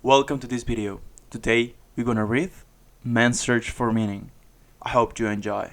Welcome to this video. Today we're gonna read Man's Search for Meaning. I hope you enjoy.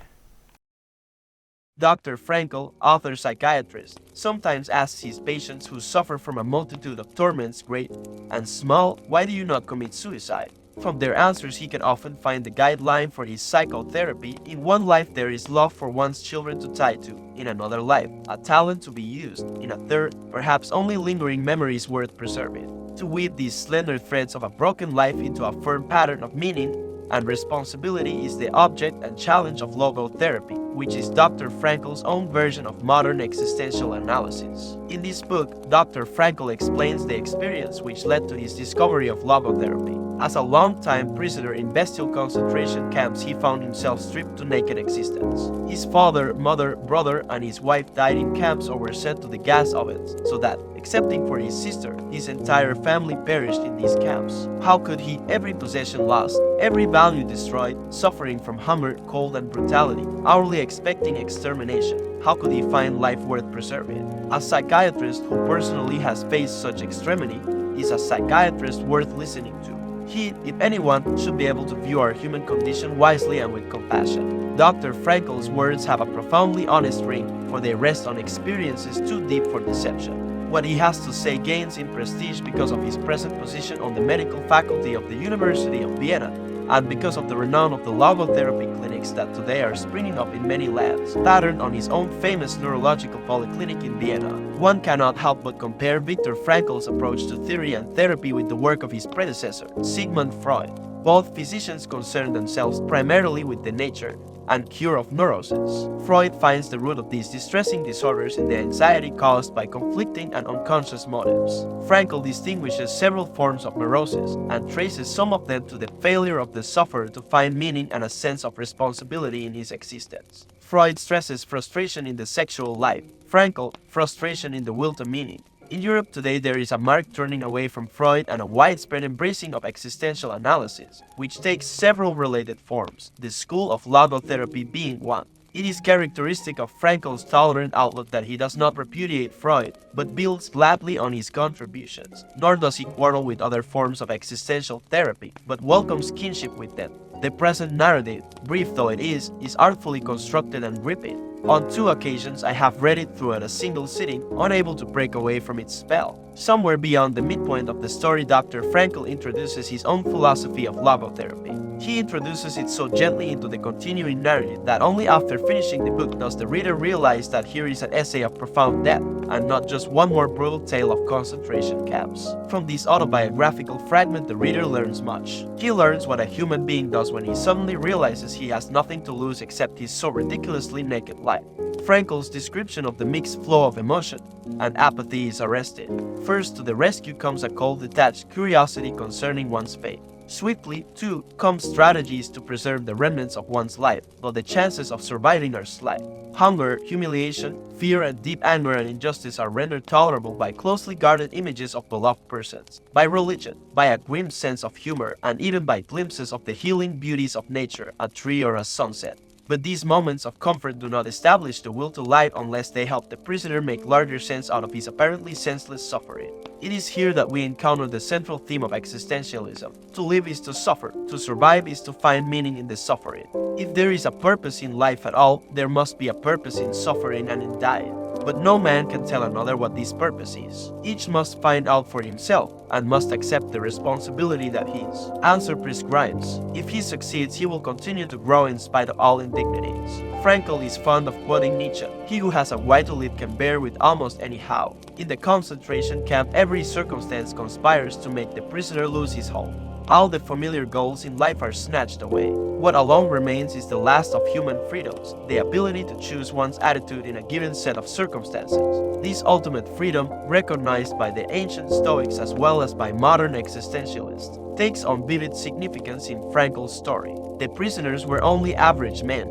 Dr. Frankl, author psychiatrist, sometimes asks his patients who suffer from a multitude of torments, great and small, why do you not commit suicide? From their answers he can often find the guideline for his psychotherapy. In one life there is love for one's children to tie to, in another life, a talent to be used, in a third, perhaps only lingering memories worth preserving. To weave these slender threads of a broken life into a firm pattern of meaning and responsibility is the object and challenge of logotherapy, which is Dr. Frankl's own version of modern existential analysis. In this book, Dr. Frankl explains the experience which led to his discovery of logotherapy. As a long-time prisoner in bestial concentration camps, he found himself stripped to naked existence. His father, mother, brother, and his wife died in camps or were sent to the gas ovens, so that, excepting for his sister, his entire family perished in these camps. How could he, every possession lost, every value destroyed, suffering from hunger, cold, and brutality, hourly expecting extermination, how could he find life worth preserving? A psychiatrist who personally has faced such extremity is a psychiatrist worth listening to. He, if anyone, should be able to view our human condition wisely and with compassion. Dr. Frankl's words have a profoundly honest ring, for they rest on experiences too deep for deception. What he has to say gains in prestige because of his present position on the medical faculty of the University of Vienna, and because of the renown of the logotherapy clinics that today are springing up in many lands, patterned on his own famous neurological polyclinic in Vienna. One cannot help but compare Viktor Frankl's approach to theory and therapy with the work of his predecessor, Sigmund Freud. Both physicians concern themselves primarily with the nature and cure of neuroses. Freud finds the root of these distressing disorders in the anxiety caused by conflicting and unconscious motives. Frankl distinguishes several forms of neurosis and traces some of them to the failure of the sufferer to find meaning and a sense of responsibility in his existence. Freud stresses frustration in the sexual life. Frankl, frustration in the will to meaning. In Europe today there is a marked turning away from Freud and a widespread embracing of existential analysis, which takes several related forms, the school of logotherapy being one. It is characteristic of Frankl's tolerant outlook that he does not repudiate Freud, but builds gladly on his contributions, nor does he quarrel with other forms of existential therapy, but welcomes kinship with them. The present narrative, brief though it is artfully constructed and gripping. On 2 occasions I have read it through at a single sitting, unable to break away from its spell. Somewhere beyond the midpoint of the story, Dr. Frankl introduces his own philosophy of logotherapy. He introduces it so gently into the continuing narrative that only after finishing the book does the reader realize that here is an essay of profound depth, and not just one more brutal tale of concentration camps. From this autobiographical fragment the reader learns much. He learns what a human being does when he suddenly realizes he has nothing to lose except his so ridiculously naked life. Frankl's description of the mixed flow of emotion and apathy is arrested. First to the rescue comes a cold, detached curiosity concerning one's fate. Swiftly, too, come strategies to preserve the remnants of one's life, though the chances of surviving are slight. Hunger, humiliation, fear, and deep anger and injustice are rendered tolerable by closely guarded images of beloved persons, by religion, by a grim sense of humor, and even by glimpses of the healing beauties of nature, a tree or a sunset. But these moments of comfort do not establish the will to live unless they help the prisoner make larger sense out of his apparently senseless suffering. It is here that we encounter the central theme of existentialism. To live is to suffer, to survive is to find meaning in the suffering. If there is a purpose in life at all, there must be a purpose in suffering and in dying. But no man can tell another what this purpose is. Each must find out for himself, and must accept the responsibility that his answer prescribes. If he succeeds, he will continue to grow in spite of all indignities. Frankl is fond of quoting Nietzsche, "He who has a way to live can bear with almost any how." In the concentration camp, every circumstance conspires to make the prisoner lose his hold. All the familiar goals in life are snatched away. What alone remains is the last of human freedoms, the ability to choose one's attitude in a given set of circumstances. This ultimate freedom, recognized by the ancient Stoics as well as by modern existentialists, takes on vivid significance in Frankl's story. The prisoners were only average men,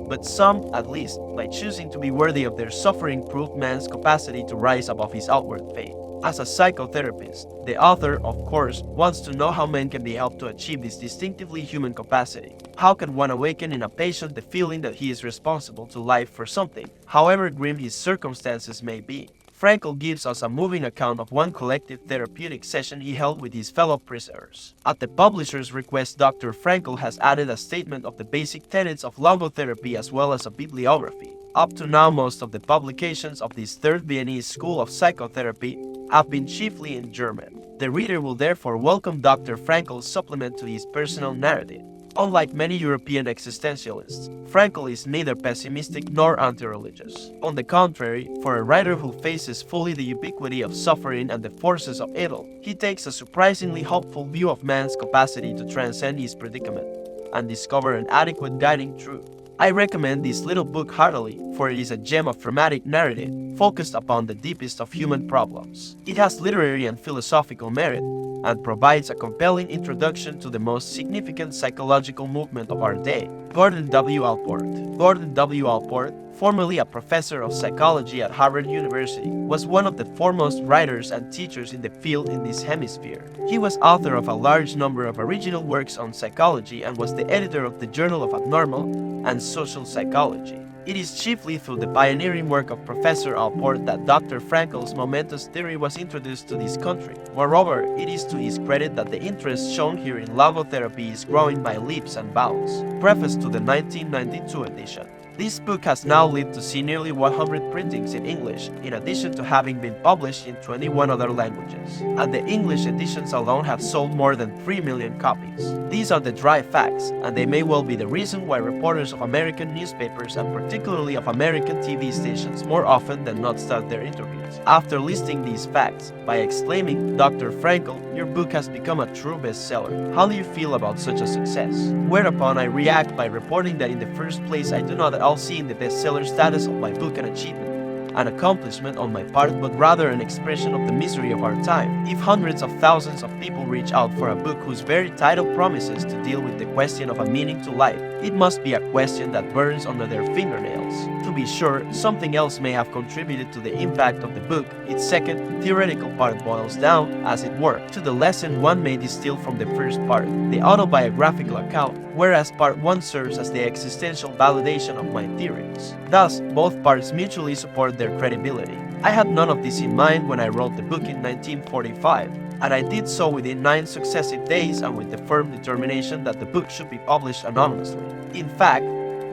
but some, at least, by choosing to be worthy of their suffering, proved man's capacity to rise above his outward fate. As a psychotherapist, the author, of course, wants to know how men can be helped to achieve this distinctively human capacity. How can one awaken in a patient the feeling that he is responsible to life for something, however grim his circumstances may be? Frankl gives us a moving account of one collective therapeutic session he held with his fellow prisoners. At the publisher's request, Dr. Frankl has added a statement of the basic tenets of logotherapy as well as a bibliography. Up to now, most of the publications of this third Viennese school of psychotherapy have been chiefly in German. The reader will therefore welcome Dr. Frankl's supplement to his personal narrative. Unlike many European existentialists, Frankl is neither pessimistic nor anti-religious. On the contrary, for a writer who faces fully the ubiquity of suffering and the forces of evil, he takes a surprisingly hopeful view of man's capacity to transcend his predicament and discover an adequate guiding truth. I recommend this little book heartily, for it is a gem of dramatic narrative focused upon the deepest of human problems. It has literary and philosophical merit, and provides a compelling introduction to the most significant psychological movement of our day, Gordon W. Allport. Gordon W. Allport, formerly a professor of psychology at Harvard University, was one of the foremost writers and teachers in the field in this hemisphere. He was author of a large number of original works on psychology and was the editor of the Journal of Abnormal and Social Psychology. It is chiefly through the pioneering work of Professor Allport that Dr. Frankl's momentous theory was introduced to this country. Moreover, it is to his credit that the interest shown here in logotherapy is growing by leaps and bounds. Preface to the 1992 edition. This book has now lived to see nearly 100 printings in English, in addition to having been published in 21 other languages. And the English editions alone have sold more than 3 million copies. These are the dry facts, and they may well be the reason why reporters of American newspapers and particularly of American TV stations more often than not start their interviews after listing these facts by exclaiming, "Dr. Frankl, your book has become a true bestseller. How do you feel about such a success?" Whereupon I react by reporting that in the first place I do not at all see in the bestseller status of my book an achievement, an accomplishment on my part, but rather an expression of the misery of our time. If hundreds of thousands of people reach out for a book whose very title promises to deal with the question of a meaning to life, it must be a question that burns under their fingernails. To be sure, something else may have contributed to the impact of the book. Its second, theoretical part boils down, as it were, to the lesson one may distill from the first part, the autobiographical account, whereas part 1 serves as the existential validation of my theories. Thus, both parts mutually support their credibility. I had none of this in mind when I wrote the book in 1945, and I did so within 9 successive days and with the firm determination that the book should be published anonymously. In fact,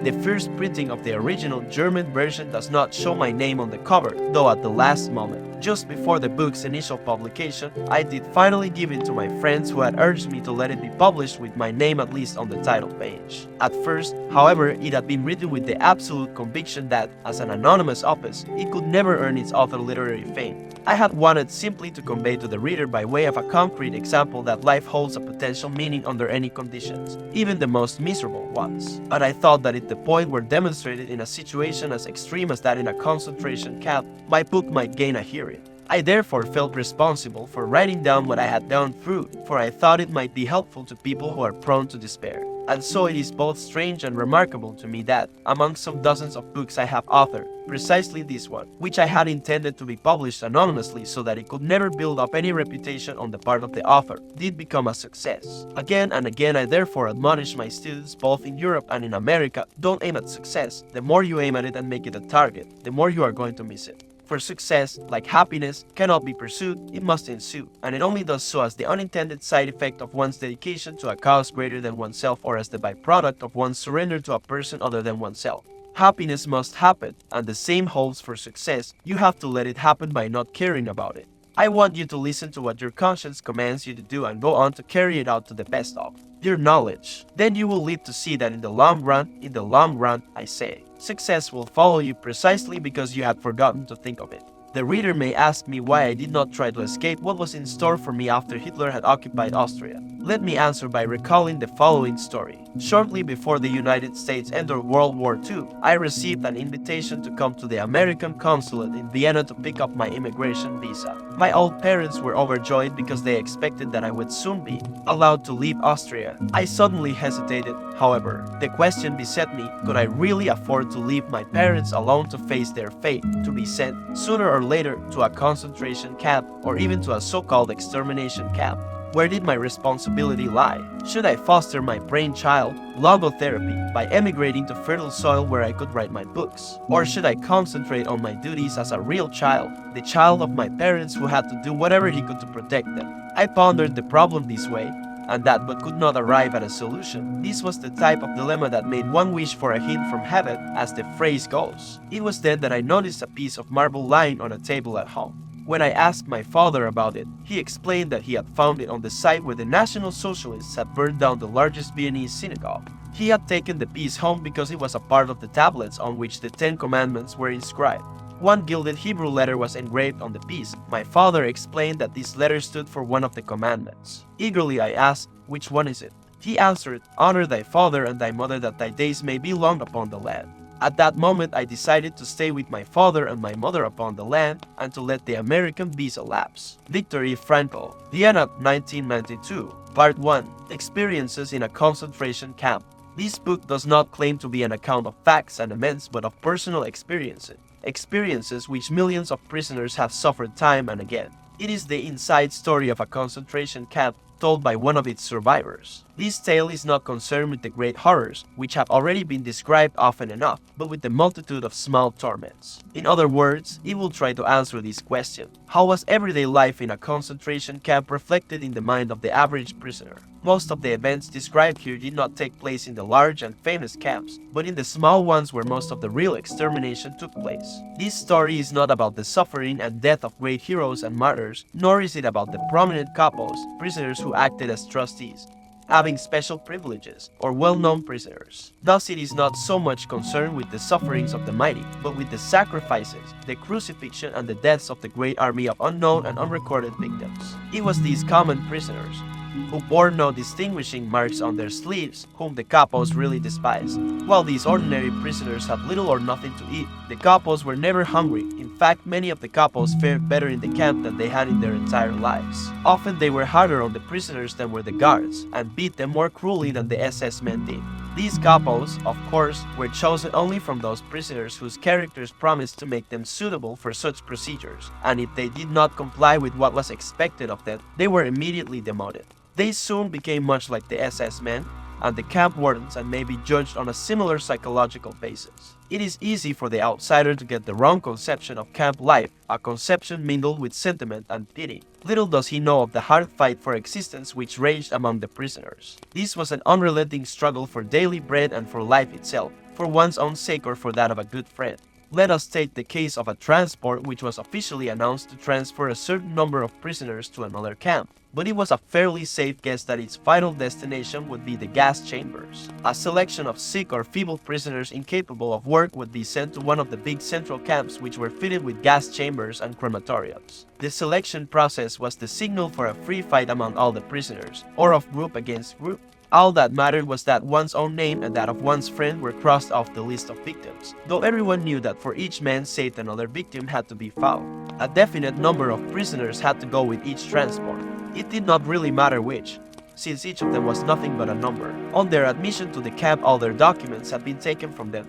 the first printing of the original German version does not show my name on the cover, though at the last moment, just before the book's initial publication, I did finally give it to my friends who had urged me to let it be published with my name at least on the title page. At first, however, it had been written with the absolute conviction that, as an anonymous opus, it could never earn its author literary fame. I had wanted simply to convey to the reader by way of a concrete example that life holds a potential meaning under any conditions, even the most miserable ones. But I thought that if the point were demonstrated in a situation as extreme as that in a concentration camp, my book might gain a hearing. I therefore felt responsible for writing down what I had gone through, for I thought it might be helpful to people who are prone to despair. And so it is both strange and remarkable to me that, among some dozens of books I have authored, precisely this one, which I had intended to be published anonymously so that it could never build up any reputation on the part of the author, did become a success. Again and again I therefore admonish my students both in Europe and in America, don't aim at success. The more you aim at it and make it a target, the more you are going to miss it. For success, like happiness, cannot be pursued, it must ensue, and it only does so as the unintended side effect of one's dedication to a cause greater than oneself or as the byproduct of one's surrender to a person other than oneself. Happiness must happen, and the same holds for success. You have to let it happen by not caring about it. I want you to listen to what your conscience commands you to do and go on to carry it out to the best of your knowledge. Then you will live to see that in the long run, I say, success will follow you precisely because you had forgotten to think of it. The reader may ask me why I did not try to escape what was in store for me after Hitler had occupied Austria. Let me answer by recalling the following story. Shortly before the United States entered World War II, I received an invitation to come to the American consulate in Vienna to pick up my immigration visa. My old parents were overjoyed because they expected that I would soon be allowed to leave Austria. I suddenly hesitated, however. The question beset me, could I really afford to leave my parents alone to face their fate, to be sent, sooner or later, to a concentration camp, or even to a so-called extermination camp? Where did my responsibility lie? Should I foster my brainchild, logotherapy, by emigrating to fertile soil where I could write my books? Or should I concentrate on my duties as a real child, the child of my parents who had to do whatever he could to protect them? I pondered the problem this way, and that but could not arrive at a solution. This was the type of dilemma that made one wish for a hint from heaven, as the phrase goes. It was then that I noticed a piece of marble lying on a table at home. When I asked my father about it, he explained that he had found it on the site where the National Socialists had burned down the largest Viennese synagogue. He had taken the piece home because it was a part of the tablets on which the 10 Commandments were inscribed. One gilded Hebrew letter was engraved on the piece. My father explained that this letter stood for one of the commandments. Eagerly I asked, "Which one is it?" He answered, "Honor thy father and thy mother, that thy days may be long upon the land." At that moment I decided to stay with my father and my mother upon the land and to let the American visa lapse. Viktor E. Frankl, Vienna, 1992. Part 1. Experiences in a concentration camp. This book does not claim to be an account of facts and events but of personal experiences which millions of prisoners have suffered time and again. It is the inside story of a concentration camp told by one of its survivors. This tale is not concerned with the great horrors, which have already been described often enough, but with the multitude of small torments. In other words, it will try to answer this question: how was everyday life in a concentration camp reflected in the mind of the average prisoner? Most of the events described here did not take place in the large and famous camps, but in the small ones where most of the real extermination took place. This story is not about the suffering and death of great heroes and martyrs, nor is it about the prominent capos, prisoners who acted as trustees, having special privileges, or well-known prisoners. Thus it is not so much concerned with the sufferings of the mighty, but with the sacrifices, the crucifixion and the deaths of the great army of unknown and unrecorded victims. It was these common prisoners, who bore no distinguishing marks on their sleeves, whom the capos really despised. While these ordinary prisoners had little or nothing to eat, the capos were never hungry. In fact, many of the capos fared better in the camp than they had in their entire lives. Often they were harder on the prisoners than were the guards, and beat them more cruelly than the SS men did. These capos, of course, were chosen only from those prisoners whose characters promised to make them suitable for such procedures, and if they did not comply with what was expected of them, they were immediately demoted. They soon became much like the SS men and the camp wardens and may be judged on a similar psychological basis. It is easy for the outsider to get the wrong conception of camp life, a conception mingled with sentiment and pity. Little does he know of the hard fight for existence which raged among the prisoners. This was an unrelenting struggle for daily bread and for life itself, for one's own sake or for that of a good friend. Let us take the case of a transport which was officially announced to transfer a certain number of prisoners to another camp, but it was a fairly safe guess that its final destination would be the gas chambers. A selection of sick or feeble prisoners incapable of work would be sent to one of the big central camps which were fitted with gas chambers and crematoriums. The selection process was the signal for a free fight among all the prisoners, or of group against group. All that mattered was that one's own name and that of one's friend were crossed off the list of victims, though everyone knew that for each man saved another victim had to be found. A definite number of prisoners had to go with each transport. It did not really matter which, since each of them was nothing but a number. On their admission to the camp, all their documents had been taken from them,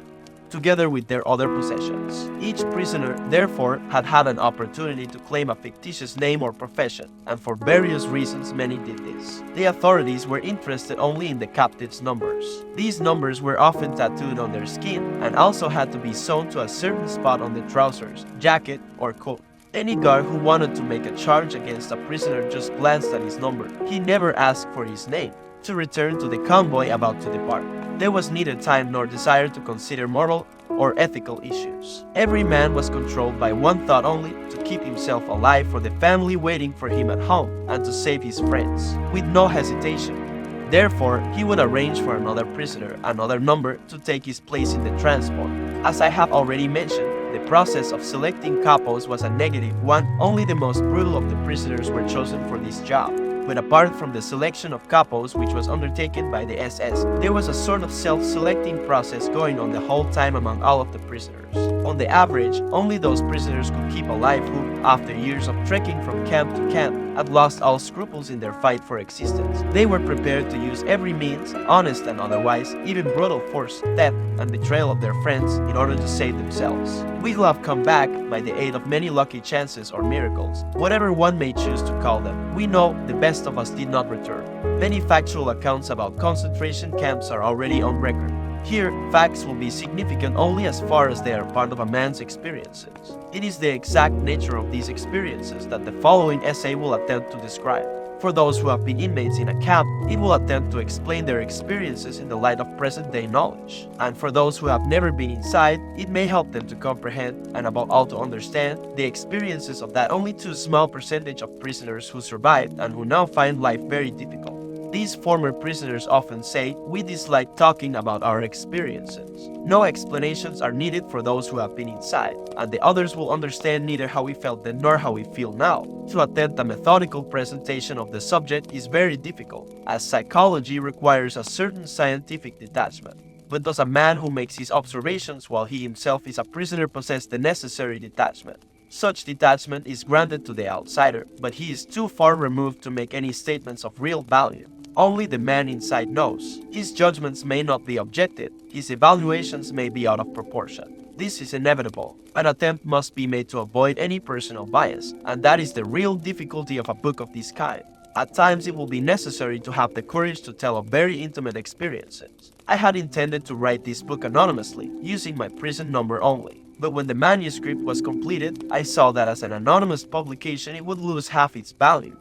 together with their other possessions. Each prisoner, therefore, had had an opportunity to claim a fictitious name or profession, and for various reasons many did this. The authorities were interested only in the captives' numbers. These numbers were often tattooed on their skin, and also had to be sewn to a certain spot on the trousers, jacket, or coat. Any guard who wanted to make a charge against a prisoner just glanced at his number. He never asked for his name. To return to the convoy about to depart, there was neither time nor desire to consider moral or ethical issues. Every man was controlled by one thought only: to keep himself alive for the family waiting for him at home and to save his friends. With no hesitation, therefore, he would arrange for another prisoner, another number, to take his place in the transport. As I have already mentioned, the process of selecting capos was a negative one. Only the most brutal of the prisoners were chosen for this job. But apart from the selection of capos, which was undertaken by the SS, there was a sort of self-selecting process going on the whole time among all of the prisoners. On the average, only those prisoners could keep alive who, after years of trekking from camp to camp, had lost all scruples in their fight for existence. They were prepared to use every means, honest and otherwise, even brutal force, death, and betrayal of their friends in order to save themselves. We who have come back, by the aid of many lucky chances or miracles, whatever one may choose to call them, we know the best of us did not return. Many factual accounts about concentration camps are already on record. Here, facts will be significant only as far as they are part of a man's experiences. It is the exact nature of these experiences that the following essay will attempt to describe. For those who have been inmates in a camp, it will attempt to explain their experiences in the light of present-day knowledge. And for those who have never been inside, it may help them to comprehend, and above all to understand, the experiences of that only too small percentage of prisoners who survived and who now find life very difficult. These former prisoners often say, "We dislike talking about our experiences." No explanations are needed for those who have been inside, and the others will understand neither how we felt then nor how we feel now. To attempt a methodical presentation of the subject is very difficult, as psychology requires a certain scientific detachment. But does a man who makes his observations while he himself is a prisoner possess the necessary detachment? Such detachment is granted to the outsider, but he is too far removed to make any statements of real value. Only the man inside knows. His judgments may not be objective, his evaluations may be out of proportion. This is inevitable. An attempt must be made to avoid any personal bias, and that is the real difficulty of a book of this kind. At times it will be necessary to have the courage to tell of very intimate experiences. I had intended to write this book anonymously, using my prison number only. But when the manuscript was completed, I saw that as an anonymous publication it would lose half its value,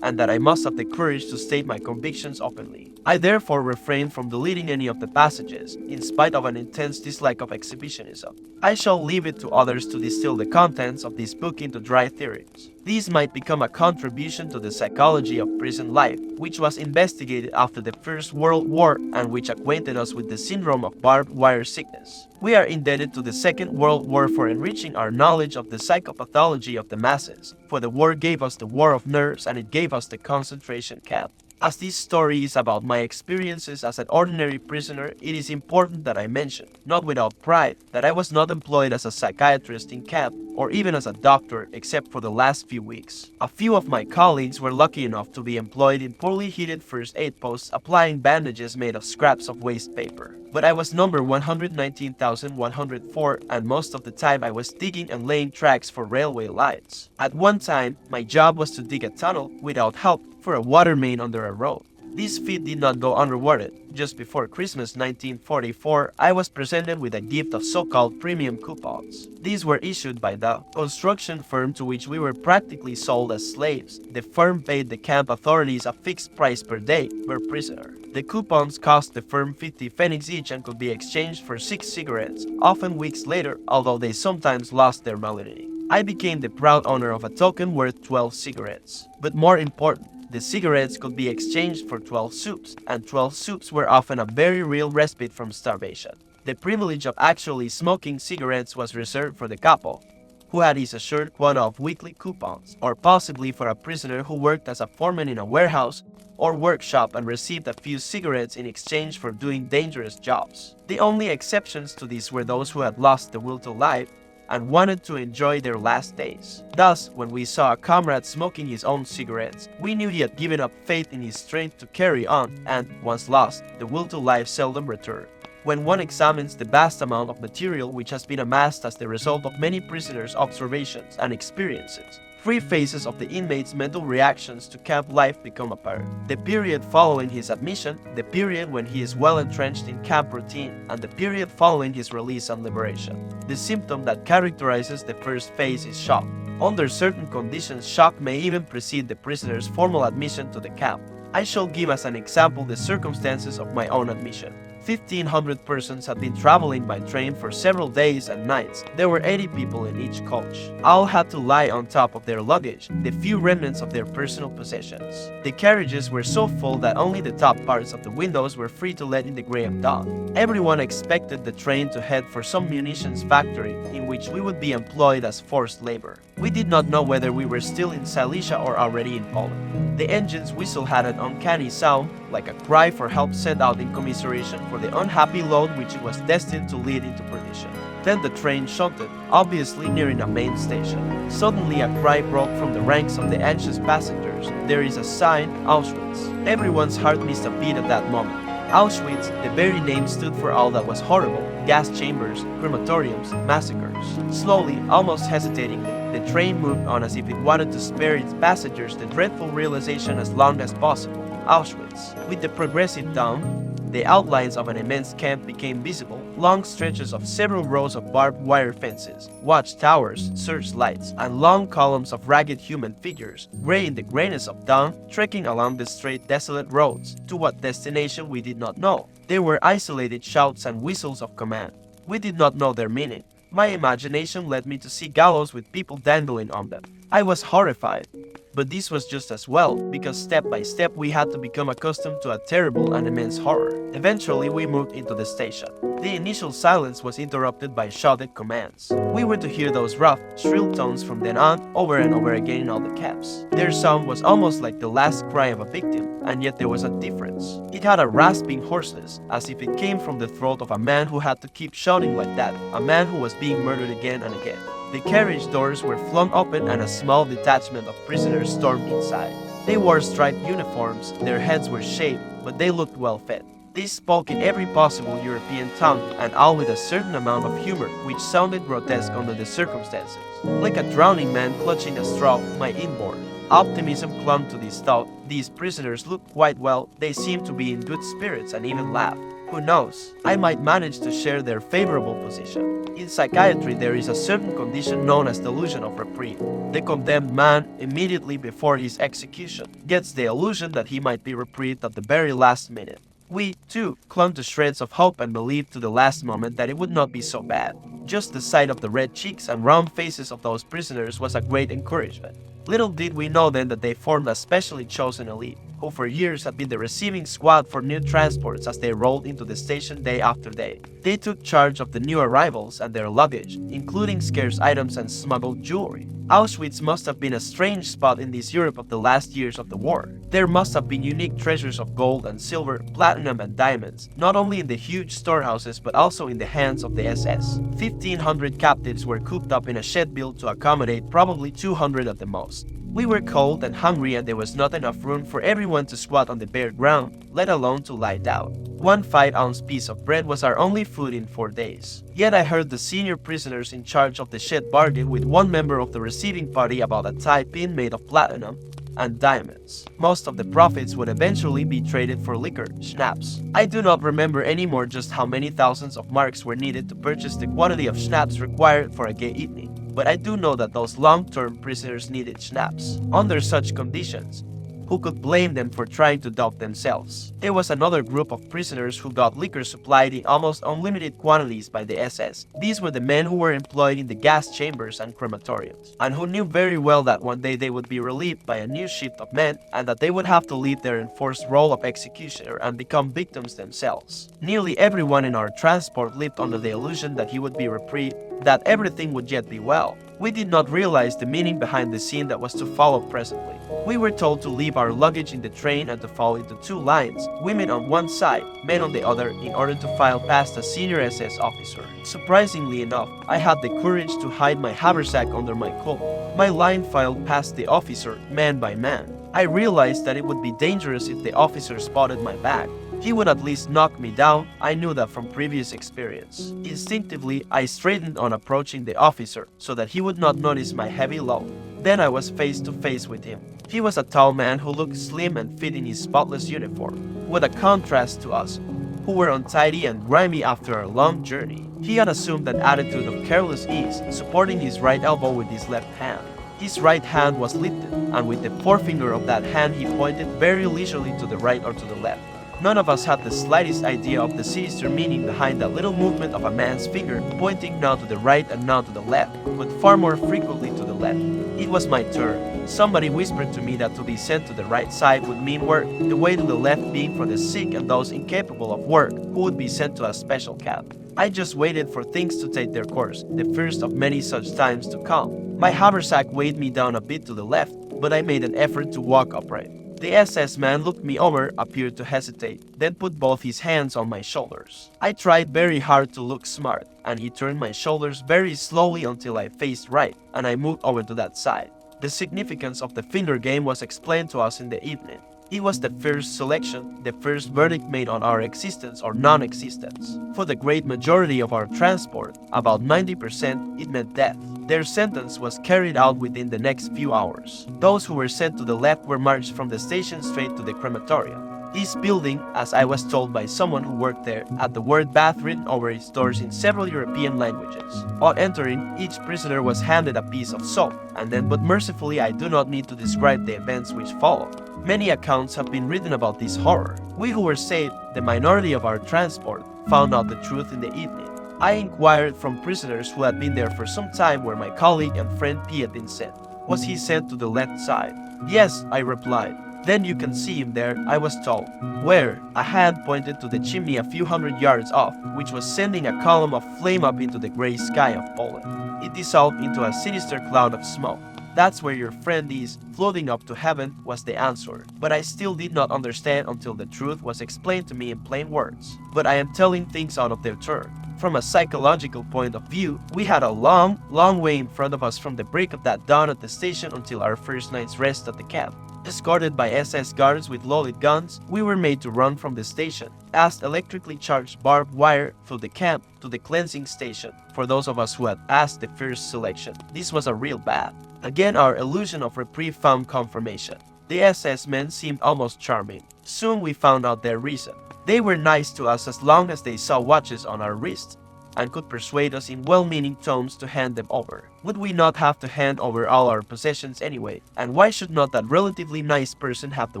and that I must have the courage to state my convictions openly. I therefore refrained from deleting any of the passages, in spite of an intense dislike of exhibitionism. I shall leave it to others to distill the contents of this book into dry theories. These might become a contribution to the psychology of prison life, which was investigated after the First World War and which acquainted us with the syndrome of barbed wire sickness. We are indebted to the Second World War for enriching our knowledge of the psychopathology of the masses, for the war gave us the war of nerves and it gave us the concentration camp. As this story is about my experiences as an ordinary prisoner, it is important that I mention, not without pride, that I was not employed as a psychiatrist in camp or even as a doctor except for the last few weeks. A few of my colleagues were lucky enough to be employed in poorly heated first aid posts applying bandages made of scraps of waste paper. But I was number 119,104 and most of the time I was digging and laying tracks for railway lines. At one time, my job was to dig a tunnel without help for a water main under a road. This feat did not go unrewarded. Just before Christmas 1944, I was presented with a gift of so-called premium coupons. These were issued by the construction firm to which we were practically sold as slaves. The firm paid the camp authorities a fixed price per day per prisoner. The coupons cost the firm 50 pfennigs each and could be exchanged for 6 cigarettes, often weeks later, although they sometimes lost their validity. I became the proud owner of a token worth 12 cigarettes. But more important, the cigarettes could be exchanged for 12 soups, and 12 soups were often a very real respite from starvation. The privilege of actually smoking cigarettes was reserved for the capo, who had his assured quota of weekly coupons, or possibly for a prisoner who worked as a foreman in a warehouse or workshop and received a few cigarettes in exchange for doing dangerous jobs. The only exceptions to this were those who had lost the will to live and wanted to enjoy their last days. Thus, when we saw a comrade smoking his own cigarettes, we knew he had given up faith in his strength to carry on, and, once lost, the will to live seldom returned. When one examines the vast amount of material which has been amassed as the result of many prisoners' observations and experiences, 3 phases of the inmate's mental reactions to camp life become apparent. The period following his admission, the period when he is well entrenched in camp routine, and the period following his release and liberation. The symptom that characterizes the first phase is shock. Under certain conditions, shock may even precede the prisoner's formal admission to the camp. I shall give as an example the circumstances of my own admission. 1,500 persons had been traveling by train for several days and nights. There were 80 people in each coach. All had to lie on top of their luggage, the few remnants of their personal possessions. The carriages were so full that only the top parts of the windows were free to let in the gray of dawn. Everyone expected the train to head for some munitions factory in which we would be employed as forced labor. We did not know whether we were still in Silesia or already in Poland. The engine's whistle had an uncanny sound, like a cry for help sent out in commiseration for for the unhappy load which was destined to lead into perdition. Then the train shunted, obviously nearing a main station. Suddenly a cry broke from the ranks of the anxious passengers. There is a sign, Auschwitz. Everyone's heart missed a beat at that moment. Auschwitz, the very name stood for all that was horrible: gas chambers, crematoriums, massacres. Slowly, almost hesitatingly, the train moved on as if it wanted to spare its passengers the dreadful realization as long as possible. Auschwitz. With the progressive dawn, the outlines of an immense camp became visible: long stretches of several rows of barbed wire fences, watchtowers, searchlights, and long columns of ragged human figures, gray in the grayness of dawn, trekking along the straight, desolate roads. To what destination we did not know. There were isolated shouts and whistles of command. We did not know their meaning. My imagination led me to see gallows with people dangling on them. I was horrified. But this was just as well, because step by step we had to become accustomed to a terrible and immense horror. Eventually we moved into the station. The initial silence was interrupted by shouted commands. We were to hear those rough, shrill tones from then on, over and over again in all the cabs. Their sound was almost like the last cry of a victim, and yet there was a difference. It had a rasping hoarseness, as if it came from the throat of a man who had to keep shouting like that, a man who was being murdered again and again. The carriage doors were flung open and a small detachment of prisoners stormed inside. They wore striped uniforms, their heads were shaved, but they looked well fed. They spoke in every possible European tongue, and all with a certain amount of humor, which sounded grotesque under the circumstances. Like a drowning man clutching a straw, my inborn optimism clung to this thought. These prisoners looked quite well, they seemed to be in good spirits and even laughed. Who knows? I might manage to share their favorable position. In psychiatry, there is a certain condition known as delusion of reprieve. The condemned man, immediately before his execution, gets the illusion that he might be reprieved at the very last minute. We, too, clung to shreds of hope and believed to the last moment that it would not be so bad. Just the sight of the red cheeks and round faces of those prisoners was a great encouragement. Little did we know then that they formed a specially chosen elite, who for years had been the receiving squad for new transports as they rolled into the station day after day. They took charge of the new arrivals and their luggage, including scarce items and smuggled jewelry. Auschwitz must have been a strange spot in this Europe of the last years of the war. There must have been unique treasures of gold and silver, platinum and diamonds, not only in the huge storehouses but also in the hands of the SS. 1,500 captives were cooped up in a shed built to accommodate probably 200 at the most. We were cold and hungry and there was not enough room for everyone to squat on the bare ground, let alone to lie down. One 5-ounce piece of bread was our only food in 4 days. Yet I heard the senior prisoners in charge of the shed bargain with one member of the receiving party about a tie pin made of platinum and diamonds. Most of the profits would eventually be traded for liquor, schnapps. I do not remember anymore just how many thousands of marks were needed to purchase the quantity of schnapps required for a gay evening. But I do know that those long-term prisoners needed schnapps. Under such conditions, who could blame them for trying to dope themselves? There was another group of prisoners who got liquor supplied in almost unlimited quantities by the SS. These were the men who were employed in the gas chambers and crematoriums, and who knew very well that one day they would be relieved by a new shift of men, and that they would have to leave their enforced role of executioner and become victims themselves. Nearly everyone in our transport lived under the illusion that he would be reprieved, that everything would yet be well. We did not realize the meaning behind the scene that was to follow presently. We were told to leave our luggage in the train and to fall into 2 lines, women on one side, men on the other, in order to file past a senior SS officer. Surprisingly enough, I had the courage to hide my haversack under my coat. My line filed past the officer, man by man. I realized that it would be dangerous if the officer spotted my bag. He would at least knock me down. I knew that from previous experience. Instinctively, I straightened on approaching the officer so that he would not notice my heavy load. Then I was face to face with him. He was a tall man who looked slim and fit in his spotless uniform. What a contrast to us, who were untidy and grimy after our long journey. He had assumed an attitude of careless ease, supporting his right elbow with his left hand. His right hand was lifted, and with the forefinger of that hand he pointed very leisurely to the right or to the left. None of us had the slightest idea of the sinister meaning behind that little movement of a man's finger pointing now to the right and now to the left, but far more frequently to the left. It was my turn. Somebody whispered to me that to be sent to the right side would mean work, the way to the left being for the sick and those incapable of work, who would be sent to a special cab. I just waited for things to take their course, the first of many such times to come. My haversack weighed me down a bit to the left, but I made an effort to walk upright. The SS man looked me over, appeared to hesitate, then put both his hands on my shoulders. I tried very hard to look smart, and he turned my shoulders very slowly until I faced right, and I moved over to that side. The significance of the finger game was explained to us in the evening. It was the first selection, the first verdict made on our existence or non-existence. For the great majority of our transport, about 90%, it meant death. Their sentence was carried out within the next few hours. Those who were sent to the left were marched from the station straight to the crematorium. This building, as I was told by someone who worked there, had the word bath written over its doors in several European languages. On entering, each prisoner was handed a piece of soap, and then, but mercifully I do not need to describe the events which followed. Many accounts have been written about this horror. We who were saved, the minority of our transport, found out the truth in the evening. I inquired from prisoners who had been there for some time where my colleague and friend P had been sent. Was he sent to the left side? Yes, I replied. Then you can see him there, I was told. Where? A hand pointed to the chimney a few hundred yards off, which was sending a column of flame up into the gray sky of Poland. It dissolved into a sinister cloud of smoke. That's where your friend is, floating up to heaven, was the answer. But I still did not understand until the truth was explained to me in plain words. But I am telling things out of their turn. From a psychological point of view, we had a long way in front of us from the break of that dawn at the station until our first night's rest at the camp. Escorted by SS guards with loaded guns, we were made to run from the station, past electrically charged barbed wire through the camp to the cleansing station. For those of us who had passed the first selection, this was a real bath. Again, our illusion of reprieve found confirmation. The SS men seemed almost charming. Soon we found out their reason. They were nice to us as long as they saw watches on our wrists and could persuade us in well-meaning tones to hand them over. Would we not have to hand over all our possessions anyway? And why should not that relatively nice person have the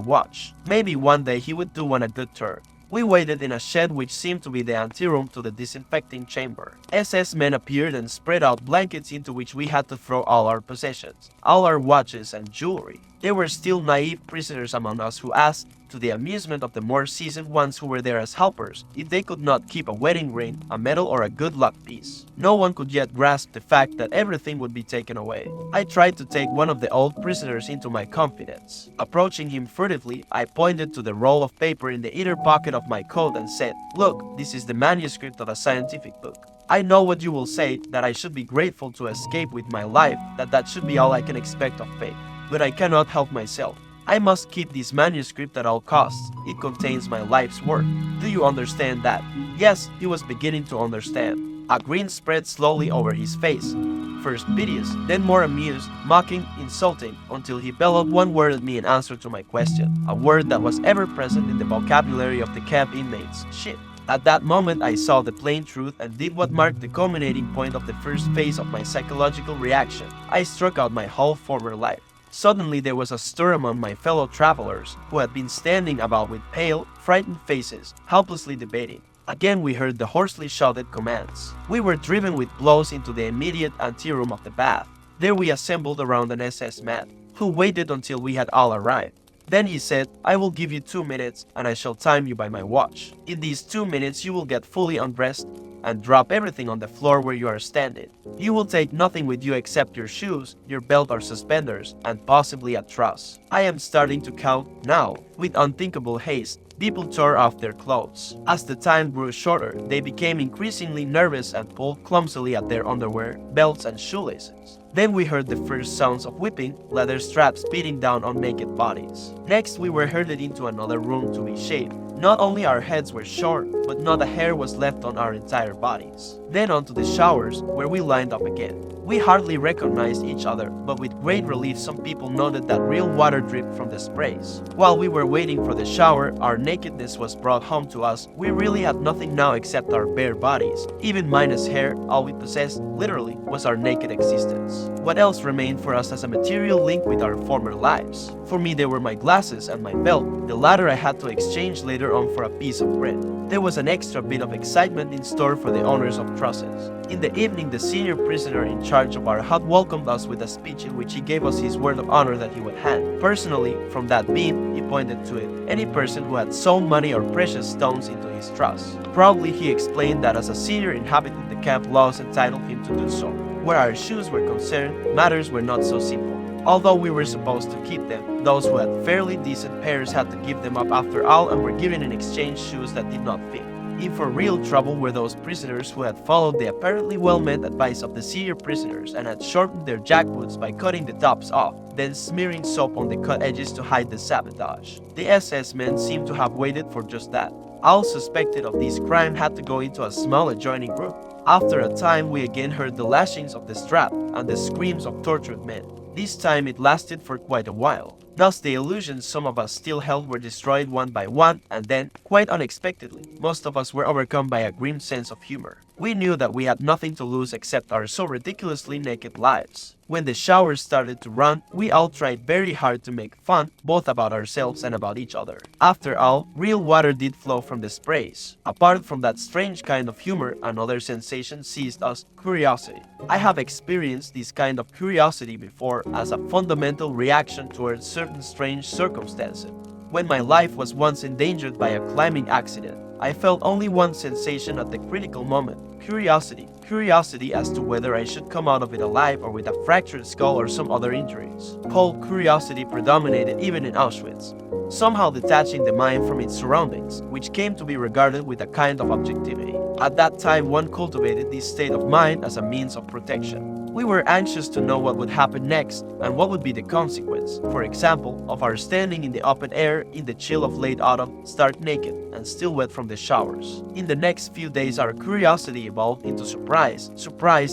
watch? Maybe one day he would do one a good turn. We waited in a shed which seemed to be the anteroom to the disinfecting chamber. SS men appeared and spread out blankets into which we had to throw all our possessions, all our watches and jewelry. There were still naive prisoners among us who asked, to the amusement of the more seasoned ones who were there as helpers, if they could not keep a wedding ring, a medal, or a good luck piece. No one could yet grasp the fact that everything would be taken away. I tried to take one of the old prisoners into my confidence. Approaching him furtively, I pointed to the roll of paper in the inner pocket of my coat and said, "Look, this is the manuscript of a scientific book. I know what you will say, that I should be grateful to escape with my life, that should be all I can expect of fate. But I cannot help myself. I must keep this manuscript at all costs. It contains my life's work. Do you understand that?" Yes, he was beginning to understand. A grin spread slowly over his face. First piteous, then more amused, mocking, insulting, until he bellowed one word at me in answer to my question. A word that was ever present in the vocabulary of the camp inmates: shit. At that moment I saw the plain truth and did what marked the culminating point of the first phase of my psychological reaction. I struck out my whole former life. Suddenly there was a stir among my fellow travelers, who had been standing about with pale, frightened faces, helplessly debating. Again we heard the hoarsely shouted commands. We were driven with blows into the immediate anteroom of the bath. There we assembled around an SS man, who waited until we had all arrived. Then he said, "I will give you 2 minutes, and I shall time you by my watch. In these 2 minutes you will get fully undressed and drop everything on the floor where you are standing. You will take nothing with you except your shoes, your belt or suspenders, and possibly a truss." I am starting to count now. With unthinkable haste, people tore off their clothes. As the time grew shorter, they became increasingly nervous and pulled clumsily at their underwear, belts, and shoelaces. Then we heard the first sounds of whipping, leather straps beating down on naked bodies. Next, we were herded into another room to be shaved. Not only our heads were short, but not a hair was left on our entire bodies. Then onto the showers, where we lined up again. We hardly recognized each other, but with great relief some people noted that real water dripped from the sprays. While we were waiting for the shower, our nakedness was brought home to us. We really had nothing now except our bare bodies. Even minus hair, all we possessed, literally, was our naked existence. What else remained for us as a material link with our former lives? For me, they were my glasses and my belt. The latter I had to exchange later on for a piece of bread. There was an extra bit of excitement in store for the owners of trusses. In the evening, the senior prisoner in charge of our hut welcomed us with a speech in which he gave us his word of honor that he would hand. Personally, from that beam, he pointed to it, any person who had sewn money or precious stones into his truss. Proudly, he explained that as a senior inhabitant, the camp laws entitled him to do so. Where our shoes were concerned, matters were not so simple. Although we were supposed to keep them, those who had fairly decent pairs had to give them up after all and were given in exchange shoes that did not fit. In for real trouble were those prisoners who had followed the apparently well-meant advice of the senior prisoners and had shortened their jackboots by cutting the tops off, then smearing soap on the cut edges to hide the sabotage. The SS men seemed to have waited for just that. All suspected of this crime had to go into a small adjoining room. After a time, we again heard the lashings of the strap and the screams of tortured men. This time it lasted for quite a while. Thus the illusions some of us still held were destroyed one by one, and then, quite unexpectedly, most of us were overcome by a grim sense of humor. We knew that we had nothing to lose except our so ridiculously naked lives. When the showers started to run, we all tried very hard to make fun, both about ourselves and about each other. After all, real water did flow from the sprays. Apart from that strange kind of humor, another sensation seized us: curiosity. I have experienced this kind of curiosity before as a fundamental reaction towards certain strange circumstances. When my life was once endangered by a climbing accident, I felt only one sensation at the critical moment: curiosity. Curiosity as to whether I should come out of it alive or with a fractured skull or some other injuries. Cold curiosity predominated even in Auschwitz, somehow detaching the mind from its surroundings, which came to be regarded with a kind of objectivity. At that time, one cultivated this state of mind as a means of protection. We were anxious to know what would happen next and what would be the consequence, for example, of our standing in the open air in the chill of late autumn, stark naked and still wet from the showers. In the next few days, our curiosity evolved into surprise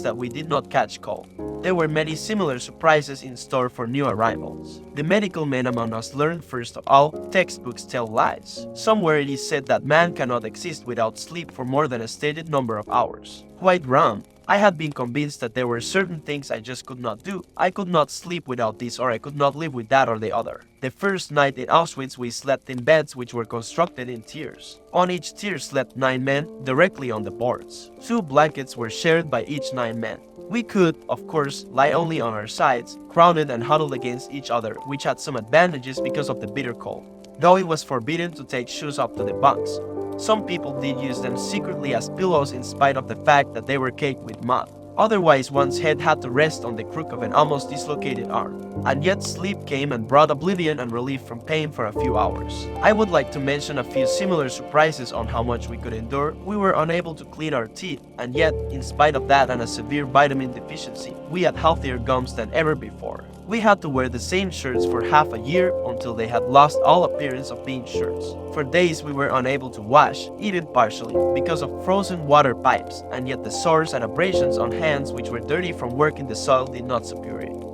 that we did not catch cold. There were many similar surprises in store for new arrivals. The medical men among us learned first of all, textbooks tell lies. Somewhere it is said that man cannot exist without sleep for more than a stated number of hours. Quite wrong. I had been convinced that there were certain things I just could not do. I could not sleep without this, or I could not live with that or the other. The first night in Auschwitz, we slept in beds which were constructed in tiers. On each tier slept 9 men, directly on the boards. 2 blankets were shared by each 9 men. We could, of course, lie only on our sides, crowded and huddled against each other, which had some advantages because of the bitter cold, though it was forbidden to take shoes up to the bunks. Some people did use them secretly as pillows in spite of the fact that they were caked with mud. Otherwise, one's head had to rest on the crook of an almost dislocated arm. And yet sleep came and brought oblivion and relief from pain for a few hours. I would like to mention a few similar surprises on how much we could endure. We were unable to clean our teeth, and yet, in spite of that and a severe vitamin deficiency, we had healthier gums than ever before. We had to wear the same shirts for half a year until they had lost all appearance of being shirts. For days we were unable to wash, even partially, because of frozen water pipes, and yet the sores and abrasions on hands which were dirty from work in the soil did not subdue.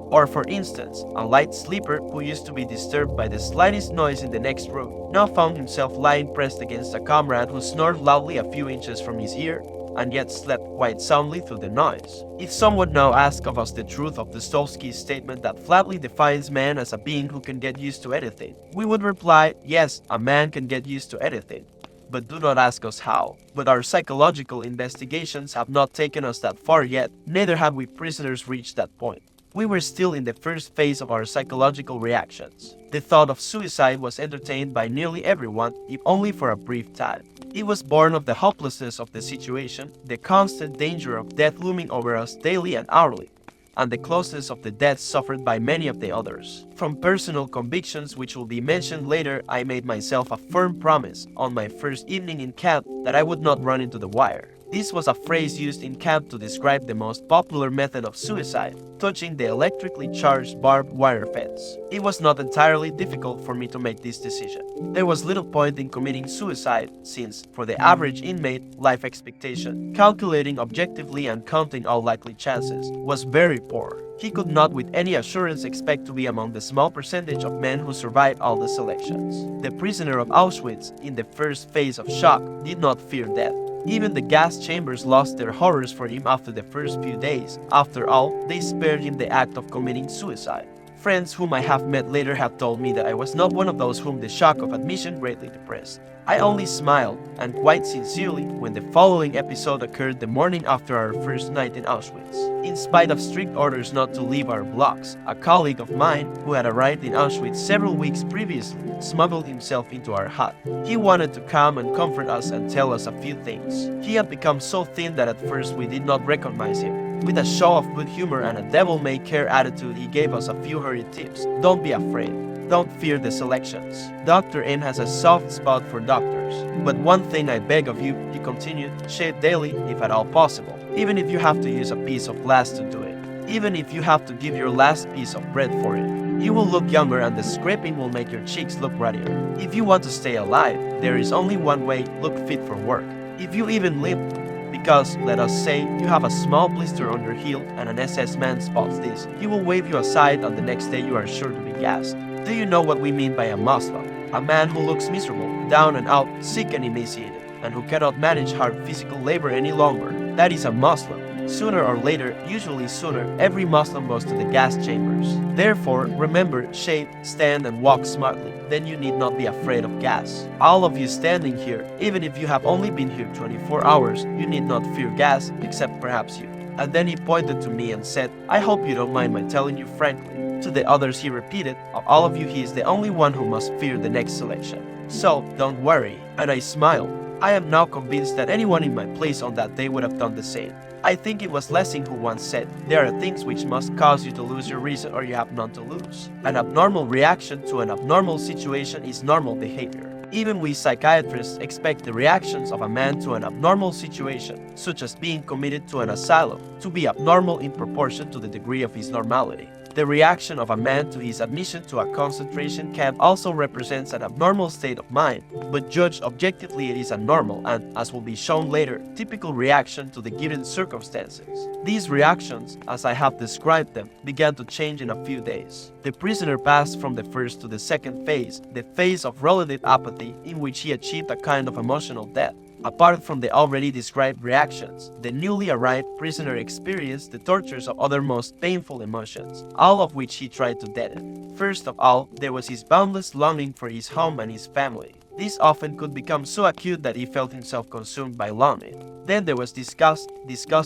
Or for instance, a light sleeper who used to be disturbed by the slightest noise in the next room now found himself lying pressed against a comrade who snored loudly a few inches from his ear, and yet slept quite soundly through the noise. If someone now asks of us the truth of Dostoevsky's statement that flatly defines man as a being who can get used to anything, we would reply, yes, a man can get used to anything. But do not ask us how. But our psychological investigations have not taken us that far yet, neither have we prisoners reached that point. We were still in the first phase of our psychological reactions. The thought of suicide was entertained by nearly everyone, if only for a brief time. It was born of the hopelessness of the situation, the constant danger of death looming over us daily and hourly, and the closeness of the death suffered by many of the others. From personal convictions which will be mentioned later, I made myself a firm promise on my first evening in camp that I would not run into the wire. This was a phrase used in camp to describe the most popular method of suicide, touching the electrically charged barbed wire fence. It was not entirely difficult for me to make this decision. There was little point in committing suicide since, for the average inmate, life expectation, calculating objectively and counting all likely chances, was very poor. He could not with any assurance expect to be among the small percentage of men who survived all the selections. The prisoner of Auschwitz, in the first phase of shock, did not fear death. Even the gas chambers lost their horrors for him after the first few days. After all, they spared him the act of committing suicide. Friends whom I have met later have told me that I was not one of those whom the shock of admission greatly depressed. I only smiled, and quite sincerely, when the following episode occurred the morning after our first night in Auschwitz. In spite of strict orders not to leave our blocks, a colleague of mine, who had arrived in Auschwitz several weeks previously, smuggled himself into our hut. He wanted to come and comfort us and tell us a few things. He had become so thin that at first we did not recognize him. With a show of good humor and a devil-may-care attitude, he gave us a few hurried tips. Don't be afraid. Don't fear the selections. Dr. N has a soft spot for doctors. But one thing I beg of you, he continued, shave daily if at all possible. Even if you have to use a piece of glass to do it. Even if you have to give your last piece of bread for it. You will look younger and the scraping will make your cheeks look ruddier. If you want to stay alive, there is only one way, look fit for work. If you even limp, because, let us say, you have a small blister on your heel and an SS man spots this, he will wave you aside and the next day you are sure to be gassed. Do you know what we mean by a Muslim? A man who looks miserable, down and out, sick and emaciated, and who cannot manage hard physical labor any longer. That is a Muslim. Sooner or later, usually sooner, every Muslim goes to the gas chambers. Therefore, remember, shave, stand and walk smartly. Then you need not be afraid of gas. All of you standing here, even if you have only been here 24 hours, you need not fear gas, except perhaps you. And then he pointed to me and said, I hope you don't mind my telling you frankly. To the others he repeated, of all of you he is the only one who must fear the next selection. So, don't worry. And I smiled. I am now convinced that anyone in my place on that day would have done the same. I think it was Lessing who once said, there are things which must cause you to lose your reason or you have none to lose. An abnormal reaction to an abnormal situation is normal behavior. Even we psychiatrists expect the reactions of a man to an abnormal situation, such as being committed to an asylum, to be abnormal in proportion to the degree of his normality. The reaction of a man to his admission to a concentration camp also represents an abnormal state of mind, but judged objectively it is a normal and, as will be shown later, typical reaction to the given circumstances. These reactions, as I have described them, began to change in a few days. The prisoner passed from the first to the second phase, the phase of relative apathy, in which he achieved a kind of emotional death. Apart from the already described reactions, the newly arrived prisoner experienced the tortures of other most painful emotions, all of which he tried to deaden. First of all, there was his boundless longing for his home and his family. This often could become so acute that he felt himself consumed by longing. Then there was disgust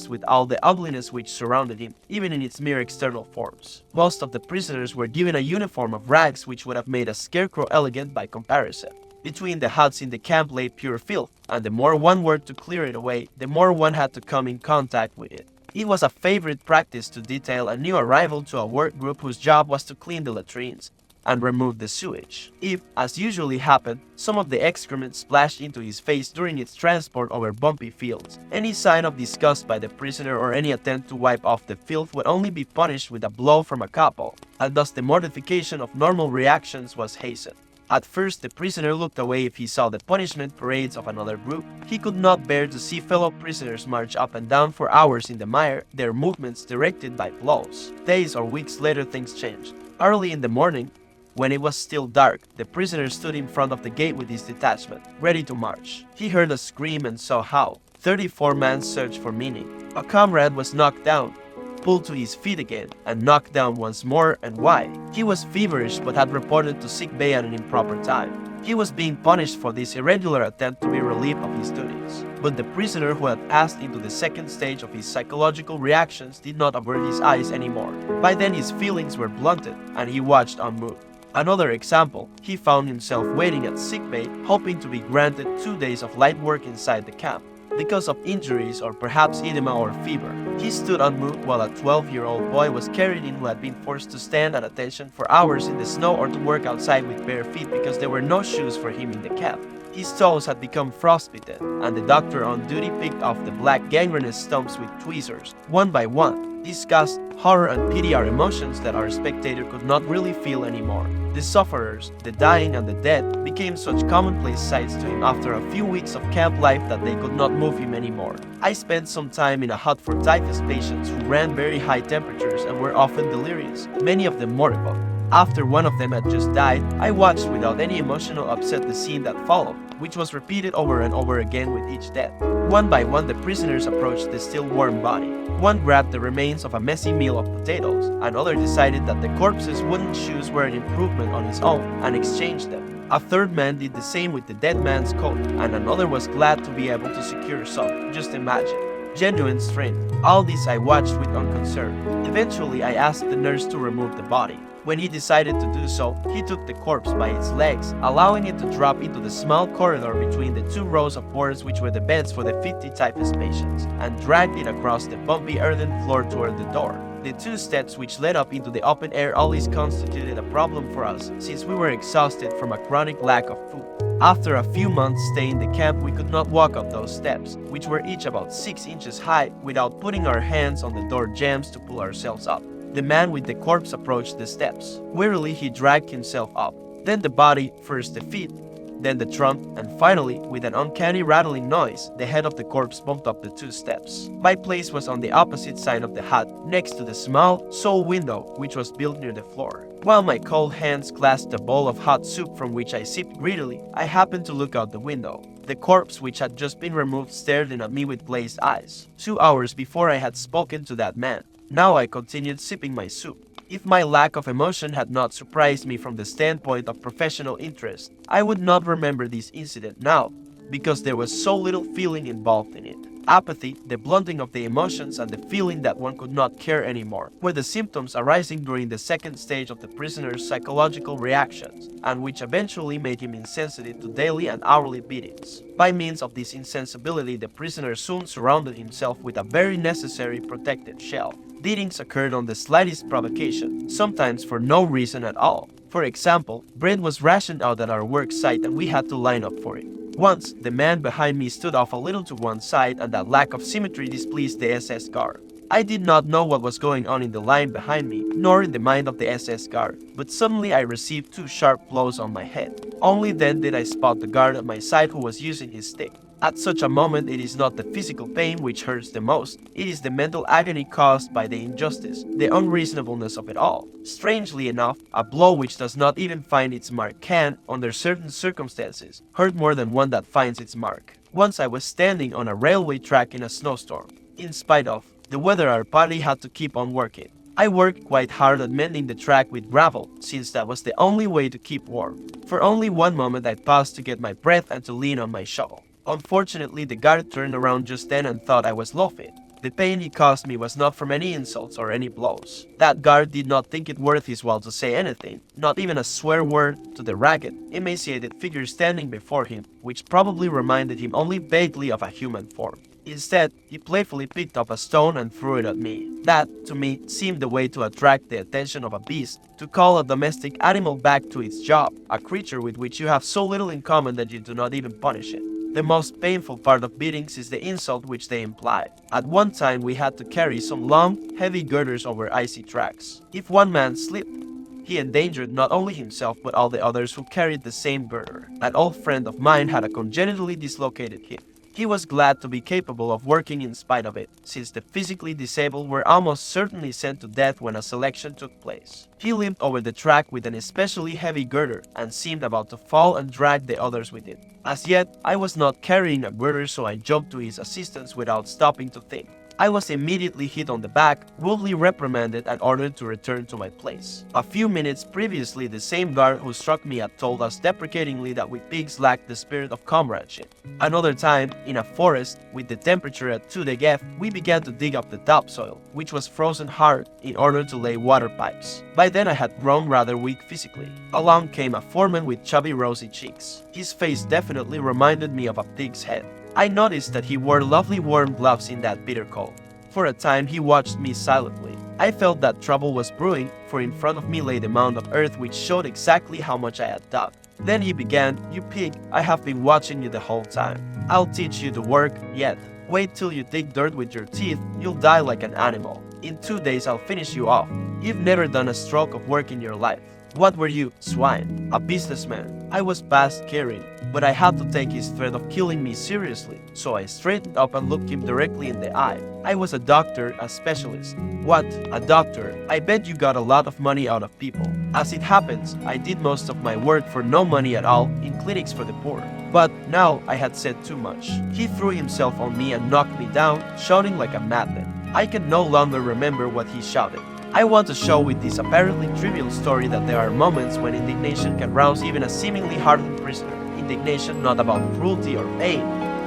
with all the ugliness which surrounded him, even in its mere external forms. Most of the prisoners were given a uniform of rags which would have made a scarecrow elegant by comparison. Between the huts in the camp lay pure filth, and the more one worked to clear it away, the more one had to come in contact with it. It was a favorite practice to detail a new arrival to a work group whose job was to clean the latrines and remove the sewage. If, as usually happened, some of the excrement splashed into his face during its transport over bumpy fields, any sign of disgust by the prisoner or any attempt to wipe off the filth would only be punished with a blow from a couple, and thus the mortification of normal reactions was hastened. At first, the prisoner looked away if he saw the punishment parades of another group. He could not bear to see fellow prisoners march up and down for hours in the mire, their movements directed by blows. Days or weeks later, things changed. Early in the morning, when it was still dark, the prisoner stood in front of the gate with his detachment, ready to march. He heard a scream and saw how. 34 men searched for meaning. A comrade was knocked down, pulled to his feet again, and knocked down once more, and why? He was feverish but had reported to sick bay at an improper time. He was being punished for this irregular attempt to be relieved of his duties. But the prisoner who had passed into the second stage of his psychological reactions did not avert his eyes anymore. By then his feelings were blunted, and he watched unmoved. Another example, he found himself waiting at sick bay, hoping to be granted 2 days of light work inside the camp. Because of injuries or perhaps edema or fever, he stood unmoved while a 12-year-old boy was carried in who had been forced to stand at attention for hours in the snow or to work outside with bare feet because there were no shoes for him in the camp. His toes had become frostbitten, and the doctor on duty picked off the black gangrenous stumps with tweezers, one by one. Disgust, horror, and pity are emotions that our spectator could not really feel anymore. The sufferers, the dying, and the dead became such commonplace sights to him after a few weeks of camp life that they could not move him anymore. I spent some time in a hut for typhus patients who ran very high temperatures and were often delirious, many of them moribund. After one of them had just died, I watched without any emotional upset the scene that followed, which was repeated over and over again with each death. One by one the prisoners approached the still warm body. One grabbed the remains of a messy meal of potatoes, another decided that the corpse's wooden shoes were an improvement on his own and exchanged them. A third man did the same with the dead man's coat, and another was glad to be able to secure some. Just imagine. Genuine strength. All this I watched with unconcern. Eventually I asked the nurse to remove the body. When he decided to do so, he took the corpse by its legs, allowing it to drop into the small corridor between the two rows of wards which were the beds for the 50 typhus patients, and dragged it across the bumpy earthen floor toward the door. The 2 steps which led up into the open air always constituted a problem for us, since we were exhausted from a chronic lack of food. After a few months staying in the camp, we could not walk up those steps, which were each about 6 inches high, without putting our hands on the door jambs to pull ourselves up. The man with the corpse approached the steps. Wearily, he dragged himself up. Then the body, first the feet, then the trunk, and finally, with an uncanny rattling noise, the head of the corpse bumped up the 2 steps. My place was on the opposite side of the hut, next to the small sole window which was built near the floor. While my cold hands clasped a bowl of hot soup from which I sipped greedily, I happened to look out the window. The corpse which had just been removed stared in at me with glazed eyes. 2 hours before I had spoken to that man. Now I continued sipping my soup. If my lack of emotion had not surprised me from the standpoint of professional interest, I would not remember this incident now, because there was so little feeling involved in it. Apathy, the blunting of the emotions, and the feeling that one could not care anymore were the symptoms arising during the second stage of the prisoner's psychological reactions, and which eventually made him insensitive to daily and hourly beatings. By means of this insensibility, the prisoner soon surrounded himself with a very necessary protective shell. Beatings occurred on the slightest provocation, sometimes for no reason at all. For example, bread was rationed out at our work site and we had to line up for it. Once, the man behind me stood off a little to one side and that lack of symmetry displeased the SS guard. I did not know what was going on in the line behind me, nor in the mind of the SS guard, but suddenly I received 2 sharp blows on my head. Only then did I spot the guard at my side who was using his stick. At such a moment, it is not the physical pain which hurts the most, it is the mental agony caused by the injustice, the unreasonableness of it all. Strangely enough, a blow which does not even find its mark can, under certain circumstances, hurt more than one that finds its mark. Once I was standing on a railway track in a snowstorm. In spite of the weather, our party had to keep on working. I worked quite hard at mending the track with gravel, since that was the only way to keep warm. For only one moment I paused to get my breath and to lean on my shovel. Unfortunately, the guard turned around just then and thought I was laughing. The pain he caused me was not from any insults or any blows. That guard did not think it worth his while to say anything, not even a swear word, to the ragged, emaciated figure standing before him, which probably reminded him only vaguely of a human form. Instead, he playfully picked up a stone and threw it at me. That, to me, seemed the way to attract the attention of a beast, to call a domestic animal back to its job, a creature with which you have so little in common that you do not even punish it. The most painful part of beatings is the insult which they imply. At one time, we had to carry some long, heavy girders over icy tracks. If one man slipped, he endangered not only himself but all the others who carried the same girder. An old friend of mine had a congenitally dislocated hip. He was glad to be capable of working in spite of it, since the physically disabled were almost certainly sent to death when a selection took place. He limped over the track with an especially heavy girder and seemed about to fall and drag the others with it. As yet, I was not carrying a girder, so I jumped to his assistance without stopping to think. I was immediately hit on the back, rudely reprimanded, and ordered to return to my place. A few minutes previously, the same guard who struck me had told us deprecatingly that we pigs lacked the spirit of comradeship. Another time, in a forest, with the temperature at 2 degrees, we began to dig up the topsoil, which was frozen hard, in order to lay water pipes. By then I had grown rather weak physically. Along came a foreman with chubby rosy cheeks. His face definitely reminded me of a pig's head. I noticed that he wore lovely warm gloves in that bitter cold. For a time he watched me silently. I felt that trouble was brewing, for in front of me lay the mound of earth which showed exactly how much I had dug. Then he began, "You pig, I have been watching you the whole time. I'll teach you to work yet. Wait till you dig dirt with your teeth, you'll die like an animal. In 2 days I'll finish you off. You've never done a stroke of work in your life. What were you, swine? A businessman." I was past caring, but I had to take his threat of killing me seriously, so I straightened up and looked him directly in the eye. I was a doctor, a specialist. What? A doctor? I bet you got a lot of money out of people. As it happens, I did most of my work for no money at all in clinics for the poor. But now I had said too much. He threw himself on me and knocked me down, shouting like a madman. I can no longer remember what he shouted. I want to show with this apparently trivial story that there are moments when indignation can rouse even a seemingly hardened prisoner. Indignation not about cruelty or pain,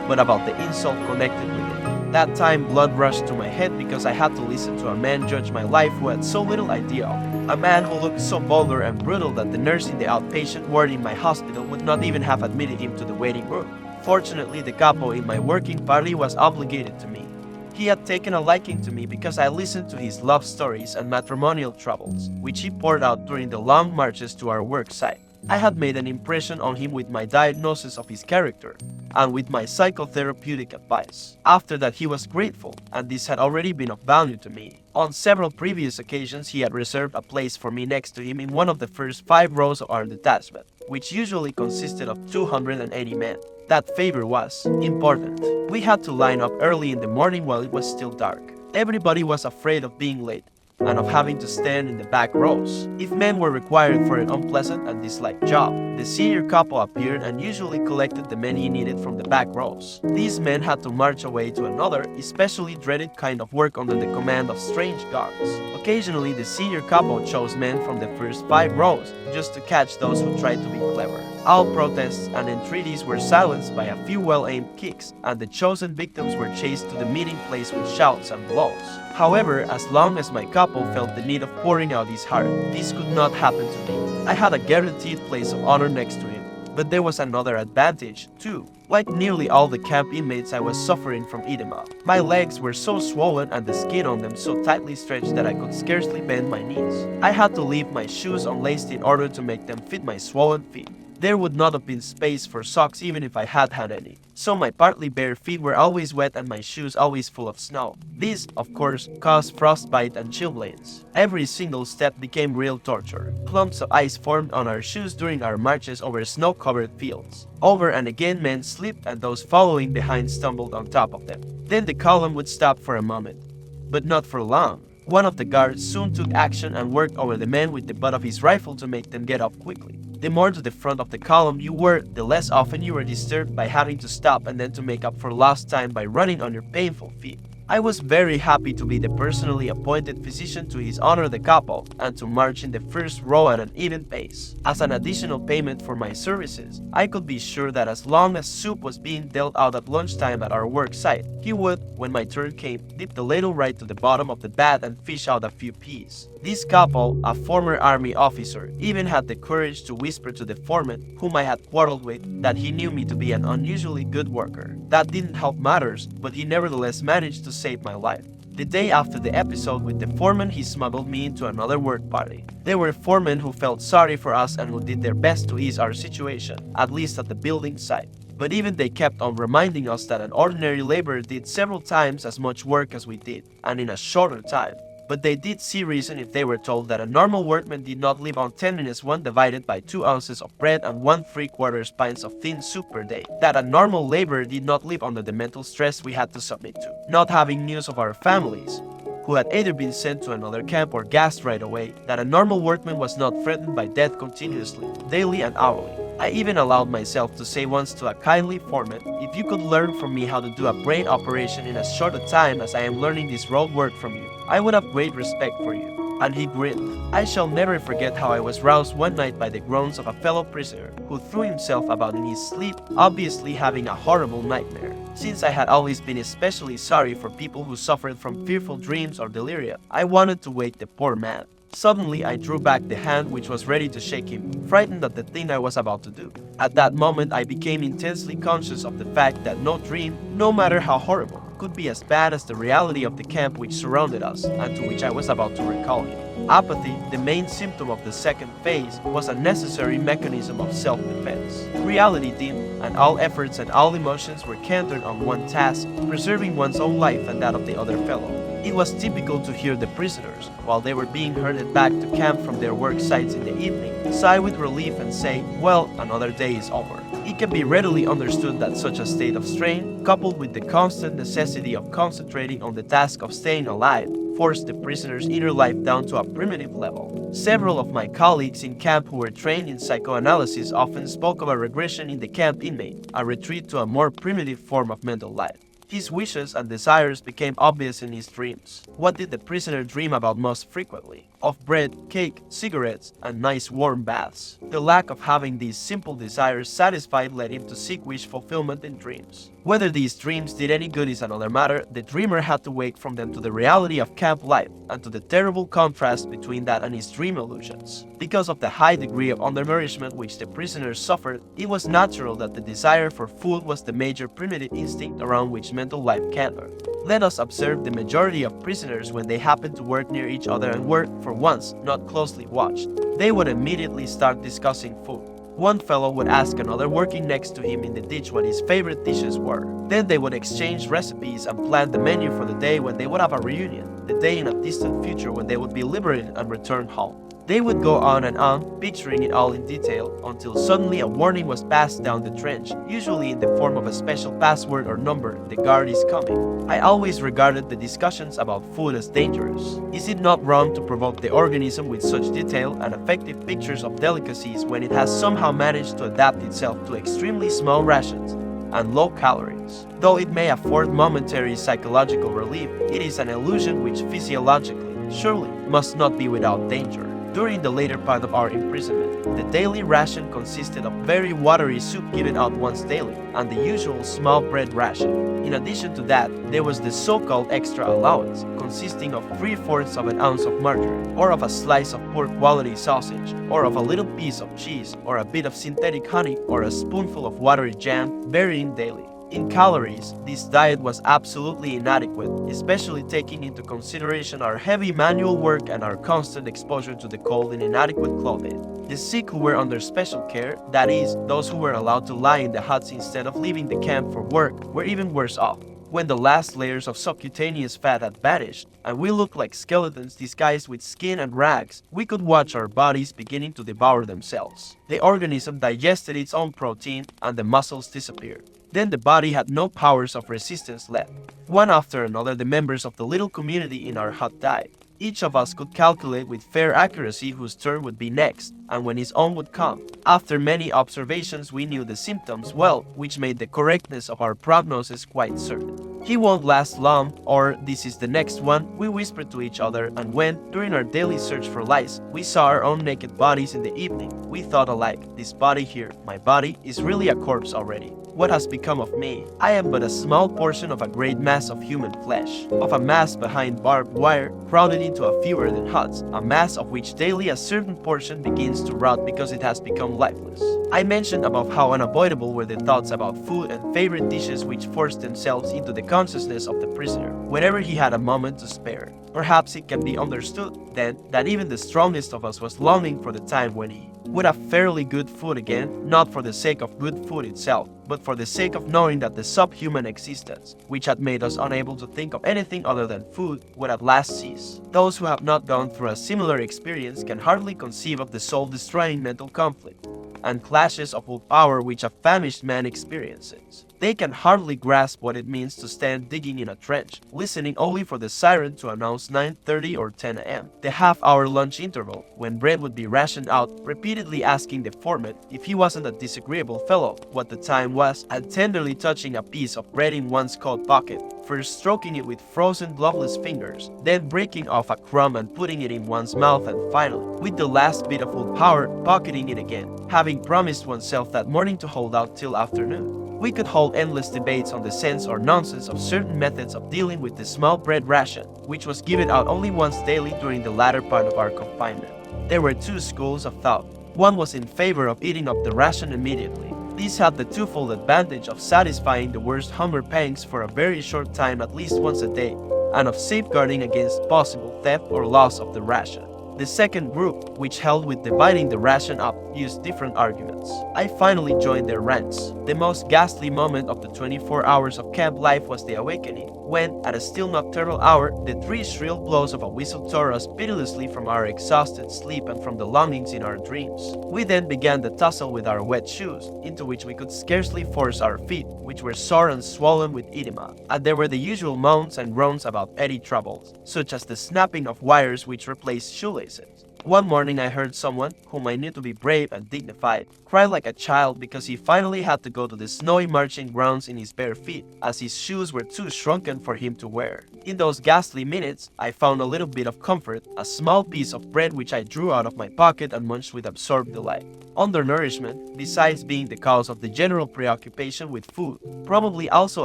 but about the insult connected with it. That time blood rushed to my head because I had to listen to a man judge my life who had so little idea of it. A man who looked so vulgar and brutal that the nurse in the outpatient ward in my hospital would not even have admitted him to the waiting room. Fortunately, the capo in my working party was obligated to me. He had taken a liking to me because I listened to his love stories and matrimonial troubles, which he poured out during the long marches to our work site. I had made an impression on him with my diagnosis of his character and with my psychotherapeutic advice. After that, he was grateful, and this had already been of value to me. On several previous occasions, he had reserved a place for me next to him in one of the first 5 rows of our detachment, which usually consisted of 280 men. That favor was important. We had to line up early in the morning while it was still dark. Everybody was afraid of being late and of having to stand in the back rows. If men were required for an unpleasant and disliked job, the senior couple appeared and usually collected the men he needed from the back rows. These men had to march away to another, especially dreaded kind of work under the command of strange guards. Occasionally, the senior couple chose men from the first 5 rows just to catch those who tried to be clever. All protests and entreaties were silenced by a few well-aimed kicks, and the chosen victims were chased to the meeting place with shouts and blows. However, as long as my couple felt the need of pouring out his heart, this could not happen to me. I had a guaranteed place of honor next to him. But there was another advantage, too. Like nearly all the camp inmates, I was suffering from edema. My legs were so swollen and the skin on them so tightly stretched that I could scarcely bend my knees. I had to leave my shoes unlaced in order to make them fit my swollen feet. There would not have been space for socks even if I had had any. So my partly bare feet were always wet and my shoes always full of snow. This, of course, caused frostbite and chilblains. Every single step became real torture. Clumps of ice formed on our shoes during our marches over snow-covered fields. Over and again men slipped and those following behind stumbled on top of them. Then the column would stop for a moment, but not for long. One of the guards soon took action and worked over the men with the butt of his rifle to make them get up quickly. The more to the front of the column you were, the less often you were disturbed by having to stop and then to make up for lost time by running on your painful feet. I was very happy to be the personally appointed physician to His Honor the Capo and to march in the first row at an even pace. As an additional payment for my services, I could be sure that as long as soup was being dealt out at lunchtime at our work site, he would, when my turn came, dip the ladle right to the bottom of the bath and fish out a few peas. This Capo, a former army officer, even had the courage to whisper to the foreman, whom I had quarreled with, that he knew me to be an unusually good worker. That didn't help matters, but he nevertheless managed to save my life. The day after the episode with the foreman, he smuggled me into another work party. There were foremen who felt sorry for us and who did their best to ease our situation, at least at the building site. But even they kept on reminding us that an ordinary laborer did several times as much work as we did, and in a shorter time. But they did see reason if they were told that a normal workman did not live on 10 minutes 1 divided by 2 ounces of bread and 1¾ pints of thin soup per day. That a normal laborer did not live under the mental stress we had to submit to. Not having news of our families, who had either been sent to another camp or gassed right away. That a normal workman was not threatened by death continuously, daily and hourly. I even allowed myself to say once to a kindly foreman, if you could learn from me how to do a brain operation in as short a time as I am learning this road work from you, I would have great respect for you. And he grinned. I shall never forget how I was roused one night by the groans of a fellow prisoner who threw himself about in his sleep, obviously having a horrible nightmare. Since I had always been especially sorry for people who suffered from fearful dreams or delirium, I wanted to wake the poor man. Suddenly, I drew back the hand which was ready to shake him, frightened at the thing I was about to do. At that moment, I became intensely conscious of the fact that no dream, no matter how horrible, could be as bad as the reality of the camp which surrounded us and to which I was about to recall him. Apathy, the main symptom of the second phase, was a necessary mechanism of self-defense. Reality dimmed, and all efforts and all emotions were centered on one task, preserving one's own life and that of the other fellow. It was typical to hear the prisoners, while they were being herded back to camp from their work sites in the evening, sigh with relief and say, well, another day is over. It can be readily understood that such a state of strain, coupled with the constant necessity of concentrating on the task of staying alive, forced the prisoner's inner life down to a primitive level. Several of my colleagues in camp who were trained in psychoanalysis often spoke of a regression in the camp inmate, a retreat to a more primitive form of mental life. His wishes and desires became obvious in his dreams. What did the prisoner dream about most frequently? Of bread, cake, cigarettes, and nice warm baths. The lack of having these simple desires satisfied led him to seek wish fulfillment in dreams. Whether these dreams did any good is another matter. The dreamer had to wake from them to the reality of camp life and to the terrible contrast between that and his dream illusions. Because of the high degree of undernourishment which the prisoners suffered, it was natural that the desire for food was the major primitive instinct around which mental life centered. Let us observe the majority of prisoners when they happen to work near each other and were, for once, not closely watched. They would immediately start discussing food. One fellow would ask another working next to him in the ditch what his favorite dishes were. Then they would exchange recipes and plan the menu for the day when they would have a reunion, the day in a distant future when they would be liberated and return home. They would go on and on, picturing it all in detail, until suddenly a warning was passed down the trench, usually in the form of a special password or number, "The guard is coming." I always regarded the discussions about food as dangerous. Is it not wrong to provoke the organism with such detailed and effective pictures of delicacies when it has somehow managed to adapt itself to extremely small rations and low calories? Though it may afford momentary psychological relief, it is an illusion which physiologically, surely, must not be without danger. During the later part of our imprisonment, the daily ration consisted of very watery soup given out once daily, and the usual small bread ration. In addition to that, there was the so-called extra allowance, consisting of 3/4 of an ounce of margarine, or of a slice of poor quality sausage, or of a little piece of cheese, or a bit of synthetic honey, or a spoonful of watery jam, varying daily. In calories, this diet was absolutely inadequate, especially taking into consideration our heavy manual work and our constant exposure to the cold in inadequate clothing. The sick who were under special care, that is, those who were allowed to lie in the huts instead of leaving the camp for work, were even worse off. When the last layers of subcutaneous fat had vanished, and we looked like skeletons disguised with skin and rags, we could watch our bodies beginning to devour themselves. The organism digested its own protein, and the muscles disappeared. Then the body had no powers of resistance left. One after another, the members of the little community in our hut died. Each of us could calculate with fair accuracy whose turn would be next, and when his own would come. After many observations, we knew the symptoms well, which made the correctness of our prognosis quite certain. "He won't last long," or "this is the next one," we whispered to each other, and when, during our daily search for lice, we saw our own naked bodies in the evening, we thought alike, "This body here, my body, is really a corpse already. What has become of me? I am but a small portion of a great mass of human flesh, of a mass behind barbed wire, crowded into a few earthen huts, a mass of which daily a certain portion begins to rot because it has become lifeless." I mentioned above how unavoidable were the thoughts about food and favorite dishes which forced themselves into the consciousness of the prisoner whenever he had a moment to spare. Perhaps it can be understood, then, that even the strongest of us was longing for the time when he would have fairly good food again, not for the sake of good food itself, but for the sake of knowing that the subhuman existence, which had made us unable to think of anything other than food, would at last cease. Those who have not gone through a similar experience can hardly conceive of the soul-destroying mental conflict and clashes of willpower which a famished man experiences. They can hardly grasp what it means to stand digging in a trench, listening only for the siren to announce 9:30 or 10 a.m., the half-hour lunch interval, when bread would be rationed out, repeatedly asking the foreman, if he wasn't a disagreeable fellow, what the time was, and tenderly touching a piece of bread in one's coat pocket, first stroking it with frozen gloveless fingers, then breaking off a crumb and putting it in one's mouth, and finally, with the last bit of willpower, pocketing it again, having promised oneself that morning to hold out till afternoon. We could hold endless debates on the sense or nonsense of certain methods of dealing with the small bread ration, which was given out only once daily during the latter part of our confinement. There were two schools of thought. One was in favor of eating up the ration immediately. These had the twofold advantage of satisfying the worst hunger pangs for a very short time at least once a day, and of safeguarding against possible theft or loss of the ration. The second group, which held with dividing the ration up, used different arguments. I finally joined their ranks. The most ghastly moment of the 24 hours of camp life was the awakening, when, at a still nocturnal hour, the three shrill blows of a whistle tore us pitilessly from our exhausted sleep and from the longings in our dreams. We then began the tussle with our wet shoes, into which we could scarcely force our feet, which were sore and swollen with edema, and there were the usual moans and groans about petty troubles, such as the snapping of wires which replaced shoelaces. One morning I heard someone, whom I knew to be brave and dignified, cry like a child because he finally had to go to the snowy marching grounds in his bare feet, as his shoes were too shrunken for him to wear. In those ghastly minutes, I found a little bit of comfort, a small piece of bread which I drew out of my pocket and munched with absorbed delight. Undernourishment, besides being the cause of the general preoccupation with food, probably also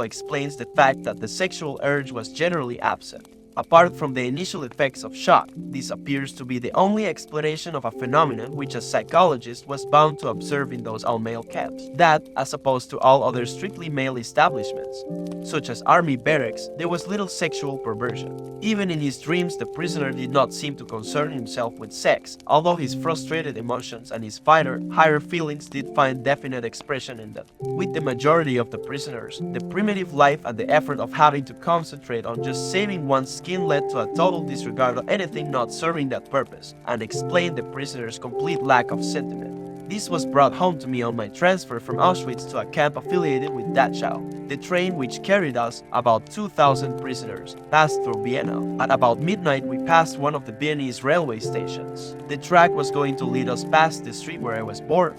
explains the fact that the sexual urge was generally absent. Apart from the initial effects of shock, this appears to be the only explanation of a phenomenon which a psychologist was bound to observe in those all-male camps, that, as opposed to all other strictly male establishments, such as army barracks, there was little sexual perversion. Even in his dreams, the prisoner did not seem to concern himself with sex, although his frustrated emotions and his higher feelings did find definite expression in them. With the majority of the prisoners, the primitive life and the effort of having to concentrate on just saving one's skin led to a total disregard of anything not serving that purpose, and explained the prisoner's complete lack of sentiment. This was brought home to me on my transfer from Auschwitz to a camp affiliated with Dachau. The train, which carried us, about 2,000 prisoners, passed through Vienna. At about midnight, we passed one of the Viennese railway stations. The track was going to lead us past the street where I was born,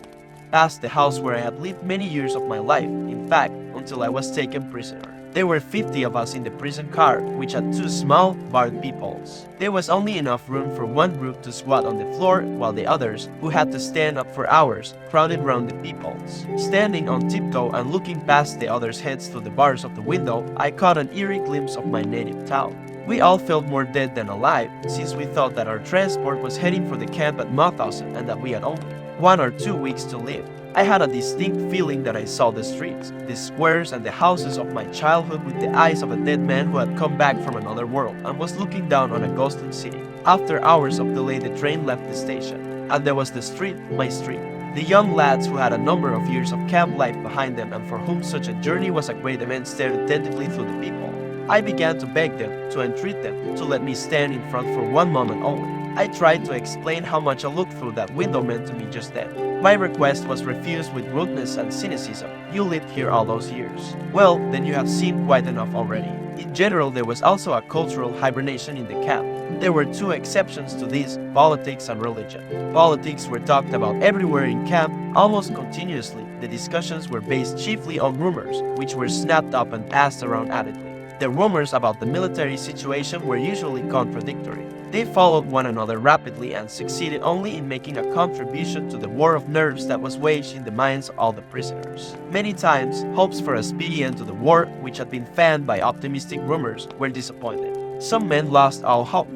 past the house where I had lived many years of my life, in fact, until I was taken prisoner. There were 50 of us in the prison car, which had two small, barred peepholes. There was only enough room for one group to squat on the floor, while the others, who had to stand up for hours, crowded round the peepholes. Standing on tiptoe and looking past the others' heads through the bars of the window, I caught an eerie glimpse of my native town. We all felt more dead than alive, since we thought that our transport was heading for the camp at Mauthausen and that we had only 1 or 2 weeks to live. I had a distinct feeling that I saw the streets, the squares and the houses of my childhood with the eyes of a dead man who had come back from another world and was looking down on a ghostly city. After hours of delay, the train left the station, and there was the street, my street. The young lads who had a number of years of camp life behind them and for whom such a journey was a great event stared attentively through the peephole. I began to beg them, to entreat them, to let me stand in front for one moment only. I tried to explain how much a look through that window meant to me just then. My request was refused with rudeness and cynicism. You lived here all those years. Well, then you have seen quite enough already. In general, there was also a cultural hibernation in the camp. There were 2 exceptions to this: politics and religion. Politics were talked about everywhere in camp, almost continuously. The discussions were based chiefly on rumors, which were snapped up and passed around avidly. The rumors about the military situation were usually contradictory. They followed one another rapidly and succeeded only in making a contribution to the war of nerves that was waged in the minds of all the prisoners. Many times, hopes for a speedy end to the war, which had been fanned by optimistic rumors, were disappointed. Some men lost all hope,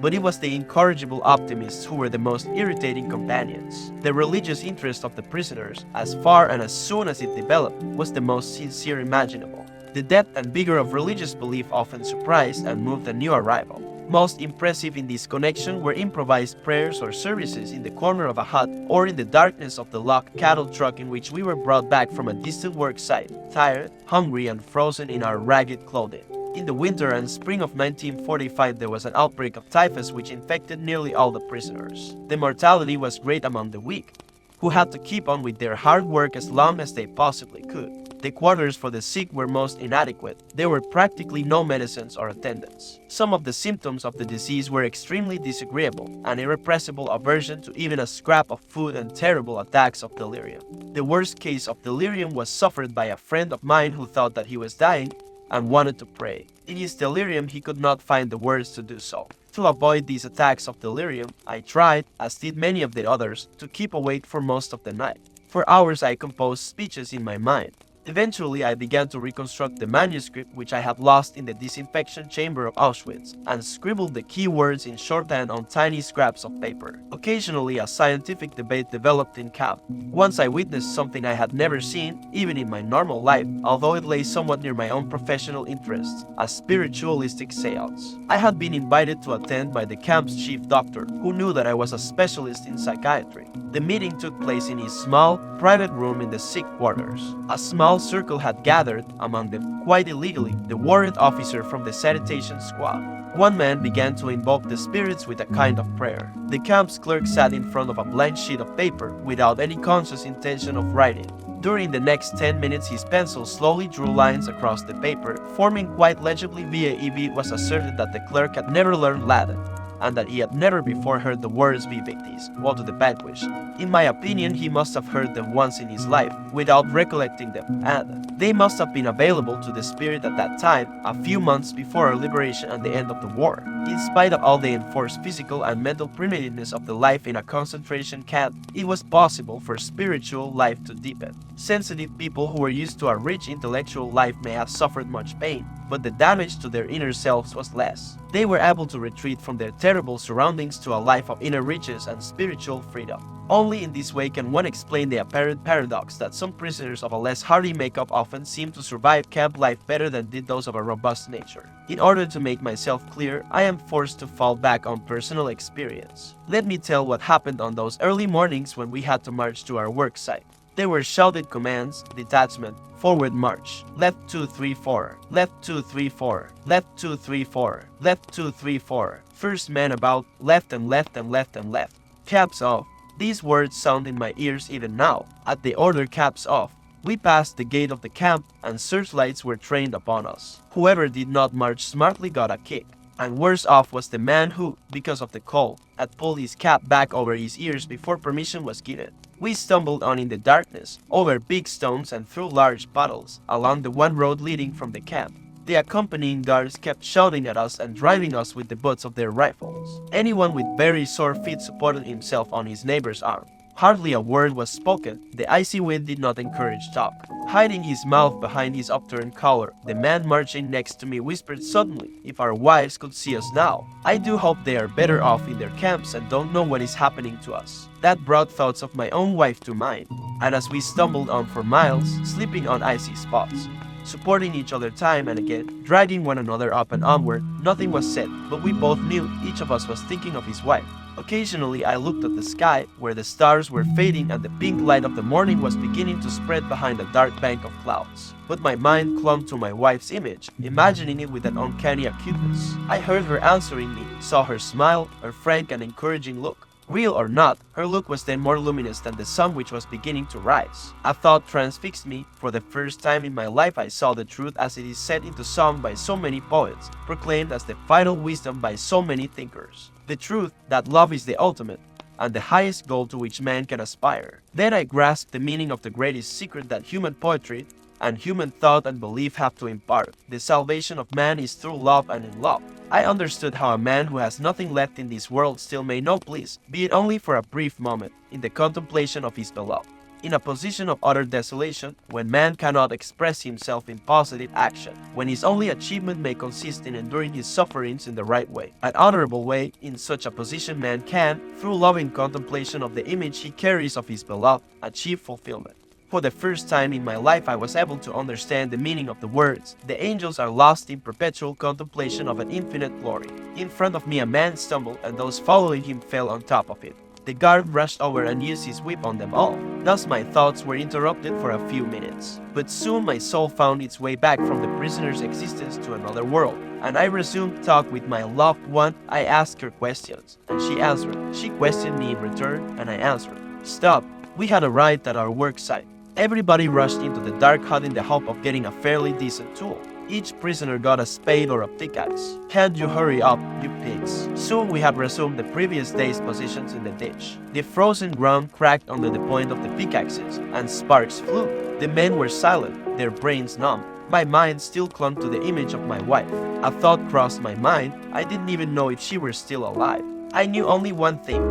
but it was the incorrigible optimists who were the most irritating companions. The religious interest of the prisoners, as far and as soon as it developed, was the most sincere imaginable. The depth and vigor of religious belief often surprised and moved a new arrival. Most impressive in this connection were improvised prayers or services in the corner of a hut or in the darkness of the locked cattle truck in which we were brought back from a distant work site, tired, hungry, and frozen in our ragged clothing. In the winter and spring of 1945, there was an outbreak of typhus which infected nearly all the prisoners. The mortality was great among the weak, who had to keep on with their hard work as long as they possibly could. The quarters for the sick were most inadequate. There were practically no medicines or attendants. Some of the symptoms of the disease were extremely disagreeable, an irrepressible aversion to even a scrap of food and terrible attacks of delirium. The worst case of delirium was suffered by a friend of mine who thought that he was dying and wanted to pray. In his delirium, he could not find the words to do so. To avoid these attacks of delirium, I tried, as did many of the others, to keep awake for most of the night. For hours I composed speeches in my mind. Eventually, I began to reconstruct the manuscript which I had lost in the disinfection chamber of Auschwitz, and scribbled the key words in shorthand on tiny scraps of paper. Occasionally, a scientific debate developed in camp. Once I witnessed something I had never seen, even in my normal life, although it lay somewhat near my own professional interests, a spiritualistic seance. I had been invited to attend by the camp's chief doctor, who knew that I was a specialist in psychiatry. The meeting took place in his small, private room in the sick quarters. A small circle had gathered, among them, quite illegally, the warrant officer from the sanitation squad. One man began to invoke the spirits with a kind of prayer. The camp's clerk sat in front of a blank sheet of paper without any conscious intention of writing. During the next 10 minutes, his pencil slowly drew lines across the paper, forming quite legibly via EV. It was asserted that the clerk had never learned Latin. and that he had never before heard the words Vivectis, woe to the vanquished. In my opinion, he must have heard them once in his life, without recollecting them, and they must have been available to the spirit at that time, a few months before our liberation and the end of the war. In spite of all the enforced physical and mental primitiveness of the life in a concentration camp, it was possible for spiritual life to deepen. Sensitive people who were used to a rich intellectual life may have suffered much pain, but the damage to their inner selves was less. They were able to retreat from their terrible surroundings to a life of inner riches and spiritual freedom. Only in this way can one explain the apparent paradox that some prisoners of a less hardy makeup often seem to survive camp life better than did those of a robust nature. In order to make myself clear, I am forced to fall back on personal experience. Let me tell what happened on those early mornings when we had to march to our work site. There were shouted commands: detachment, forward march, left 2 3 4, left 2 3 4, left 2 3 4, left 2 3 4, first man about, left and left and left and left. Caps off. These words sound in my ears even now. At the order caps off, we passed the gate of the camp and searchlights were trained upon us. Whoever did not march smartly got a kick. And worse off was the man who, because of the call, had pulled his cap back over his ears before permission was given. We stumbled on in the darkness, over big stones and through large puddles, along the one road leading from the camp. The accompanying guards kept shouting at us and driving us with the butts of their rifles. Anyone with very sore feet supported himself on his neighbor's arm. Hardly a word was spoken. The icy wind did not encourage talk. Hiding his mouth behind his upturned collar, the man marching next to me whispered suddenly, "If our wives could see us now. I do hope they are better off in their camps and don't know what is happening to us." That brought thoughts of my own wife to mind, and as we stumbled on for miles, slipping on icy spots, supporting each other time and again, dragging one another up and onward, nothing was said, but we both knew each of us was thinking of his wife. Occasionally I looked at the sky, where the stars were fading and the pink light of the morning was beginning to spread behind a dark bank of clouds. But my mind clung to my wife's image, imagining it with an uncanny acuteness. I heard her answering me, saw her smile, her frank and encouraging look. Real or not, her look was then more luminous than the sun which was beginning to rise. A thought transfixed me. For the first time in my life I saw the truth as it is set into song by so many poets, proclaimed as the final wisdom by so many thinkers. The truth that love is the ultimate and the highest goal to which man can aspire. Then I grasped the meaning of the greatest secret that human poetry and human thought and belief have to impart. The salvation of man is through love and in love. I understood how a man who has nothing left in this world still may know bliss, be it only for a brief moment, in the contemplation of his beloved. In a position of utter desolation, when man cannot express himself in positive action, when his only achievement may consist in enduring his sufferings in the right way, an honorable way, in such a position man can, through loving contemplation of the image he carries of his beloved, achieve fulfillment. For the first time in my life I was able to understand the meaning of the words, "The angels are lost in perpetual contemplation of an infinite glory." In front of me a man stumbled and those following him fell on top of him. The guard rushed over and used his whip on them all. Thus my thoughts were interrupted for a few minutes. But soon my soul found its way back from the prisoner's existence to another world, and I resumed talk with my loved one. I asked her questions, and she answered. She questioned me in return, and I answered. Stop. We had arrived at our work site. Everybody rushed into the dark hut in the hope of getting a fairly decent tool. Each prisoner got a spade or a pickaxe. Can't you hurry up, you pigs? Soon we had resumed the previous day's positions in the ditch. The frozen ground cracked under the point of the pickaxes, and sparks flew. The men were silent, their brains numb. My mind still clung to the image of my wife. A thought crossed my mind. I didn't even know if she were still alive. I knew only one thing,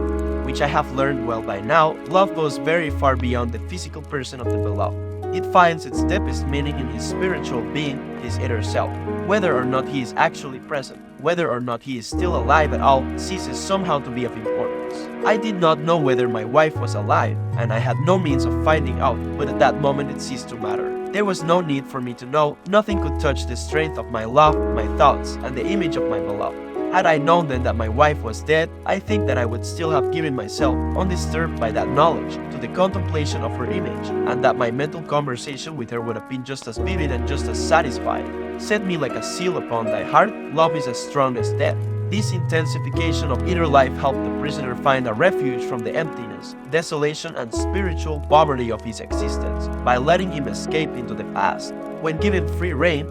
which I have learned well by now. Love goes very far beyond the physical person of the beloved. It finds its deepest meaning in his spiritual being, his inner self. Whether or not he is actually present, whether or not he is still alive at all, ceases somehow to be of importance. I did not know whether my wife was alive, and I had no means of finding out, but at that moment it ceased to matter. There was no need for me to know. Nothing could touch the strength of my love, my thoughts, and the image of my beloved. Had I known then that my wife was dead, I think that I would still have given myself, undisturbed by that knowledge, to the contemplation of her image, and that my mental conversation with her would have been just as vivid and just as satisfying. Set me like a seal upon thy heart, love is as strong as death. This intensification of inner life helped the prisoner find a refuge from the emptiness, desolation, and spiritual poverty of his existence by letting him escape into the past. When given free rein,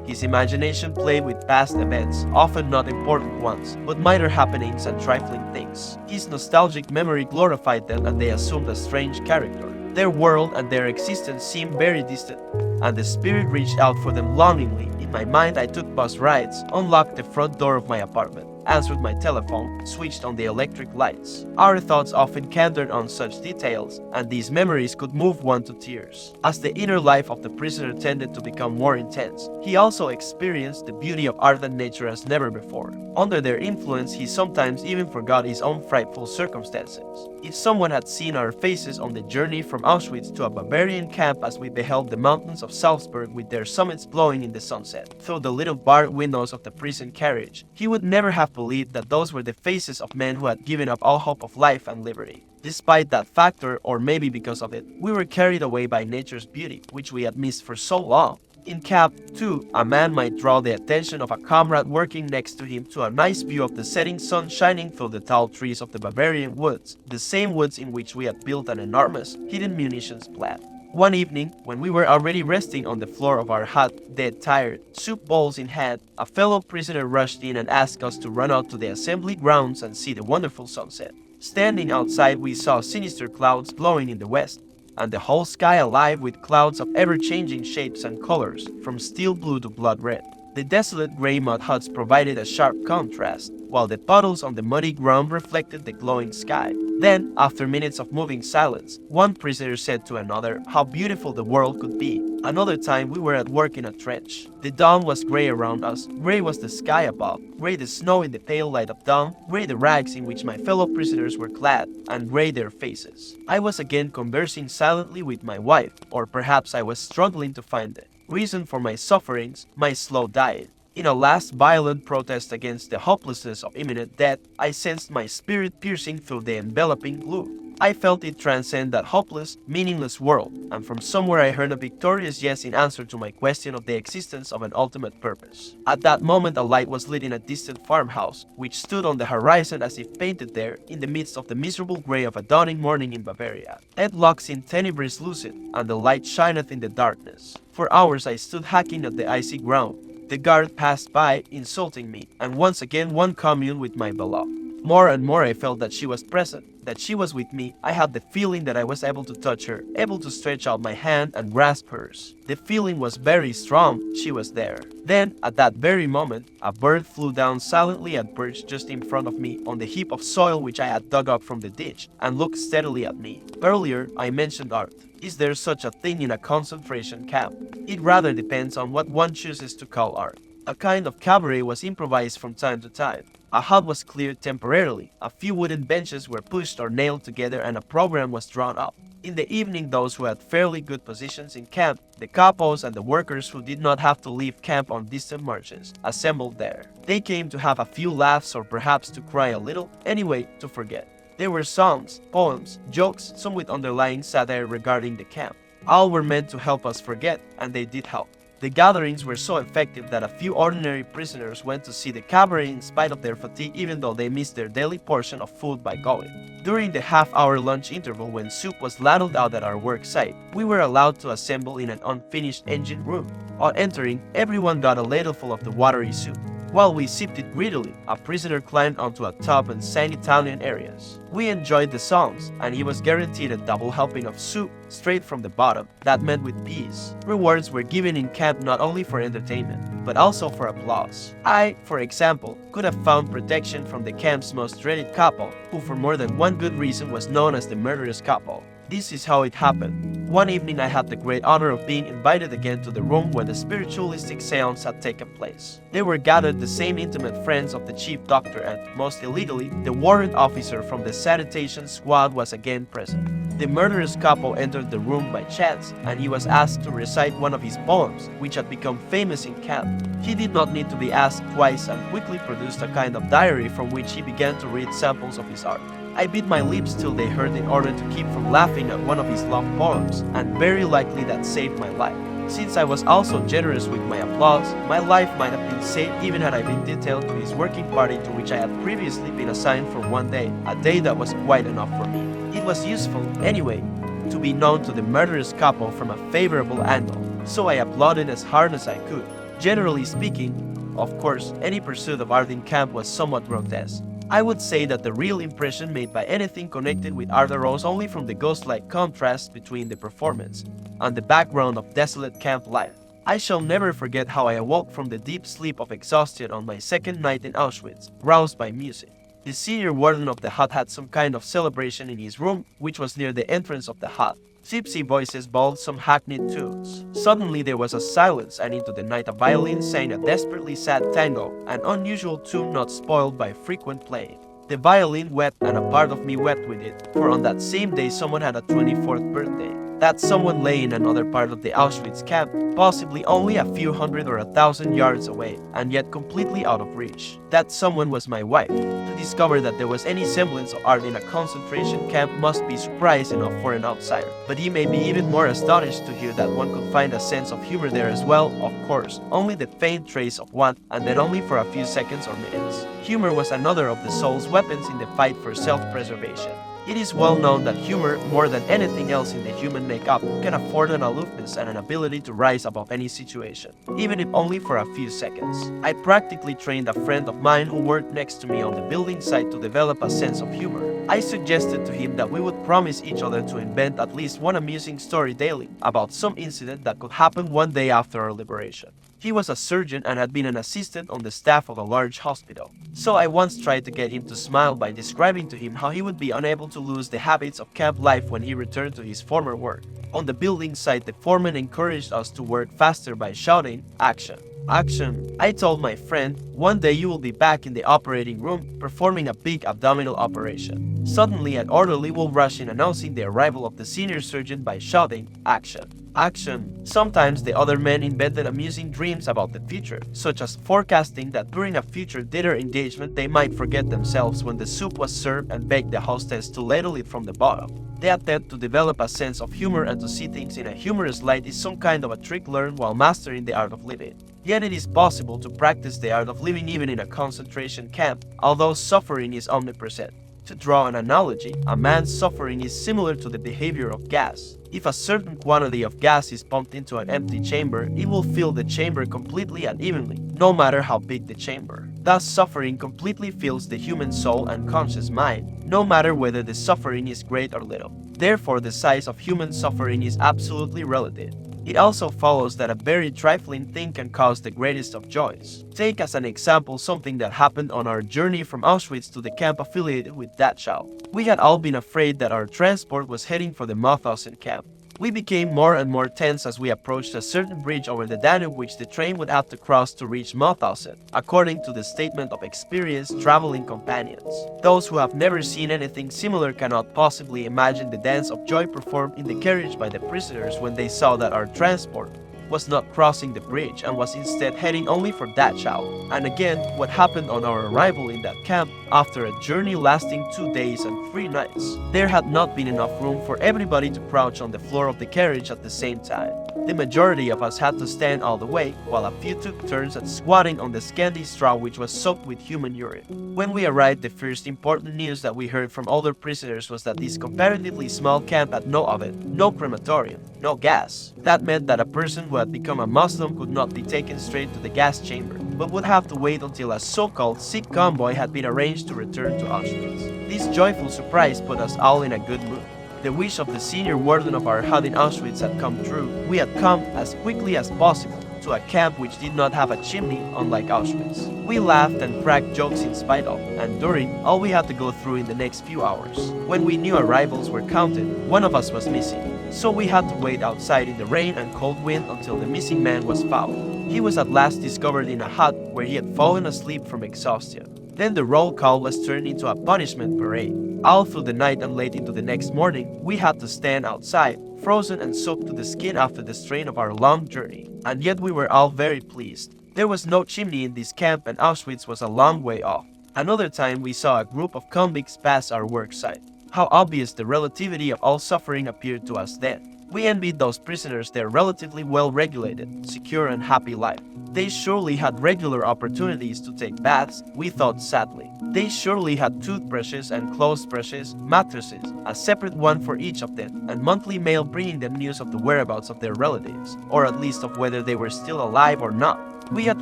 His imagination played with past events, often not important ones, but minor happenings and trifling things. His nostalgic memory glorified them and they assumed a strange character. Their world and their existence seemed very distant, and the spirit reached out for them longingly. In my mind, I took bus rides, unlocked the front door of my apartment, answered my telephone, switched on the electric lights. Our thoughts often cantered on such details, and these memories could move one to tears. As the inner life of the prisoner tended to become more intense, he also experienced the beauty of art and nature as never before. Under their influence, he sometimes even forgot his own frightful circumstances. If someone had seen our faces on the journey from Auschwitz to a Bavarian camp as we beheld the mountains of Salzburg with their summits glowing in the sunset through the little barred windows of the prison carriage, he would never have believed that those were the faces of men who had given up all hope of life and liberty. Despite that factor, or maybe because of it, we were carried away by nature's beauty, which we had missed for so long. In camp, too, a man might draw the attention of a comrade working next to him to a nice view of the setting sun shining through the tall trees of the Bavarian woods, the same woods in which we had built an enormous, hidden munitions plant. One evening, when we were already resting on the floor of our hut, dead tired, soup bowls in hand, a fellow prisoner rushed in and asked us to run out to the assembly grounds and see the wonderful sunset. Standing outside, we saw sinister clouds blowing in the west, and the whole sky alive with clouds of ever-changing shapes and colors, from steel blue to blood red. The desolate gray mud huts provided a sharp contrast, while the puddles on the muddy ground reflected the glowing sky. Then, after minutes of moving silence, one prisoner said to another how beautiful the world could be. Another time we were at work in a trench. The dawn was gray around us, gray was the sky above, gray the snow in the pale light of dawn, gray the rags in which my fellow prisoners were clad, and gray their faces. I was again conversing silently with my wife, or perhaps I was struggling to find the reason for my sufferings, my slow diet. In a last violent protest against the hopelessness of imminent death, I sensed my spirit piercing through the enveloping gloom. I felt it transcend that hopeless, meaningless world, and from somewhere I heard a victorious yes in answer to my question of the existence of an ultimate purpose. At that moment a light was lit in a distant farmhouse, which stood on the horizon as if painted there in the midst of the miserable grey of a dawning morning in Bavaria. Et lux in tenebris lucid, and the light shineth in the darkness. For hours I stood hacking at the icy ground. The guard passed by, insulting me, and once again one communed with my beloved. More and more I felt that she was present, that she was with me. I had the feeling that I was able to touch her, able to stretch out my hand and grasp hers. The feeling was very strong, she was there. Then, at that very moment, a bird flew down silently and perched just in front of me on the heap of soil which I had dug up from the ditch, and looked steadily at me. Earlier, I mentioned art. Is there such a thing in a concentration camp? It rather depends on what one chooses to call art. A kind of cabaret was improvised from time to time. A hut was cleared temporarily, a few wooden benches were pushed or nailed together, and a program was drawn up. In the evening, those who had fairly good positions in camp, the capos and the workers who did not have to leave camp on distant marches, assembled there. They came to have a few laughs or perhaps to cry a little, anyway, to forget. There were songs, poems, jokes, some with underlying satire regarding the camp. All were meant to help us forget, and they did help. The gatherings were so effective that a few ordinary prisoners went to see the cabaret in spite of their fatigue, even though they missed their daily portion of food by going. During the half-hour lunch interval when soup was ladled out at our work site, we were allowed to assemble in an unfinished engine room. On entering, everyone got a ladleful of the watery soup. While we sipped it greedily, a prisoner climbed onto a tub and sang Italian arias. We enjoyed the songs, and he was guaranteed a double helping of soup straight from the bottom, that meant with peas. Rewards were given in camp not only for entertainment, but also for applause. I, for example, could have found protection from the camp's most dreaded couple, who for more than one good reason was known as the murderous couple. This is how it happened. One evening I had the great honor of being invited again to the room where the spiritualistic seance had taken place. There were gathered the same intimate friends of the chief doctor and, most illegally, the warrant officer from the sanitation squad was again present. The murderous couple entered the room by chance, and he was asked to recite one of his poems, which had become famous in camp. He did not need to be asked twice and quickly produced a kind of diary from which he began to read samples of his art. I bit my lips till they hurt in order to keep from laughing at one of his love poems, and very likely that saved my life. Since I was also generous with my applause, my life might have been saved even had I been detailed to his working party to which I had previously been assigned for one day, a day that was quite enough for me. It was useful, anyway, to be known to the murderous couple from a favorable angle, so I applauded as hard as I could. Generally speaking, of course, any pursuit of art in camp was somewhat grotesque. I would say that the real impression made by anything connected with art arose only from the ghost-like contrast between the performance and the background of desolate camp life. I shall never forget how I awoke from the deep sleep of exhaustion on my second night in Auschwitz, roused by music. The senior warden of the hut had some kind of celebration in his room, which was near the entrance of the hut. Gypsy voices bawled some hackneyed tunes. Suddenly there was a silence, and into the night a violin sang a desperately sad tango, an unusual tune not spoiled by frequent playing. The violin wept, and a part of me wept with it, for on that same day someone had a 24th birthday. That someone lay in another part of the Auschwitz camp, possibly only a few hundred or 1,000 yards away, and yet completely out of reach. That someone was my wife. To discover that there was any semblance of art in a concentration camp must be surprise enough for an outsider. But he may be even more astonished to hear that one could find a sense of humor there as well, of course, only the faint trace of one, and then only for a few seconds or minutes. Humor was another of the soul's weapons in the fight for self-preservation. It is well known that humor, more than anything else in the human makeup, can afford an aloofness and an ability to rise above any situation, even if only for a few seconds. I practically trained a friend of mine who worked next to me on the building site to develop a sense of humor. I suggested to him that we would promise each other to invent at least one amusing story daily about some incident that could happen one day after our liberation. He was a surgeon and had been an assistant on the staff of a large hospital. So I once tried to get him to smile by describing to him how he would be unable to lose the habits of camp life when he returned to his former work. On the building site, the foreman encouraged us to work faster by shouting, "Action! Action!" I told my friend, "One day you will be back in the operating room performing a big abdominal operation." Suddenly, an orderly will rush in announcing the arrival of the senior surgeon by shouting, "Action! Action!" Sometimes the other men invented amusing dreams about the future, such as forecasting that during a future dinner engagement they might forget themselves when the soup was served and beg the hostess to ladle it from the bottom. The attempt to develop a sense of humor and to see things in a humorous light is some kind of a trick learned while mastering the art of living. Yet it is possible to practice the art of living even in a concentration camp, although suffering is omnipresent. To draw an analogy, a man's suffering is similar to the behavior of gas. If a certain quantity of gas is pumped into an empty chamber, it will fill the chamber completely and evenly, no matter how big the chamber. Thus, suffering completely fills the human soul and conscious mind, no matter whether the suffering is great or little. Therefore, the size of human suffering is absolutely relative. It also follows that a very trifling thing can cause the greatest of joys. Take as an example something that happened on our journey from Auschwitz to the camp affiliated with Dachau. We had all been afraid that our transport was heading for the Mauthausen camp. We became more and more tense as we approached a certain bridge over the Danube which the train would have to cross to reach Mauthausen, according to the statement of experienced traveling companions. Those who have never seen anything similar cannot possibly imagine the dance of joy performed in the carriage by the prisoners when they saw that our transport was not crossing the bridge and was instead heading only for Dachau. And again, what happened on our arrival in that camp after a journey lasting 2 days and 3 nights. There had not been enough room for everybody to crouch on the floor of the carriage at the same time. The majority of us had to stand all the way, while a few took turns at squatting on the scanty straw which was soaked with human urine. When we arrived, the first important news that we heard from older prisoners was that this comparatively small camp had no oven, no crematorium, no gas. That meant that a person who had become a Muslim could not be taken straight to the gas chamber, but would have to wait until a so-called sick convoy had been arranged to return to Auschwitz. This joyful surprise put us all in a good mood. The wish of the senior warden of our hut in Auschwitz had come true. We had come as quickly as possible to a camp which did not have a chimney, unlike Auschwitz. We laughed and cracked jokes in spite of, and during, all we had to go through in the next few hours. When we knew arrivals were counted, one of us was missing, so we had to wait outside in the rain and cold wind until the missing man was found. He was at last discovered in a hut where he had fallen asleep from exhaustion. Then the roll call was turned into a punishment parade. All through the night and late into the next morning, we had to stand outside, frozen and soaked to the skin after the strain of our long journey. And yet we were all very pleased. There was no chimney in this camp and Auschwitz was a long way off. Another time we saw a group of convicts pass our work site. How obvious the relativity of all suffering appeared to us then. We envied those prisoners their relatively well-regulated, secure and happy life. They surely had regular opportunities to take baths, we thought sadly. They surely had toothbrushes and clothes brushes, mattresses, a separate one for each of them, and monthly mail bringing them news of the whereabouts of their relatives, or at least of whether they were still alive or not. We had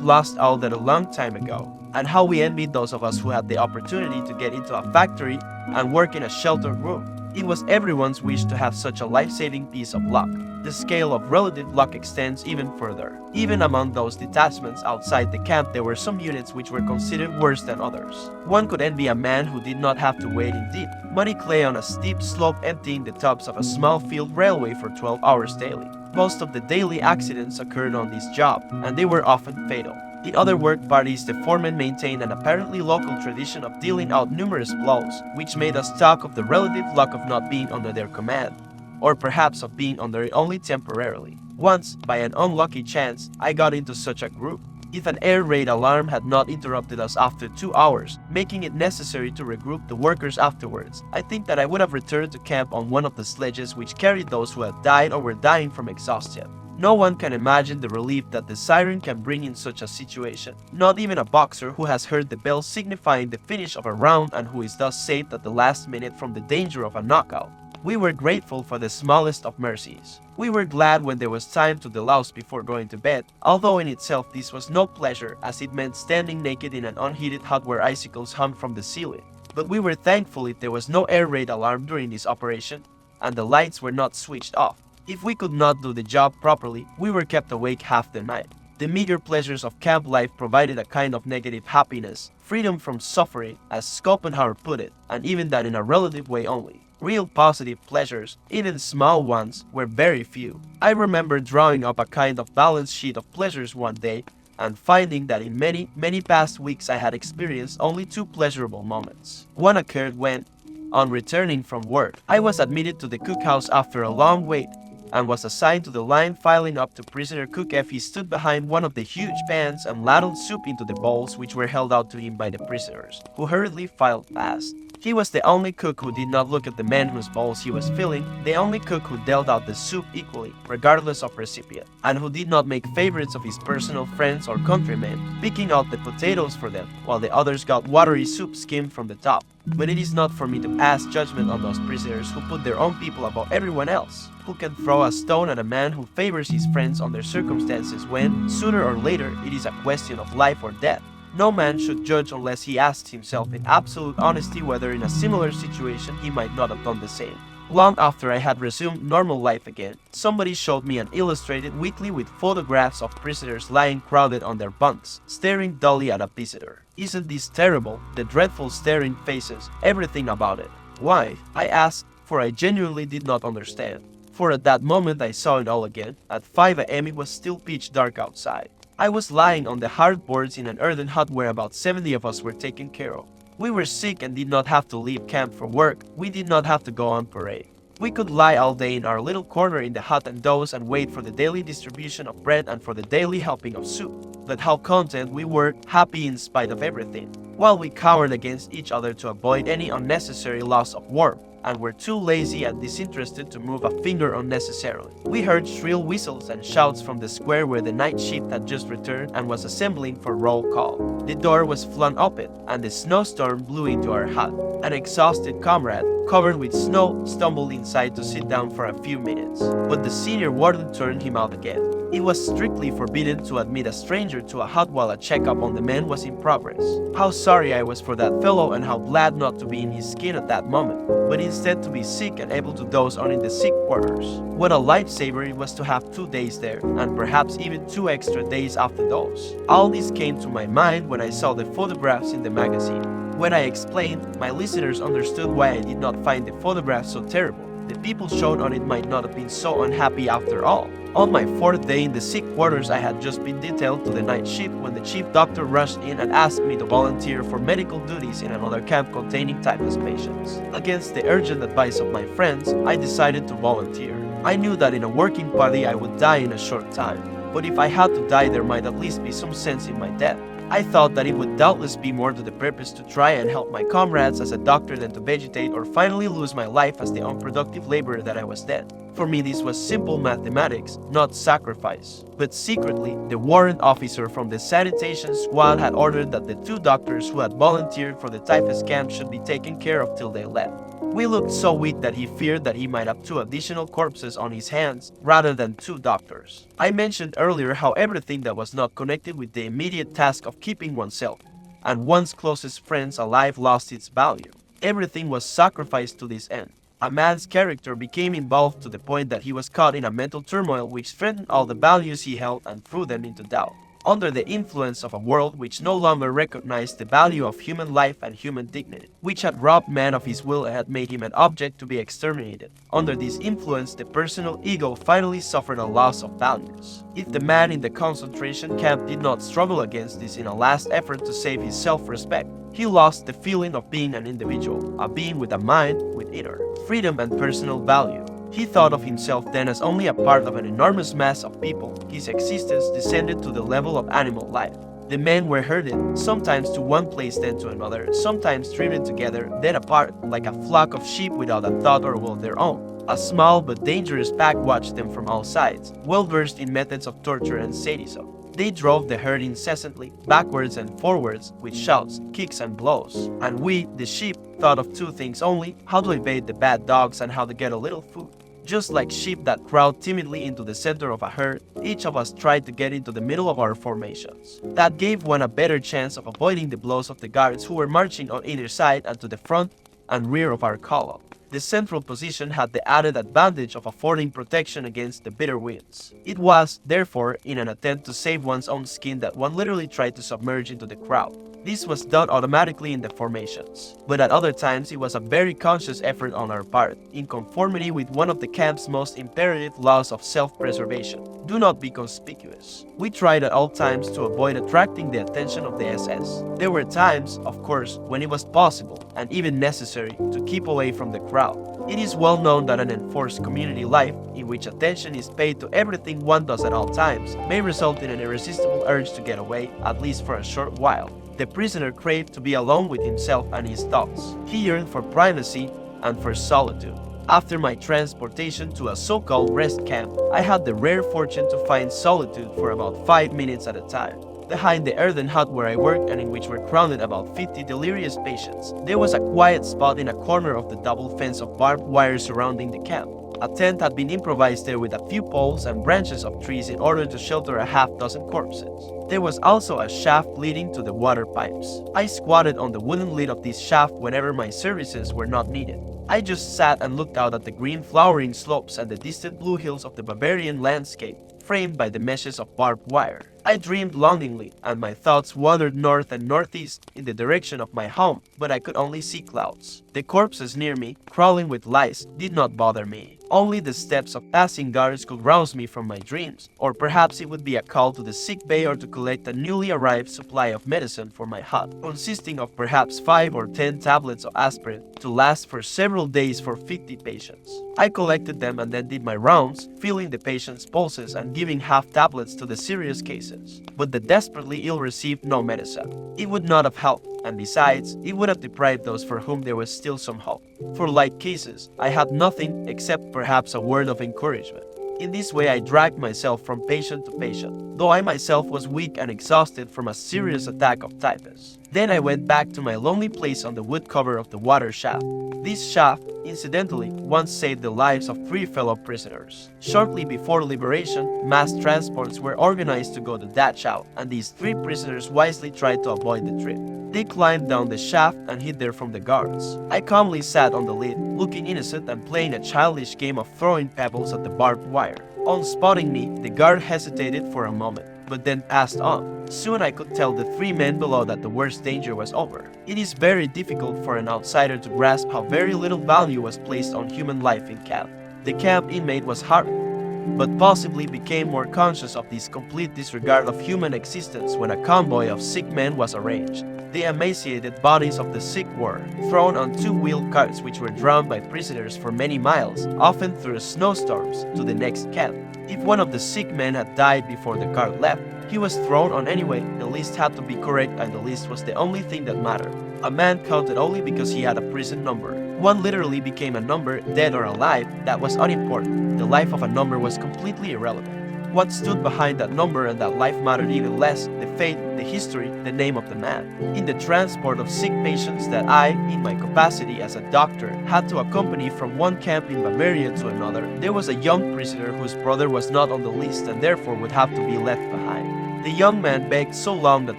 lost all that a long time ago, and how we envied those of us who had the opportunity to get into a factory and work in a sheltered room. It was everyone's wish to have such a life-saving piece of luck. The scale of relative luck extends even further. Even among those detachments outside the camp, there were some units which were considered worse than others. One could envy a man who did not have to wade in deep, muddy clay on a steep slope, emptying the tubs of a small field railway for 12 hours daily. Most of the daily accidents occurred on this job, and they were often fatal. In other work parties, the foremen maintained an apparently local tradition of dealing out numerous blows, which made us talk of the relative luck of not being under their command, or perhaps of being under it only temporarily. Once, by an unlucky chance, I got into such a group. If an air raid alarm had not interrupted us after 2 hours, making it necessary to regroup the workers afterwards, I think that I would have returned to camp on one of the sledges which carried those who had died or were dying from exhaustion. No one can imagine the relief that the siren can bring in such a situation. Not even a boxer who has heard the bell signifying the finish of a round and who is thus saved at the last minute from the danger of a knockout. We were grateful for the smallest of mercies. We were glad when there was time to delouse before going to bed, although in itself this was no pleasure, as it meant standing naked in an unheated hut where icicles hummed from the ceiling. But we were thankful if there was no air raid alarm during this operation, and the lights were not switched off. If we could not do the job properly, we were kept awake half the night. The meager pleasures of camp life provided a kind of negative happiness, freedom from suffering, as Schopenhauer put it, and even that in a relative way only. Real positive pleasures, even small ones, were very few. I remember drawing up a kind of balance sheet of pleasures one day, and finding that in many past weeks I had experienced only 2 pleasurable moments. One occurred when, on returning from work, I was admitted to the cookhouse after a long wait, and was assigned to the line filing up to prisoner Cook F. He stood behind one of the huge pans and ladled soup into the bowls which were held out to him by the prisoners, who hurriedly filed past. He was the only cook who did not look at the man whose bowls he was filling, the only cook who dealt out the soup equally, regardless of recipient, and who did not make favorites of his personal friends or countrymen, picking out the potatoes for them, while the others got watery soup skimmed from the top. But it is not for me to pass judgment on those prisoners who put their own people above everyone else, who can throw a stone at a man who favors his friends under circumstances when, sooner or later, it is a question of life or death. No man should judge unless he asks himself in absolute honesty whether in a similar situation he might not have done the same. Long after I had resumed normal life again, somebody showed me an illustrated weekly with photographs of prisoners lying crowded on their bunks, staring dully at a visitor. Isn't this terrible? The dreadful staring faces, everything about it. Why? I asked, for I genuinely did not understand. For at that moment I saw it all again. At 5 a.m. it was still pitch dark outside. I was lying on the hard boards in an earthen hut where about 70 of us were taken care of. We were sick and did not have to leave camp for work. We did not have to go on parade. We could lie all day in our little corner in the hut and doze and wait for the daily distribution of bread and for the daily helping of soup. But how content we were, happy in spite of everything, while we cowered against each other to avoid any unnecessary loss of warmth, and were too lazy and disinterested to move a finger unnecessarily. We heard shrill whistles and shouts from the square where the night shift had just returned and was assembling for roll call. The door was flung open, and the snowstorm blew into our hut. An exhausted comrade, covered with snow, stumbled inside to sit down for a few minutes, but the senior warden turned him out again. It was strictly forbidden to admit a stranger to a hut while a checkup on the man was in progress. How sorry I was for that fellow and how glad not to be in his skin at that moment, but instead to be sick and able to doze on in the sick quarters. What a lifesaver it was to have 2 days there, and perhaps even 2 extra days after those. All this came to my mind when I saw the photographs in the magazine. When I explained, my listeners understood why I did not find the photograph so terrible. The people shown on it might not have been so unhappy after all. On my 4th day in the sick quarters, I had just been detailed to the night shift when the chief doctor rushed in and asked me to volunteer for medical duties in another camp containing typhus patients. Against the urgent advice of my friends, I decided to volunteer. I knew that in a working party I would die in a short time, but if I had to die there might at least be some sense in my death. I thought that it would doubtless be more to the purpose to try and help my comrades as a doctor than to vegetate or finally lose my life as the unproductive laborer that I was then. For me this was simple mathematics, not sacrifice. But secretly, the warrant officer from the sanitation squad had ordered that the 2 doctors who had volunteered for the typhus camp should be taken care of till they left. We looked so weak that he feared that he might have 2 additional corpses on his hands rather than 2 doctors. I mentioned earlier how everything that was not connected with the immediate task of keeping oneself and one's closest friends alive lost its value. Everything was sacrificed to this end. A man's character became involved to the point that he was caught in a mental turmoil which threatened all the values he held and threw them into doubt. Under the influence of a world which no longer recognized the value of human life and human dignity, which had robbed man of his will and had made him an object to be exterminated. Under this influence, the personal ego finally suffered a loss of values. If the man in the concentration camp did not struggle against this in a last effort to save his self-respect, he lost the feeling of being an individual, a being with a mind, with inner freedom and personal value. He thought of himself then as only a part of an enormous mass of people. His existence descended to the level of animal life. The men were herded, sometimes to one place then to another, sometimes driven together, then apart, like a flock of sheep without a thought or will of their own. A small but dangerous pack watched them from all sides, well versed in methods of torture and sadism. They drove the herd incessantly, backwards and forwards, with shouts, kicks and blows. And we, the sheep, thought of 2 things only: how to evade the bad dogs and how to get a little food. Just like sheep that crowd timidly into the center of a herd, each of us tried to get into the middle of our formations. That gave one a better chance of avoiding the blows of the guards who were marching on either side and to the front and rear of our column. The central position had the added advantage of affording protection against the bitter winds. It was, therefore, in an attempt to save one's own skin that one literally tried to submerge into the crowd. This was done automatically in the formations, but at other times it was a very conscious effort on our part, in conformity with one of the camp's most imperative laws of self-preservation. Do not be conspicuous. We tried at all times to avoid attracting the attention of the SS. There were times, of course, when it was possible, and even necessary, to keep away from the crowd. It is well known that an enforced community life, in which attention is paid to everything one does at all times, may result in an irresistible urge to get away, at least for a short while. The prisoner craved to be alone with himself and his thoughts. He yearned for privacy and for solitude. After my transportation to a so-called rest camp, I had the rare fortune to find solitude for about 5 minutes at a time. Behind the earthen hut where I worked and in which were crowded about 50 delirious patients, there was a quiet spot in a corner of the double fence of barbed wire surrounding the camp. A tent had been improvised there with a few poles and branches of trees in order to shelter a half-dozen corpses. There was also a shaft leading to the water pipes. I squatted on the wooden lid of this shaft whenever my services were not needed. I just sat and looked out at the green flowering slopes and the distant blue hills of the Bavarian landscape, framed by the meshes of barbed wire. I dreamed longingly, and my thoughts wandered north and northeast in the direction of my home, but I could only see clouds. The corpses near me, crawling with lice, did not bother me. Only the steps of passing guards could rouse me from my dreams, or perhaps it would be a call to the sick bay or to collect a newly arrived supply of medicine for my hut, consisting of perhaps 5 or 10 tablets of aspirin to last for several days for 50 patients. I collected them and then did my rounds, feeling the patients' pulses and giving half tablets to the serious cases. But the desperately ill received no medicine. It would not have helped, and besides, it would have deprived those for whom there was still some hope. For like cases, I had nothing except perhaps a word of encouragement. In this way I dragged myself from patient to patient, though I myself was weak and exhausted from a serious attack of typhus. Then I went back to my lonely place on the wood cover of the water shaft. This shaft, incidentally, once saved the lives of 3 fellow prisoners. Shortly before liberation, mass transports were organized to go to Dachau, and these 3 prisoners wisely tried to avoid the trip. They climbed down the shaft and hid there from the guards. I calmly sat on the lid, looking innocent and playing a childish game of throwing pebbles at the barbed wire. On spotting me, the guard hesitated for a moment, but then passed on. Soon I could tell the 3 men below that the worst danger was over. It is very difficult for an outsider to grasp how very little value was placed on human life in camp. The camp inmate was hardened, but possibly became more conscious of this complete disregard of human existence when a convoy of sick men was arranged. The emaciated bodies of the sick were thrown on 2-wheeled carts which were drawn by prisoners for many miles, often through snowstorms, to the next camp. If one of the sick men had died before the cart left, he was thrown on anyway. The list had to be correct, and the list was the only thing that mattered. A man counted only because he had a prison number. One literally became a number, dead or alive. That was unimportant. The life of a number was completely irrelevant. What stood behind that number and that life mattered even less, the fate, the history, the name of the man. In the transport of sick patients that I, in my capacity as a doctor, had to accompany from one camp in Bavaria to another, there was a young prisoner whose brother was not on the list and therefore would have to be left behind. The young man begged so long that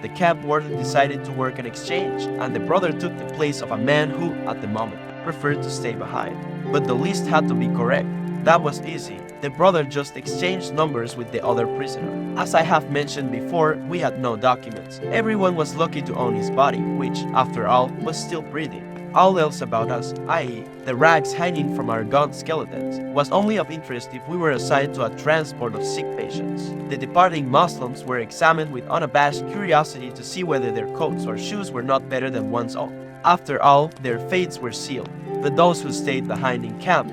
the camp warden decided to work an exchange, and the brother took the place of a man who, at the moment, preferred to stay behind. But the list had to be correct. That was easy. The brother just exchanged numbers with the other prisoner. As I have mentioned before, we had no documents. Everyone was lucky to own his body, which, after all, was still breathing. All else about us, i.e., the rags hanging from our gaunt skeletons, was only of interest if we were assigned to a transport of sick patients. The departing Muslims were examined with unabashed curiosity to see whether their coats or shoes were not better than one's own. After all, their fates were sealed. But those who stayed behind in camp,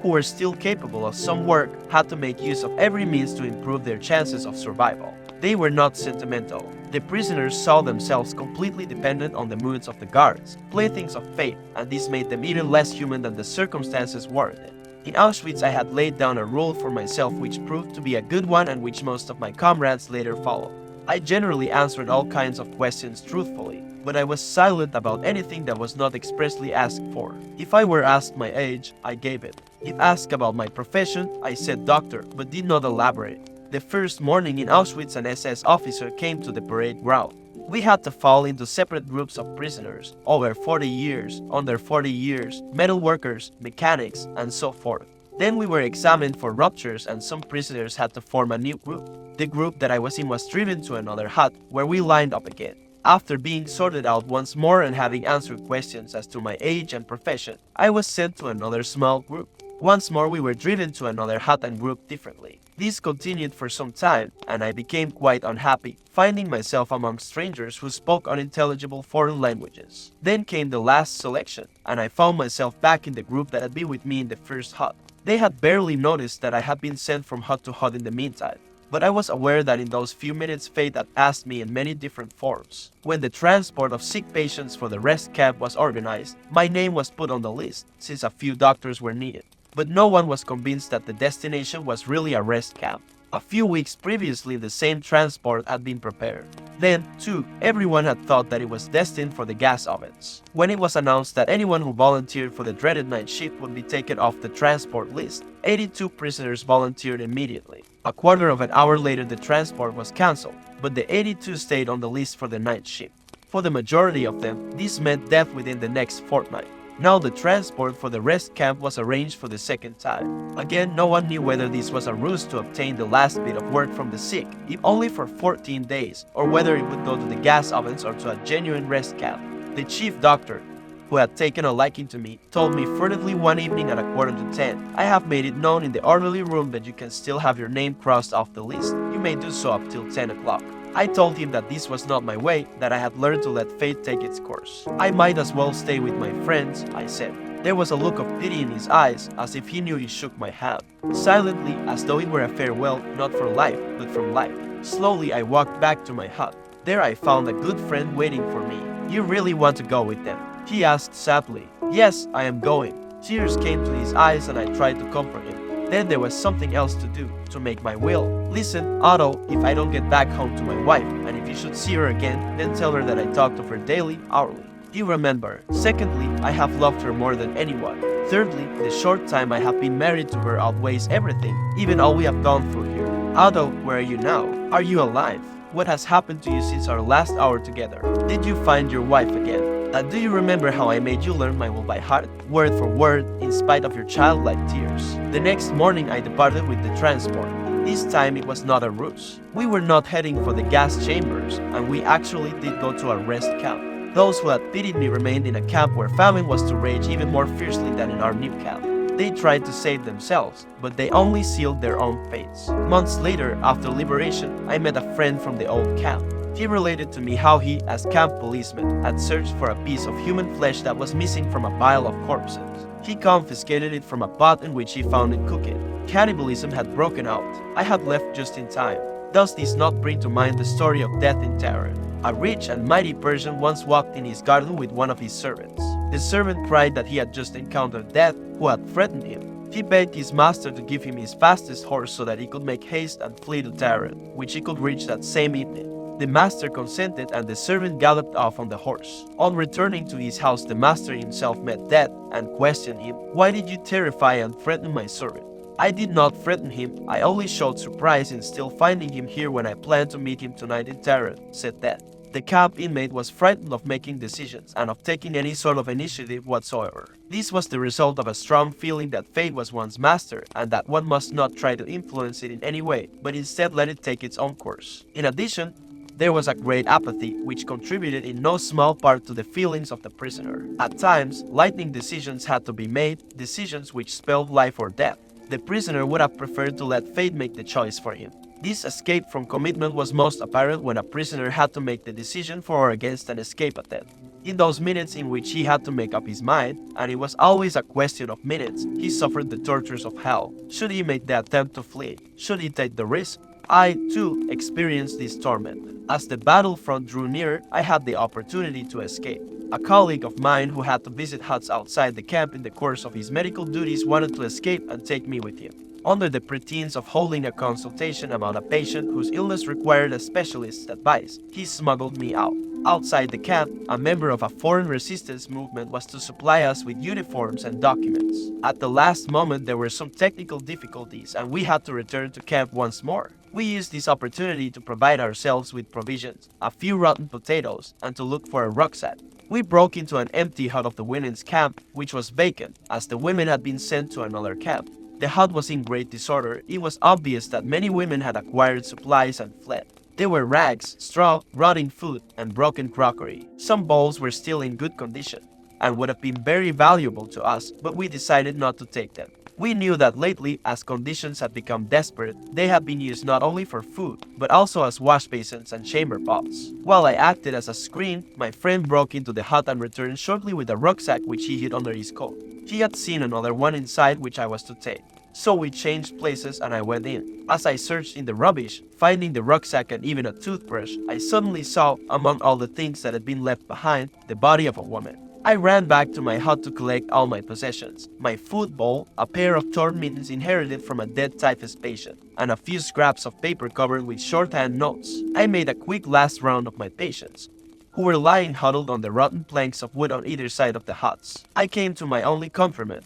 who were still capable of some work, had to make use of every means to improve their chances of survival. They were not sentimental. The prisoners saw themselves completely dependent on the moods of the guards, playthings of fate, and this made them even less human than the circumstances warranted. In Auschwitz, I had laid down a rule for myself which proved to be a good one and which most of my comrades later followed. I generally answered all kinds of questions truthfully, but I was silent about anything that was not expressly asked for. If I were asked my age, I gave it. If asked about my profession, I said doctor, but did not elaborate. The first morning in Auschwitz, an SS officer came to the parade ground. We had to fall into separate groups of prisoners, over 40 years, under 40 years, metal workers, mechanics, and so forth. Then we were examined for ruptures and some prisoners had to form a new group. The group that I was in was driven to another hut, where we lined up again. After being sorted out once more and having answered questions as to my age and profession, I was sent to another small group. Once more we were driven to another hut and grouped differently. This continued for some time, and I became quite unhappy, finding myself among strangers who spoke unintelligible foreign languages. Then came the last selection, and I found myself back in the group that had been with me in the first hut. They had barely noticed that I had been sent from hut to hut in the meantime, but I was aware that in those few minutes fate had asked me in many different forms. When the transport of sick patients for the rest camp was organized, my name was put on the list, since a few doctors were needed. But no one was convinced that the destination was really a rest camp. A few weeks previously, the same transport had been prepared. Then, too, everyone had thought that it was destined for the gas ovens. When it was announced that anyone who volunteered for the dreaded night shift would be taken off the transport list, 82 prisoners volunteered immediately. A quarter of an hour later, the transport was cancelled, but the 82 stayed on the list for the night shift. For the majority of them, this meant death within the next fortnight. Now the transport for the rest camp was arranged for the second time. Again, no one knew whether this was a ruse to obtain the last bit of work from the sick, if only for 14 days, or whether it would go to the gas ovens or to a genuine rest camp. The chief doctor, who had taken a liking to me, told me furtively one evening at 9:45, "I have made it known in the orderly room that you can still have your name crossed off the list. You may do so up till 10 o'clock. I told him that this was not my way, that I had learned to let fate take its course. I might as well stay with my friends, I said. There was a look of pity in his eyes, as if he knew he shook my hand. Silently, as though it were a farewell, not for life, but from life. Slowly I walked back to my hut. There I found a good friend waiting for me. "You really want to go with them?" he asked sadly. "Yes, I am going." Tears came to his eyes and I tried to comfort him. Then there was something else to do, to make my will. "Listen, Otto, if I don't get back home to my wife, and if you should see her again, then tell her that I talked of her daily, hourly. You remember. Secondly, I have loved her more than anyone. Thirdly, the short time I have been married to her outweighs everything, even all we have gone through here. Otto, where are you now? Are you alive? What has happened to you since our last hour together? Did you find your wife again? Do you remember how I made you learn my will by heart, word for word, in spite of your childlike tears?" The next morning I departed with the transport. This time it was not a ruse. We were not heading for the gas chambers, and we actually did go to a rest camp. Those who had pitied me remained in a camp where famine was to rage even more fiercely than in our new camp. They tried to save themselves, but they only sealed their own fates. Months later, after liberation, I met a friend from the old camp. He related to me how he, as camp policeman, had searched for a piece of human flesh that was missing from a pile of corpses. He confiscated it from a pot in which he found it cooking. Cannibalism had broken out. I had left just in time. Does this not bring to mind the story of death in terror? A rich and mighty Persian once walked in his garden with one of his servants. The servant cried that he had just encountered death, who had threatened him. He begged his master to give him his fastest horse so that he could make haste and flee to Taran, which he could reach that same evening. The master consented and the servant galloped off on the horse. On returning to his house, the master himself met Death and questioned him, "Why did you terrify and threaten my servant?" "I did not threaten him, I only showed surprise in still finding him here when I planned to meet him tonight in Taran," said Death. The camp inmate was frightened of making decisions and of taking any sort of initiative whatsoever. This was the result of a strong feeling that fate was one's master and that one must not try to influence it in any way, but instead let it take its own course. In addition, there was a great apathy, which contributed in no small part to the feelings of the prisoner. At times, lightning decisions had to be made, decisions which spelled life or death. The prisoner would have preferred to let fate make the choice for him. This escape from commitment was most apparent when a prisoner had to make the decision for or against an escape attempt. In those minutes in which he had to make up his mind, and it was always a question of minutes, he suffered the tortures of hell. Should he make the attempt to flee? Should he take the risk? I, too, experienced this torment. As the battlefront drew near, I had the opportunity to escape. A colleague of mine who had to visit huts outside the camp in the course of his medical duties wanted to escape and take me with him. Under the pretense of holding a consultation about a patient whose illness required a specialist's advice, he smuggled me out. Outside the camp, a member of a foreign resistance movement was to supply us with uniforms and documents. At the last moment, there were some technical difficulties and we had to return to camp once more. We used this opportunity to provide ourselves with provisions, a few rotten potatoes, and to look for a rucksack. We broke into an empty hut of the women's camp, which was vacant, as the women had been sent to another camp. The hut was in great disorder. It was obvious that many women had acquired supplies and fled. There were rags, straw, rotting food, and broken crockery. Some bowls were still in good condition and would have been very valuable to us, but we decided not to take them. We knew that lately, as conditions had become desperate, they had been used not only for food, but also as wash basins and chamber pots. While I acted as a screen, my friend broke into the hut and returned shortly with a rucksack which he hid under his coat. He had seen another one inside which I was to take. So we changed places and I went in. As I searched in the rubbish, finding the rucksack and even a toothbrush, I suddenly saw, among all the things that had been left behind, the body of a woman. I ran back to my hut to collect all my possessions. My food bowl, a pair of torn mittens inherited from a dead typhus patient, and a few scraps of paper covered with shorthand notes. I made a quick last round of my patients, who were lying huddled on the rotten planks of wood on either side of the huts. I came to my only confirmant,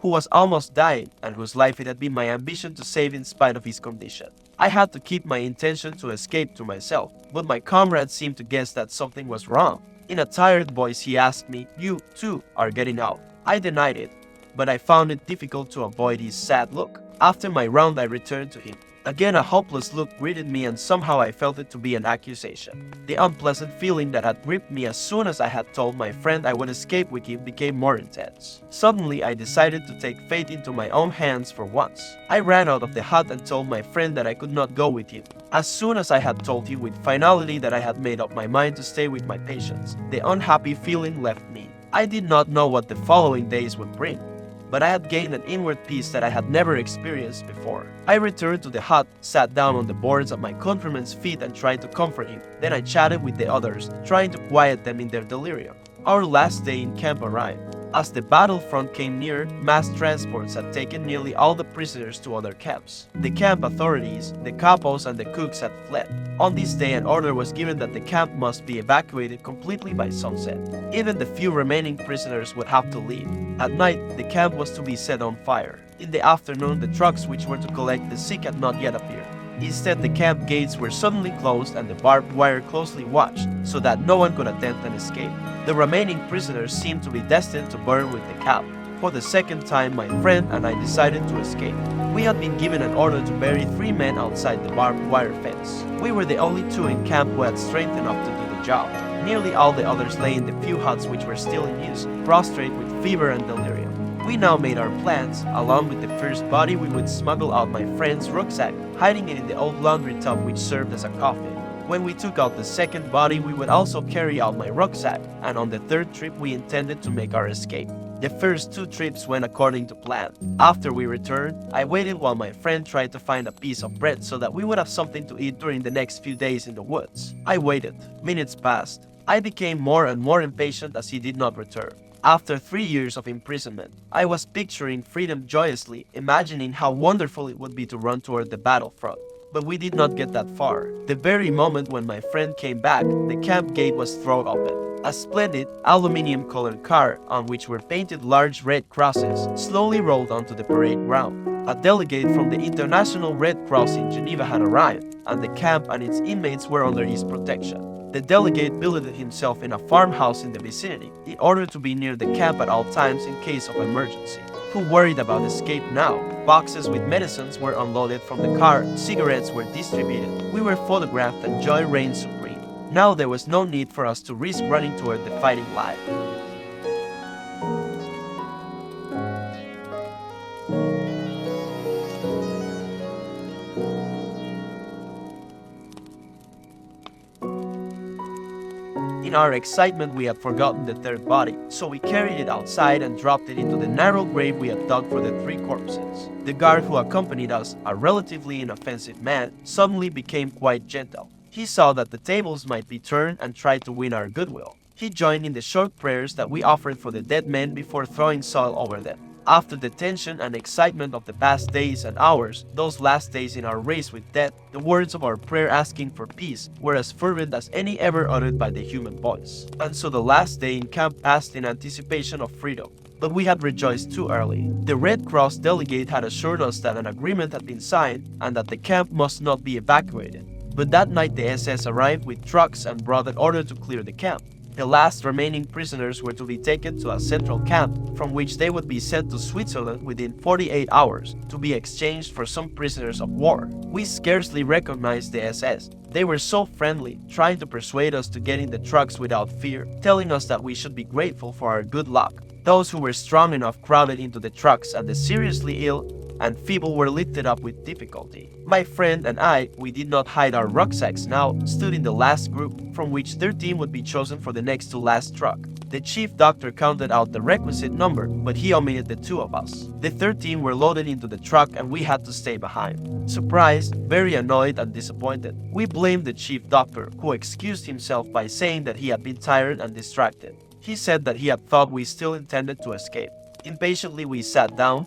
who was almost dying and whose life it had been my ambition to save in spite of his condition. I had to keep my intention to escape to myself, but my comrade seemed to guess that something was wrong. In a tired voice, he asked me, "You, too, are getting out." I denied it, but I found it difficult to avoid his sad look. After my round, I returned to him. Again, a hopeless look greeted me and somehow I felt it to be an accusation. The unpleasant feeling that had gripped me as soon as I had told my friend I would escape with him became more intense. Suddenly, I decided to take fate into my own hands for once. I ran out of the hut and told my friend that I could not go with him. As soon as I had told him with finality that I had made up my mind to stay with my patients, the unhappy feeling left me. I did not know what the following days would bring, but I had gained an inward peace that I had never experienced before. I returned to the hut, sat down on the boards at my confirmant's feet and tried to comfort him. Then I chatted with the others, trying to quiet them in their delirium. Our last day in camp arrived. As the battlefront came near, mass transports had taken nearly all the prisoners to other camps. The camp authorities, the capos, and the cooks had fled. On this day, an order was given that the camp must be evacuated completely by sunset. Even the few remaining prisoners would have to leave. At night, the camp was to be set on fire. In the afternoon, the trucks which were to collect the sick had not yet appeared. Instead, the camp gates were suddenly closed and the barbed wire closely watched so that no one could attempt an escape. The remaining prisoners seemed to be destined to burn with the camp. For the second time, my friend and I decided to escape. We had been given an order to bury 3 men outside the barbed wire fence. We were the only 2 in camp who had strength enough to do the job. Nearly all the others lay in the few huts which were still in use, prostrate with fever and delirium. We now made our plans. Along with the first body, we would smuggle out my friend's rucksack, hiding it in the old laundry tub which served as a coffin. When we took out the second body, we would also carry out my rucksack, and on the third trip we intended to make our escape. The first 2 trips went according to plan. After we returned, I waited while my friend tried to find a piece of bread so that we would have something to eat during the next few days in the woods. I waited. Minutes passed. I became more and more impatient as he did not return. After 3 years of imprisonment, I was picturing freedom joyously, imagining how wonderful it would be to run toward the battlefront. But we did not get that far. The very moment when my friend came back, the camp gate was thrown open. A splendid, aluminium-colored car on which were painted large red crosses slowly rolled onto the parade ground. A delegate from the International Red Cross in Geneva had arrived, and the camp and its inmates were under his protection. The delegate billeted himself in a farmhouse in the vicinity, in order to be near the camp at all times in case of emergency. Who worried about escape now? Boxes with medicines were unloaded from the car, cigarettes were distributed, we were photographed, and joy reigned supreme. Now there was no need for us to risk running toward the fighting line. In our excitement, we had forgotten the third body, so we carried it outside and dropped it into the narrow grave we had dug for the 3 corpses. The guard who accompanied us, a relatively inoffensive man, suddenly became quite gentle. He saw that the tables might be turned and tried to win our goodwill. He joined in the short prayers that we offered for the dead men before throwing soil over them. After the tension and excitement of the past days and hours, those last days in our race with death, the words of our prayer asking for peace were as fervent as any ever uttered by the human voice. And so the last day in camp passed in anticipation of freedom. But we had rejoiced too early. The Red Cross delegate had assured us that an agreement had been signed and that the camp must not be evacuated. But that night the SS arrived with trucks and brought an order to clear the camp. The last remaining prisoners were to be taken to a central camp, from which they would be sent to Switzerland within 48 hours to be exchanged for some prisoners of war. We scarcely recognized the SS. They were so friendly, trying to persuade us to get in the trucks without fear, telling us that we should be grateful for our good luck. Those who were strong enough crowded into the trucks, and the seriously ill and feeble were lifted up with difficulty. My friend and I, we did not hide our rucksacks now, stood in the last group, from which 13 would be chosen for the next to last truck. The chief doctor counted out the requisite number, but he omitted the 2 of us. The 13 were loaded into the truck and we had to stay behind. Surprised, very annoyed and disappointed, we blamed the chief doctor, who excused himself by saying that he had been tired and distracted. He said that he had thought we still intended to escape. Impatiently we sat down,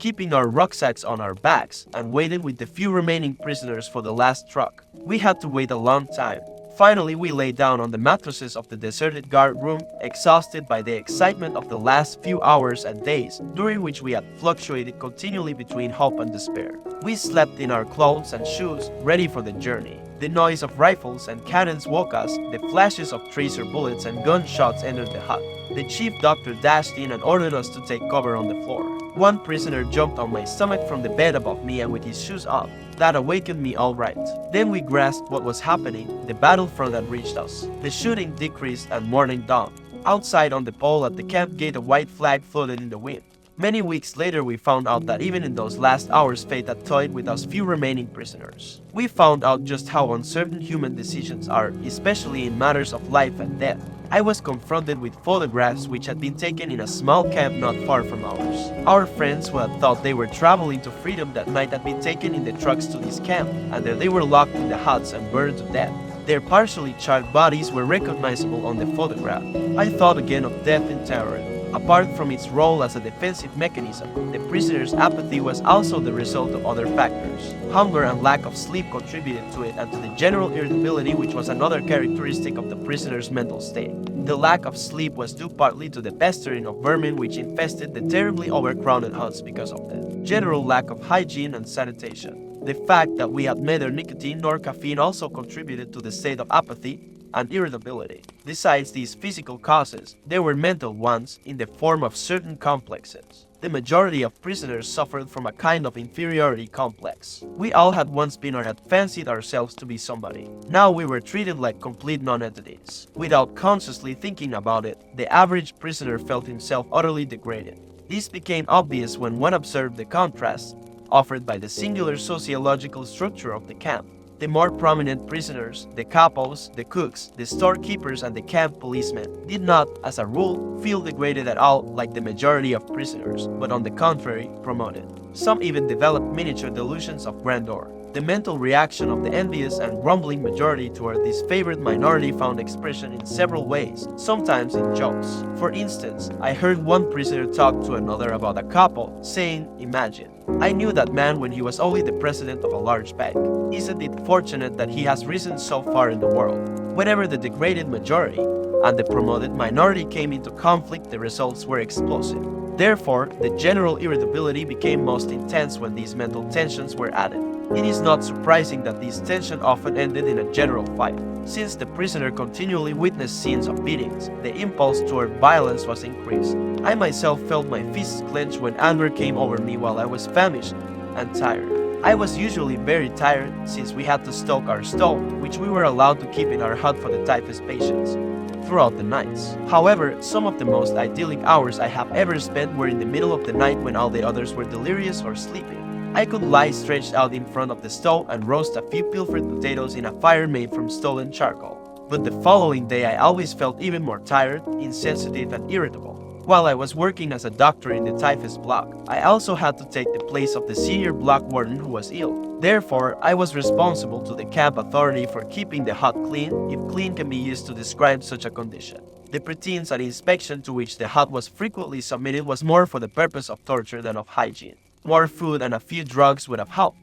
keeping our rucksacks on our backs, and waited with the few remaining prisoners for the last truck. We had to wait a long time. Finally, we lay down on the mattresses of the deserted guard room, exhausted by the excitement of the last few hours and days, during which we had fluctuated continually between hope and despair. We slept in our clothes and shoes, ready for the journey. The noise of rifles and cannons woke us, the flashes of tracer bullets and gunshots entered the hut. The chief doctor dashed in and ordered us to take cover on the floor. One prisoner jumped on my stomach from the bed above me and with his shoes off. That awakened me all right. Then we grasped what was happening. The battlefront had reached us. The shooting decreased and morning dawned. Outside on the pole at the camp gate, a white flag floated in the wind. Many weeks later, we found out that even in those last hours, fate had toyed with us few remaining prisoners. We found out just how uncertain human decisions are, especially in matters of life and death. I was confronted with photographs which had been taken in a small camp not far from ours. Our friends who had thought they were traveling to freedom that night had been taken in the trucks to this camp, and there they were locked in the huts and burned to death. Their partially charred bodies were recognizable on the photograph. I thought again of death in terror. Apart from its role as a defensive mechanism, the prisoner's apathy was also the result of other factors. Hunger and lack of sleep contributed to it, and to the general irritability, which was another characteristic of the prisoner's mental state. The lack of sleep was due partly to the pestering of vermin which infested the terribly overcrowded huts because of the general lack of hygiene and sanitation. The fact that we had neither nicotine nor caffeine also contributed to the state of apathy and irritability. Besides these physical causes, there were mental ones in the form of certain complexes. The majority of prisoners suffered from a kind of inferiority complex. We all had once been or had fancied ourselves to be somebody. Now we were treated like complete non-entities. Without consciously thinking about it, the average prisoner felt himself utterly degraded. This became obvious when one observed the contrast offered by the singular sociological structure of the camp. The more prominent prisoners, the capos, the cooks, the storekeepers, and the camp policemen did not, as a rule, feel degraded at all like the majority of prisoners, but on the contrary, promoted. Some even developed miniature delusions of grandeur. The mental reaction of the envious and grumbling majority toward this favored minority found expression in several ways, sometimes in jokes. For instance, I heard one prisoner talk to another about a couple, saying, "Imagine, I knew that man when he was only the president of a large bank. Isn't it fortunate that he has risen so far in the world?" Whenever the degraded majority and the promoted minority came into conflict, the results were explosive. Therefore, the general irritability became most intense when these mental tensions were added. It is not surprising that this tension often ended in a general fight. Since the prisoner continually witnessed scenes of beatings, the impulse toward violence was increased. I myself felt my fists clench when anger came over me while I was famished and tired. I was usually very tired since we had to stoke our stove, which we were allowed to keep in our hut for the typhus patients throughout the nights. However, some of the most idyllic hours I have ever spent were in the middle of the night when all the others were delirious or sleeping. I could lie stretched out in front of the stove and roast a few pilfered potatoes in a fire made from stolen charcoal. But the following day I always felt even more tired, insensitive, and irritable. While I was working as a doctor in the typhus block, I also had to take the place of the senior block warden who was ill. Therefore, I was responsible to the camp authority for keeping the hut clean, if clean can be used to describe such a condition. The pretense at inspection to which the hut was frequently submitted was more for the purpose of torture than of hygiene. More food and a few drugs would have helped.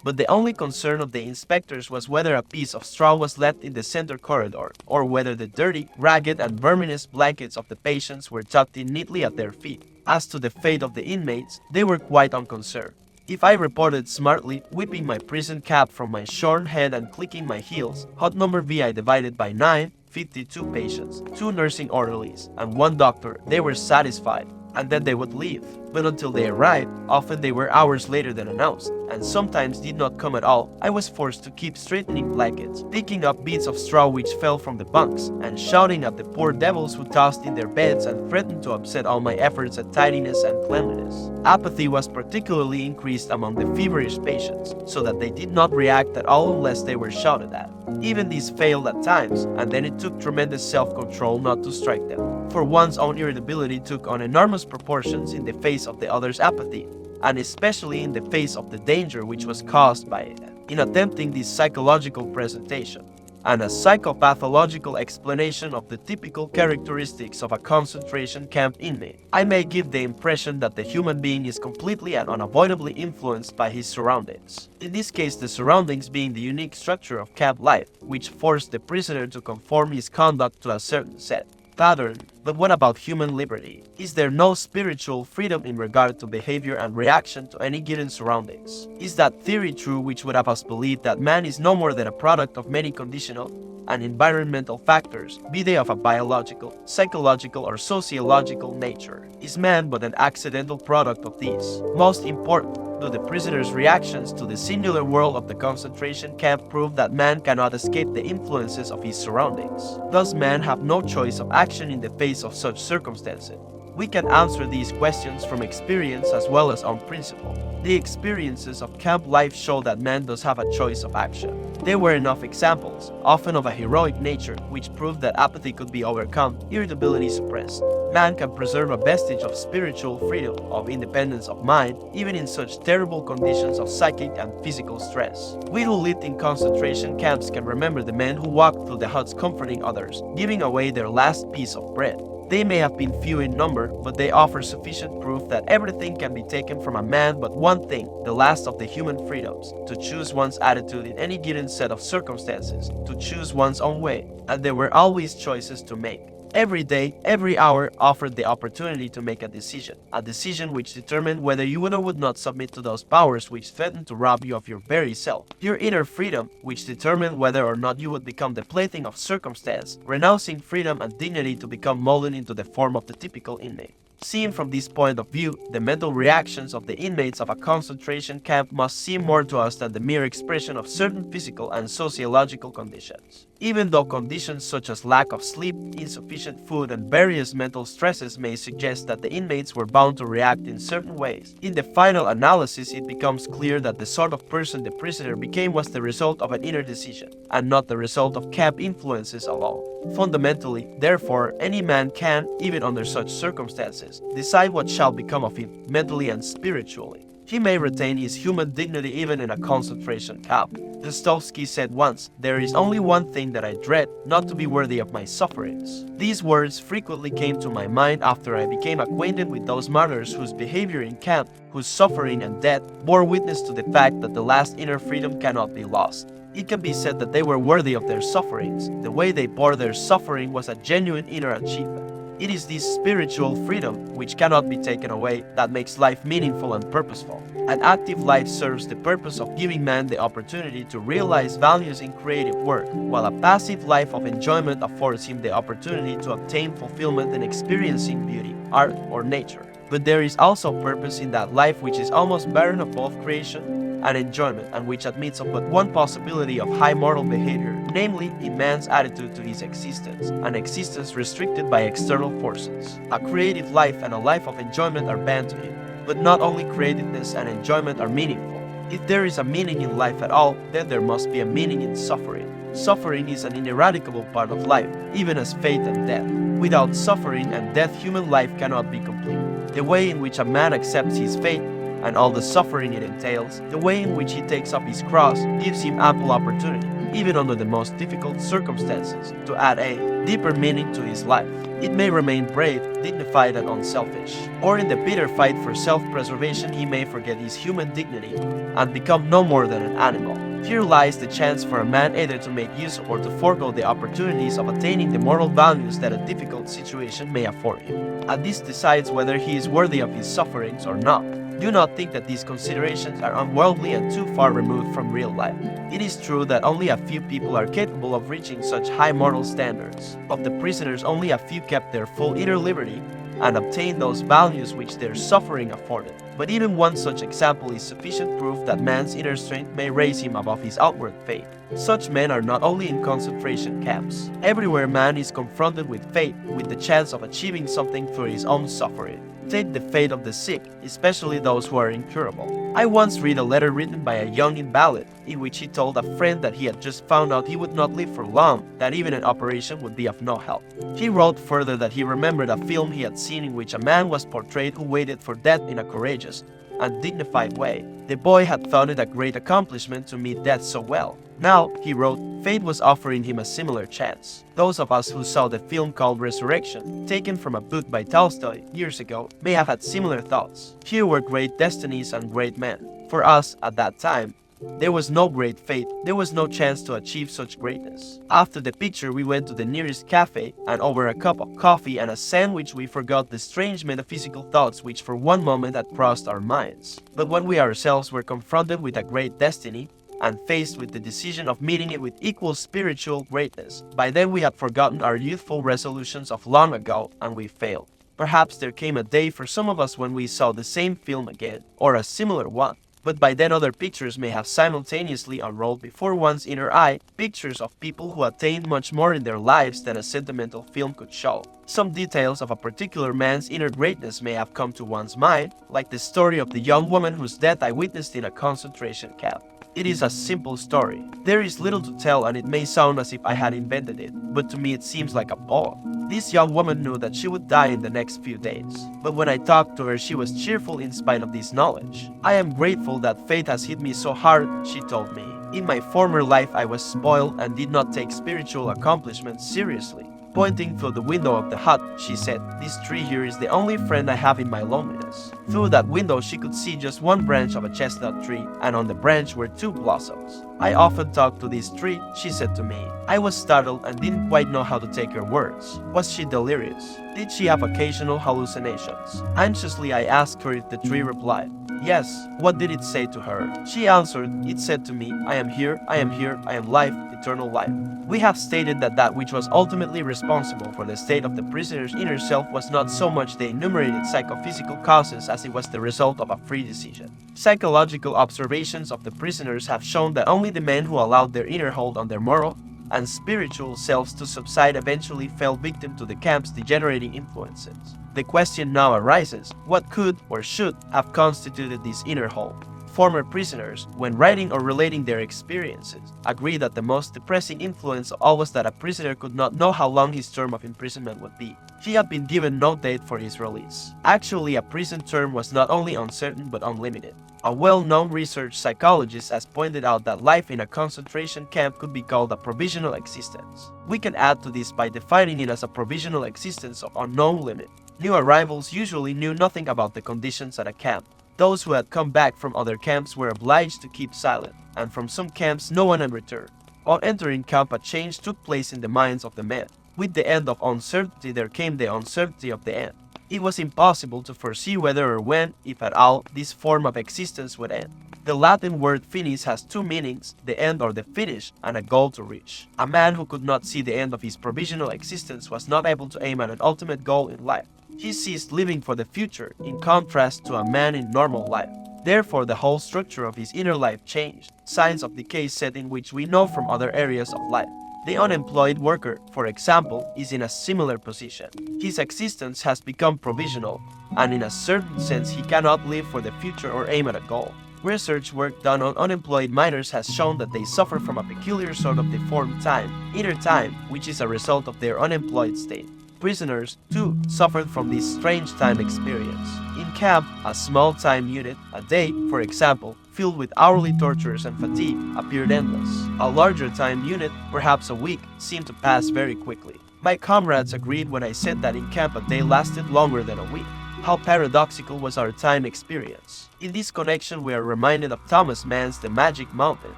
But the only concern of the inspectors was whether a piece of straw was left in the center corridor, or whether the dirty, ragged, and verminous blankets of the patients were tucked in neatly at their feet. As to the fate of the inmates, they were quite unconcerned. If I reported smartly, whipping my prison cap from my shorn head and clicking my heels, hut number VI divided by 9, 52 patients, 2 nursing orderlies, and 1 doctor, they were satisfied, and then they would leave. But until they arrived, often they were hours later than announced, and sometimes did not come at all. I was forced to keep straightening blankets, picking up bits of straw which fell from the bunks, and shouting at the poor devils who tossed in their beds and threatened to upset all my efforts at tidiness and cleanliness. Apathy was particularly increased among the feverish patients, so that they did not react at all unless they were shouted at. Even these failed at times, and then it took tremendous self-control not to strike them. For one's own irritability took on enormous proportions in the face of the other's apathy, and especially in the face of the danger which was caused by it. In attempting this psychological presentation, and a psychopathological explanation of the typical characteristics of a concentration camp inmate, I may give the impression that the human being is completely and unavoidably influenced by his surroundings. In this case, the surroundings being the unique structure of camp life, which forced the prisoner to conform his conduct to a certain set pattern. But what about human liberty? Is there no spiritual freedom in regard to behavior and reaction to any given surroundings? Is that theory true which would have us believe that man is no more than a product of many conditional and environmental factors, be they of a biological, psychological, or sociological nature? Is man but an accidental product of these? Most important, do the prisoner's reactions to the singular world of the concentration camp prove that man cannot escape the influences of his surroundings? Does man have no choice of action in the face of such circumstances? We can answer these questions from experience as well as on principle. The experiences of camp life show that man does have a choice of action. There were enough examples, often of a heroic nature, which proved that apathy could be overcome, irritability suppressed. Man can preserve a vestige of spiritual freedom, of independence of mind, even in such terrible conditions of psychic and physical stress. We who lived in concentration camps can remember the men who walked through the huts comforting others, giving away their last piece of bread. They may have been few in number, but they offer sufficient proof that everything can be taken from a man but one thing, the last of the human freedoms, to choose one's attitude in any given set of circumstances, to choose one's own way. And there were always choices to make. Every day, every hour offered the opportunity to make a decision which determined whether you would or would not submit to those powers which threatened to rob you of your very self. Your inner freedom, which determined whether or not you would become the plaything of circumstance, renouncing freedom and dignity to become molded into the form of the typical inmate. Seen from this point of view, the mental reactions of the inmates of a concentration camp must seem more to us than the mere expression of certain physical and sociological conditions. Even though conditions such as lack of sleep, insufficient food, and various mental stresses may suggest that the inmates were bound to react in certain ways, in the final analysis it becomes clear that the sort of person the prisoner became was the result of an inner decision, and not the result of camp influences alone. Fundamentally, therefore, any man can, even under such circumstances, decide what shall become of him mentally and spiritually. He may retain his human dignity even in a concentration camp. Dostoevsky said once, "There is only one thing that I dread, not to be worthy of my sufferings." These words frequently came to my mind after I became acquainted with those martyrs whose behavior in camp, whose suffering and death, bore witness to the fact that the last inner freedom cannot be lost. It can be said that they were worthy of their sufferings. The way they bore their suffering was a genuine inner achievement. It is this spiritual freedom, which cannot be taken away, that makes life meaningful and purposeful. An active life serves the purpose of giving man the opportunity to realize values in creative work, while a passive life of enjoyment affords him the opportunity to obtain fulfillment in experiencing beauty, art, or nature. But there is also purpose in that life which is almost barren of both creation and enjoyment, and which admits of but one possibility of high moral behavior, namely in man's attitude to his existence, an existence restricted by external forces. A creative life and a life of enjoyment are bound to him, but not only creativeness and enjoyment are meaningful. If there is a meaning in life at all, then there must be a meaning in suffering. Suffering is an ineradicable part of life, even as fate and death. Without suffering and death, human life cannot be complete. The way in which a man accepts his fate and all the suffering it entails, the way in which he takes up his cross, gives him ample opportunity, even under the most difficult circumstances, to add a deeper meaning to his life. It may remain brave, dignified, and unselfish, or in the bitter fight for self-preservation he may forget his human dignity and become no more than an animal. Here lies the chance for a man either to make use or to forego the opportunities of attaining the moral values that a difficult situation may afford him. And this decides whether he is worthy of his sufferings or not. Do not think that these considerations are unworldly and too far removed from real life. It is true that only a few people are capable of reaching such high moral standards. Of the prisoners, only a few kept their full inner liberty and obtained those values which their suffering afforded. But even one such example is sufficient proof that man's inner strength may raise him above his outward fate. Such men are not only in concentration camps. Everywhere man is confronted with fate, with the chance of achieving something through his own suffering. Take the fate of the sick, especially those who are incurable. I once read a letter written by a young invalid, in which he told a friend that he had just found out he would not live for long, that even an operation would be of no help. He wrote further that he remembered a film he had seen in which a man was portrayed who waited for death in a courageous and dignified way. The boy had thought it a great accomplishment to meet death so well. Now, he wrote, fate was offering him a similar chance. Those of us who saw the film called Resurrection, taken from a book by Tolstoy years ago, may have had similar thoughts. Here were great destinies and great men. For us, at that time, there was no great fate, there was no chance to achieve such greatness. After the picture, we went to the nearest cafe, and over a cup of coffee and a sandwich we forgot the strange metaphysical thoughts which for one moment had crossed our minds. But when we ourselves were confronted with a great destiny, and faced with the decision of meeting it with equal spiritual greatness, by then we had forgotten our youthful resolutions of long ago, and we failed. Perhaps there came a day for some of us when we saw the same film again, or a similar one. But by then other pictures may have simultaneously unrolled before one's inner eye, pictures of people who attained much more in their lives than a sentimental film could show. Some details of a particular man's inner greatness may have come to one's mind, like the story of the young woman whose death I witnessed in a concentration camp. It is a simple story. There is little to tell, and it may sound as if I had invented it, but to me it seems like a poem. This young woman knew that she would die in the next few days, but when I talked to her, she was cheerful in spite of this knowledge. I am grateful that fate has hit me so hard, she told me. In my former life, I was spoiled and did not take spiritual accomplishments seriously. Pointing through the window of the hut, she said, "This tree here is the only friend I have in my loneliness." Through that window, she could see just one branch of a chestnut tree, and on the branch were 2 blossoms. "I often talk to this tree," she said to me. I was startled and didn't quite know how to take her words. Was she delirious? Did she have occasional hallucinations? Anxiously, I asked her if the tree replied. Yes. What did it say to her? She answered, "It said to me, I am here, I am here, I am life, eternal life." We have stated that that which was ultimately responsible for the state of the prisoner's inner self was not so much the enumerated psychophysical causes as it was the result of a free decision. Psychological observations of the prisoners have shown that only the men who allowed their inner hold on their moral and spiritual selves to subside eventually fell victim to the camp's degenerating influences. The question now arises, what could or should have constituted this inner hold? former prisoners, when writing or relating their experiences, agree that the most depressing influence was that a prisoner could not know how long his term of imprisonment would be. He had been given no date for his release. Actually, a prison term was not only uncertain but unlimited. A well-known research psychologist has pointed out that life in a concentration camp could be called a provisional existence. We can add to this by defining it as a provisional existence of unknown limit. New arrivals usually knew nothing about the conditions at a camp. Those who had come back from other camps were obliged to keep silent, and from some camps no one had returned. On entering camp, a change took place in the minds of the men. With the end of uncertainty there came the uncertainty of the end. It was impossible to foresee whether or when, if at all, this form of existence would end. The Latin word finis has two meanings, the end or the finish, and a goal to reach. A man who could not see the end of his provisional existence was not able to aim at an ultimate goal in life. He ceased living for the future, in contrast to a man in normal life. Therefore, the whole structure of his inner life changed, signs of decay set in which we know from other areas of life. The unemployed worker, for example, is in a similar position. His existence has become provisional, and in a certain sense he cannot live for the future or aim at a goal. Research work done on unemployed minors has shown that they suffer from a peculiar sort of deformed time, inner time, which is a result of their unemployed state. Prisoners, too, suffered from this strange time experience. In camp, a small time unit, a day, for example, filled with hourly tortures and fatigue, appeared endless. A larger time unit, perhaps a week, seemed to pass very quickly. My comrades agreed when I said that in camp a day lasted longer than a week. How paradoxical was our time experience. In this connection we are reminded of Thomas Mann's The Magic Mountain,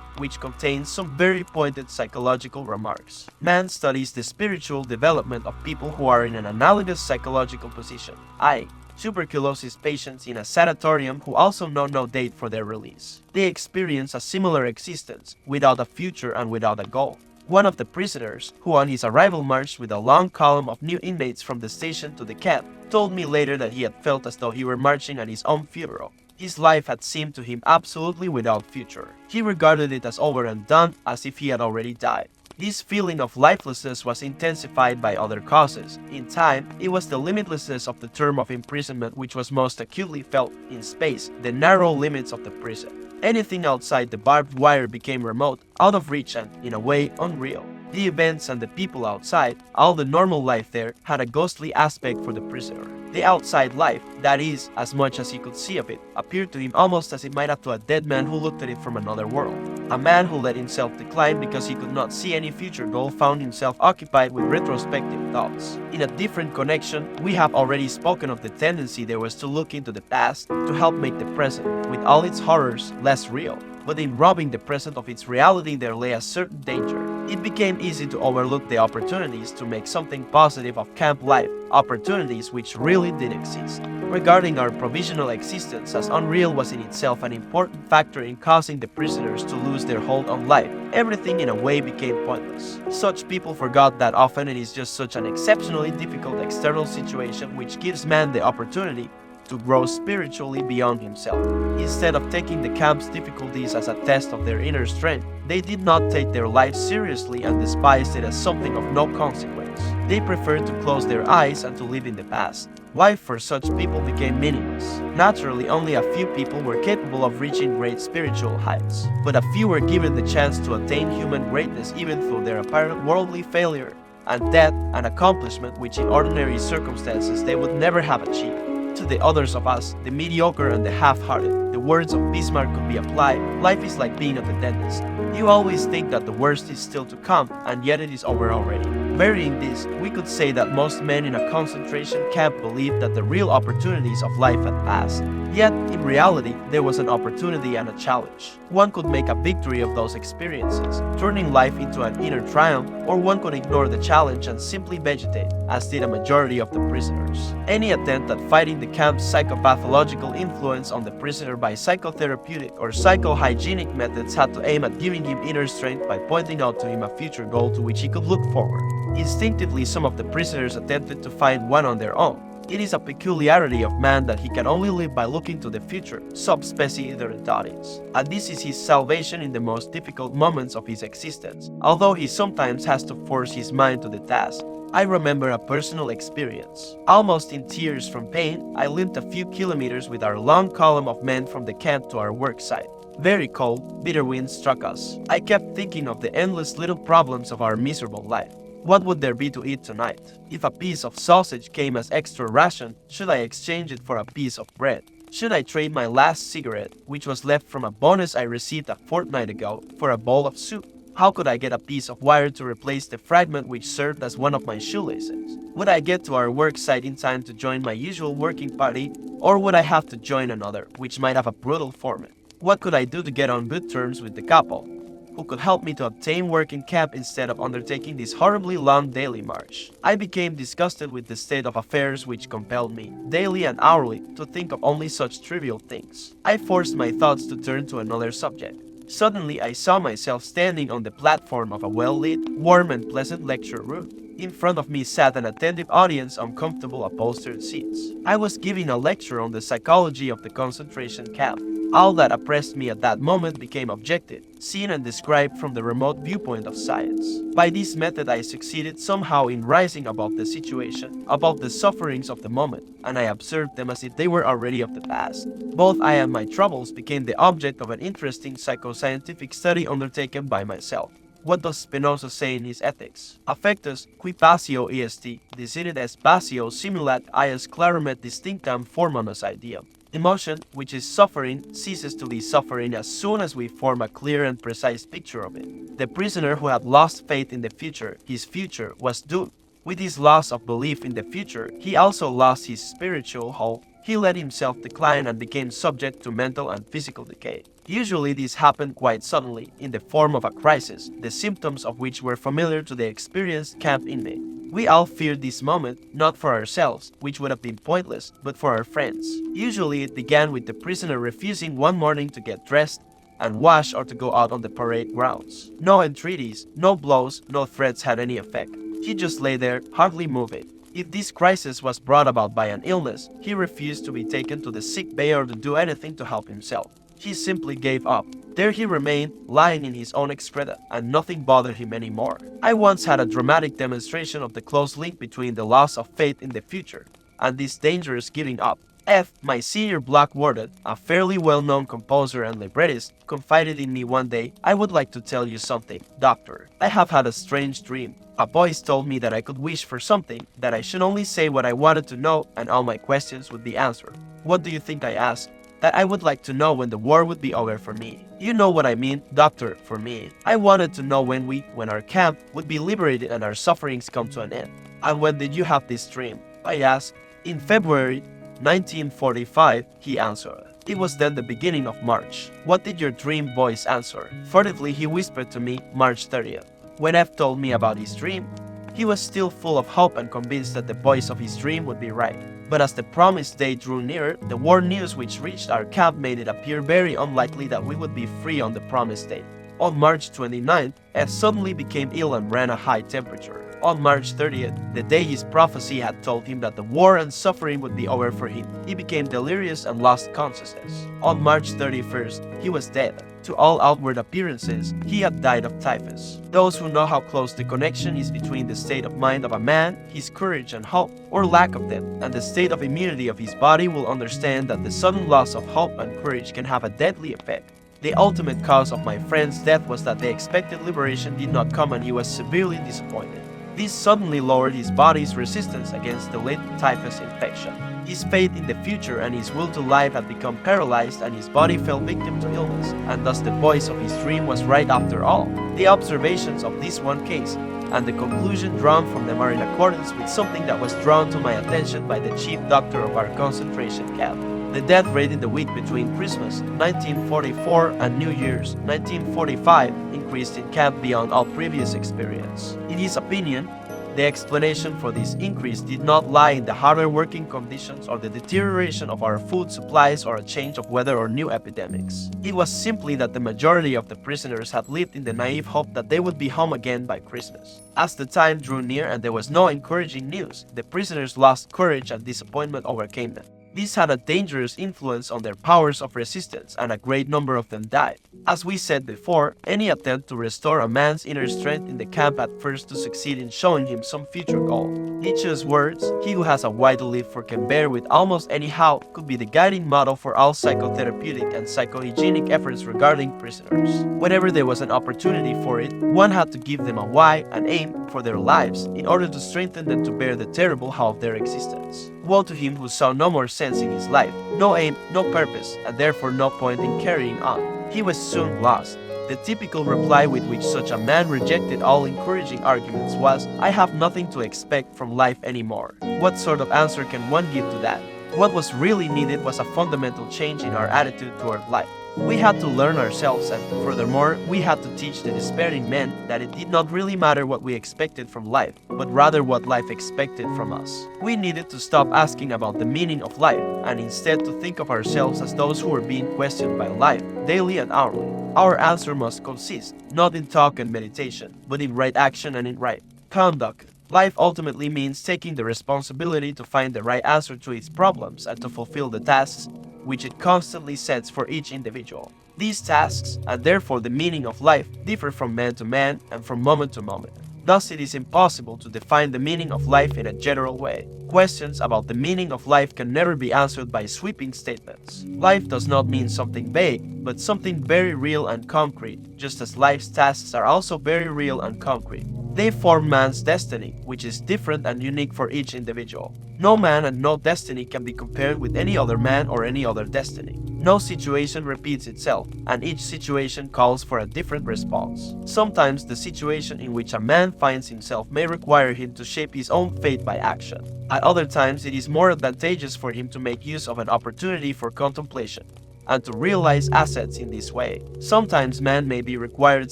which contains some very pointed psychological remarks. Mann studies the spiritual development of people who are in an analogous psychological position, i.e., tuberculosis patients in a sanatorium who also know no date for their release. They experience a similar existence, without a future and without a goal. One of the prisoners, who on his arrival marched with a long column of new inmates from the station to the camp, told me later that he had felt as though he were marching at his own funeral. His life had seemed to him absolutely without future. He regarded it as over and done, as if he had already died. This feeling of lifelessness was intensified by other causes. In time, it was the limitlessness of the term of imprisonment which was most acutely felt. In space, the narrow limits of the prison. Anything outside the barbed wire became remote, out of reach and, in a way, unreal. The events and the people outside, all the normal life there, had a ghostly aspect for the prisoner. The outside life, that is, as much as he could see of it, appeared to him almost as it might have to a dead man who looked at it from another world. A man who let himself decline because he could not see any future goal found himself occupied with retrospective thoughts. In a different connection, we have already spoken of the tendency there was to look into the past to help make the present, with all its horrors, less real. But in robbing the present of its reality there lay a certain danger. It became easy to overlook the opportunities to make something positive of camp life, opportunities which really did exist. Regarding our provisional existence as unreal was in itself an important factor in causing the prisoners to lose their hold on life. Everything in a way became pointless. Such people forgot that often it is just such an exceptionally difficult external situation which gives man the opportunity to grow spiritually beyond himself. Instead of taking the camp's difficulties as a test of their inner strength, they did not take their life seriously and despised it as something of no consequence. They preferred to close their eyes and to live in the past. Life for such people became meaningless. Naturally, only a few people were capable of reaching great spiritual heights, but a few were given the chance to attain human greatness even through their apparent worldly failure and death, an accomplishment which in ordinary circumstances they would never have achieved. To the others of us, the mediocre and the half-hearted, the words of Bismarck could be applied. Life is like being at the dentist. You always think that the worst is still to come, and yet it is over already. Varying this, we could say that most men in a concentration camp believed that the real opportunities of life had passed. Yet, in reality, there was an opportunity and a challenge. One could make a victory of those experiences, turning life into an inner triumph, or one could ignore the challenge and simply vegetate, as did a majority of the prisoners. Any attempt at fighting the camp's psychopathological influence on the prisoner by psychotherapeutic or psychohygienic methods had to aim at giving him inner strength by pointing out to him a future goal to which he could look forward. Instinctively, some of the prisoners attempted to find one on their own. It is a peculiarity of man that he can only live by looking to the future, sub specie identitas. And this is his salvation in the most difficult moments of his existence. Although he sometimes has to force his mind to the task, I remember a personal experience. Almost in tears from pain, I limped a few kilometers with our long column of men from the camp to our work site. Very cold, bitter wind struck us. I kept thinking of the endless little problems of our miserable life. What would there be to eat tonight? If a piece of sausage came as extra ration, should I exchange it for a piece of bread? Should I trade my last cigarette, which was left from a bonus I received a fortnight ago, for a bowl of soup? How could I get a piece of wire to replace the fragment which served as one of my shoelaces? Would I get to our work site in time to join my usual working party, or would I have to join another, which might have a brutal foreman? What could I do to get on good terms with the couple, who could help me to obtain work in camp instead of undertaking this horribly long daily march? I became disgusted with the state of affairs which compelled me, daily and hourly, to think of only such trivial things. I forced my thoughts to turn to another subject. Suddenly I saw myself standing on the platform of a well-lit, warm and pleasant lecture room. In front of me sat an attentive audience on comfortable upholstered seats. I was giving a lecture on the psychology of the concentration camp. All that oppressed me at that moment became objective, seen and described from the remote viewpoint of science. By this method I succeeded somehow in rising above the situation, above the sufferings of the moment, and I observed them as if they were already of the past. Both I and my troubles became the object of an interesting psychoscientific study undertaken by myself. What does Spinoza say in his Ethics? Affectus, qui passio est, decidit est passio simulat ius clarumet distinctam formamus ideam. Emotion, which is suffering, ceases to be suffering as soon as we form a clear and precise picture of it. The prisoner who had lost faith in the future, his future, was doomed. With his loss of belief in the future, he also lost his spiritual hope. He let himself decline and became subject to mental and physical decay. Usually this happened quite suddenly, in the form of a crisis, the symptoms of which were familiar to the experienced camp inmate. We all feared this moment, not for ourselves, which would have been pointless, but for our friends. Usually it began with the prisoner refusing one morning to get dressed and wash or to go out on the parade grounds. No entreaties, no blows, no threats had any effect. He just lay there, hardly moving. If this crisis was brought about by an illness, he refused to be taken to the sick bay or to do anything to help himself. He simply gave up. There he remained, lying in his own excreta, and nothing bothered him anymore. I once had a dramatic demonstration of the close link between the loss of faith in the future and this dangerous giving up. F., my senior blackboarded, a fairly well-known composer and librettist, confided in me one day, "I would like to tell you something, doctor. I have had a strange dream. A voice told me that I could wish for something, that I should only say what I wanted to know, and all my questions would be answered. What do you think I asked? That I would like to know when the war would be over for me. You know what I mean, doctor, for me. I wanted to know when our camp would be liberated and our sufferings come to an end." "And when did you have this dream?" I asked. "In February 1945, he answered. It was then the beginning of March. "What did your dream voice answer?" Furtively he whispered to me, "March 30th. When F told me about his dream, he was still full of hope and convinced that the voice of his dream would be right. But as the promised day drew nearer, the war news which reached our camp made it appear very unlikely that we would be free on the promised day. On March 29th, F suddenly became ill and ran a high temperature. On March 30th, the day his prophecy had told him that the war and suffering would be over for him, he became delirious and lost consciousness. On March 31st, he was dead. To all outward appearances, he had died of typhus. Those who know how close the connection is between the state of mind of a man, his courage and hope, or lack of them, and the state of immunity of his body will understand that the sudden loss of hope and courage can have a deadly effect. The ultimate cause of my friend's death was that the expected liberation did not come and he was severely disappointed. This suddenly lowered his body's resistance against the latent typhus infection. His faith in the future and his will to live had become paralyzed and his body fell victim to illness, and thus the voice of his dream was right after all. The observations of this one case and the conclusion drawn from them are in accordance with something that was drawn to my attention by the chief doctor of our concentration camp. The death rate in the week between Christmas 1944 and New Year's 1945 increased in camp beyond all previous experience. In his opinion, the explanation for this increase did not lie in the harder working conditions or the deterioration of our food supplies or a change of weather or new epidemics. It was simply that the majority of the prisoners had lived in the naive hope that they would be home again by Christmas. As the time drew near and there was no encouraging news, the prisoners lost courage and disappointment overcame them. This had a dangerous influence on their powers of resistance, and a great number of them died. As we said before, any attempt to restore a man's inner strength in the camp at first to succeed in showing him some future goal. Nietzsche's words, "He who has a why to live for can bear with almost any how," could be the guiding motto for all psychotherapeutic and psychohygienic efforts regarding prisoners. Whenever there was an opportunity for it, one had to give them a why, an aim for their lives, in order to strengthen them to bear the terrible how of their existence. Woe to him who saw no more sense in his life, no aim, no purpose, and therefore no point in carrying on. He was soon lost. The typical reply with which such a man rejected all encouraging arguments was, "I have nothing to expect from life anymore." What sort of answer can one give to that? What was really needed was a fundamental change in our attitude toward life. We had to learn ourselves, and furthermore, we had to teach the despairing men that it did not really matter what we expected from life, but rather what life expected from us. We needed to stop asking about the meaning of life, and instead to think of ourselves as those who are being questioned by life, daily and hourly. Our answer must consist, not in talk and meditation, but in right action and in right conduct. Life ultimately means taking the responsibility to find the right answer to its problems and to fulfill the tasks which it constantly sets for each individual. These tasks, and therefore the meaning of life, differ from man to man and from moment to moment. Thus, it is impossible to define the meaning of life in a general way. Questions about the meaning of life can never be answered by sweeping statements. Life does not mean something vague, but something very real and concrete, just as life's tasks are also very real and concrete. They form man's destiny, which is different and unique for each individual. No man and no destiny can be compared with any other man or any other destiny. No situation repeats itself, and each situation calls for a different response. Sometimes the situation in which a man finds himself may require him to shape his own fate by action. At other times, it is more advantageous for him to make use of an opportunity for contemplation and to realize assets in this way. Sometimes man may be required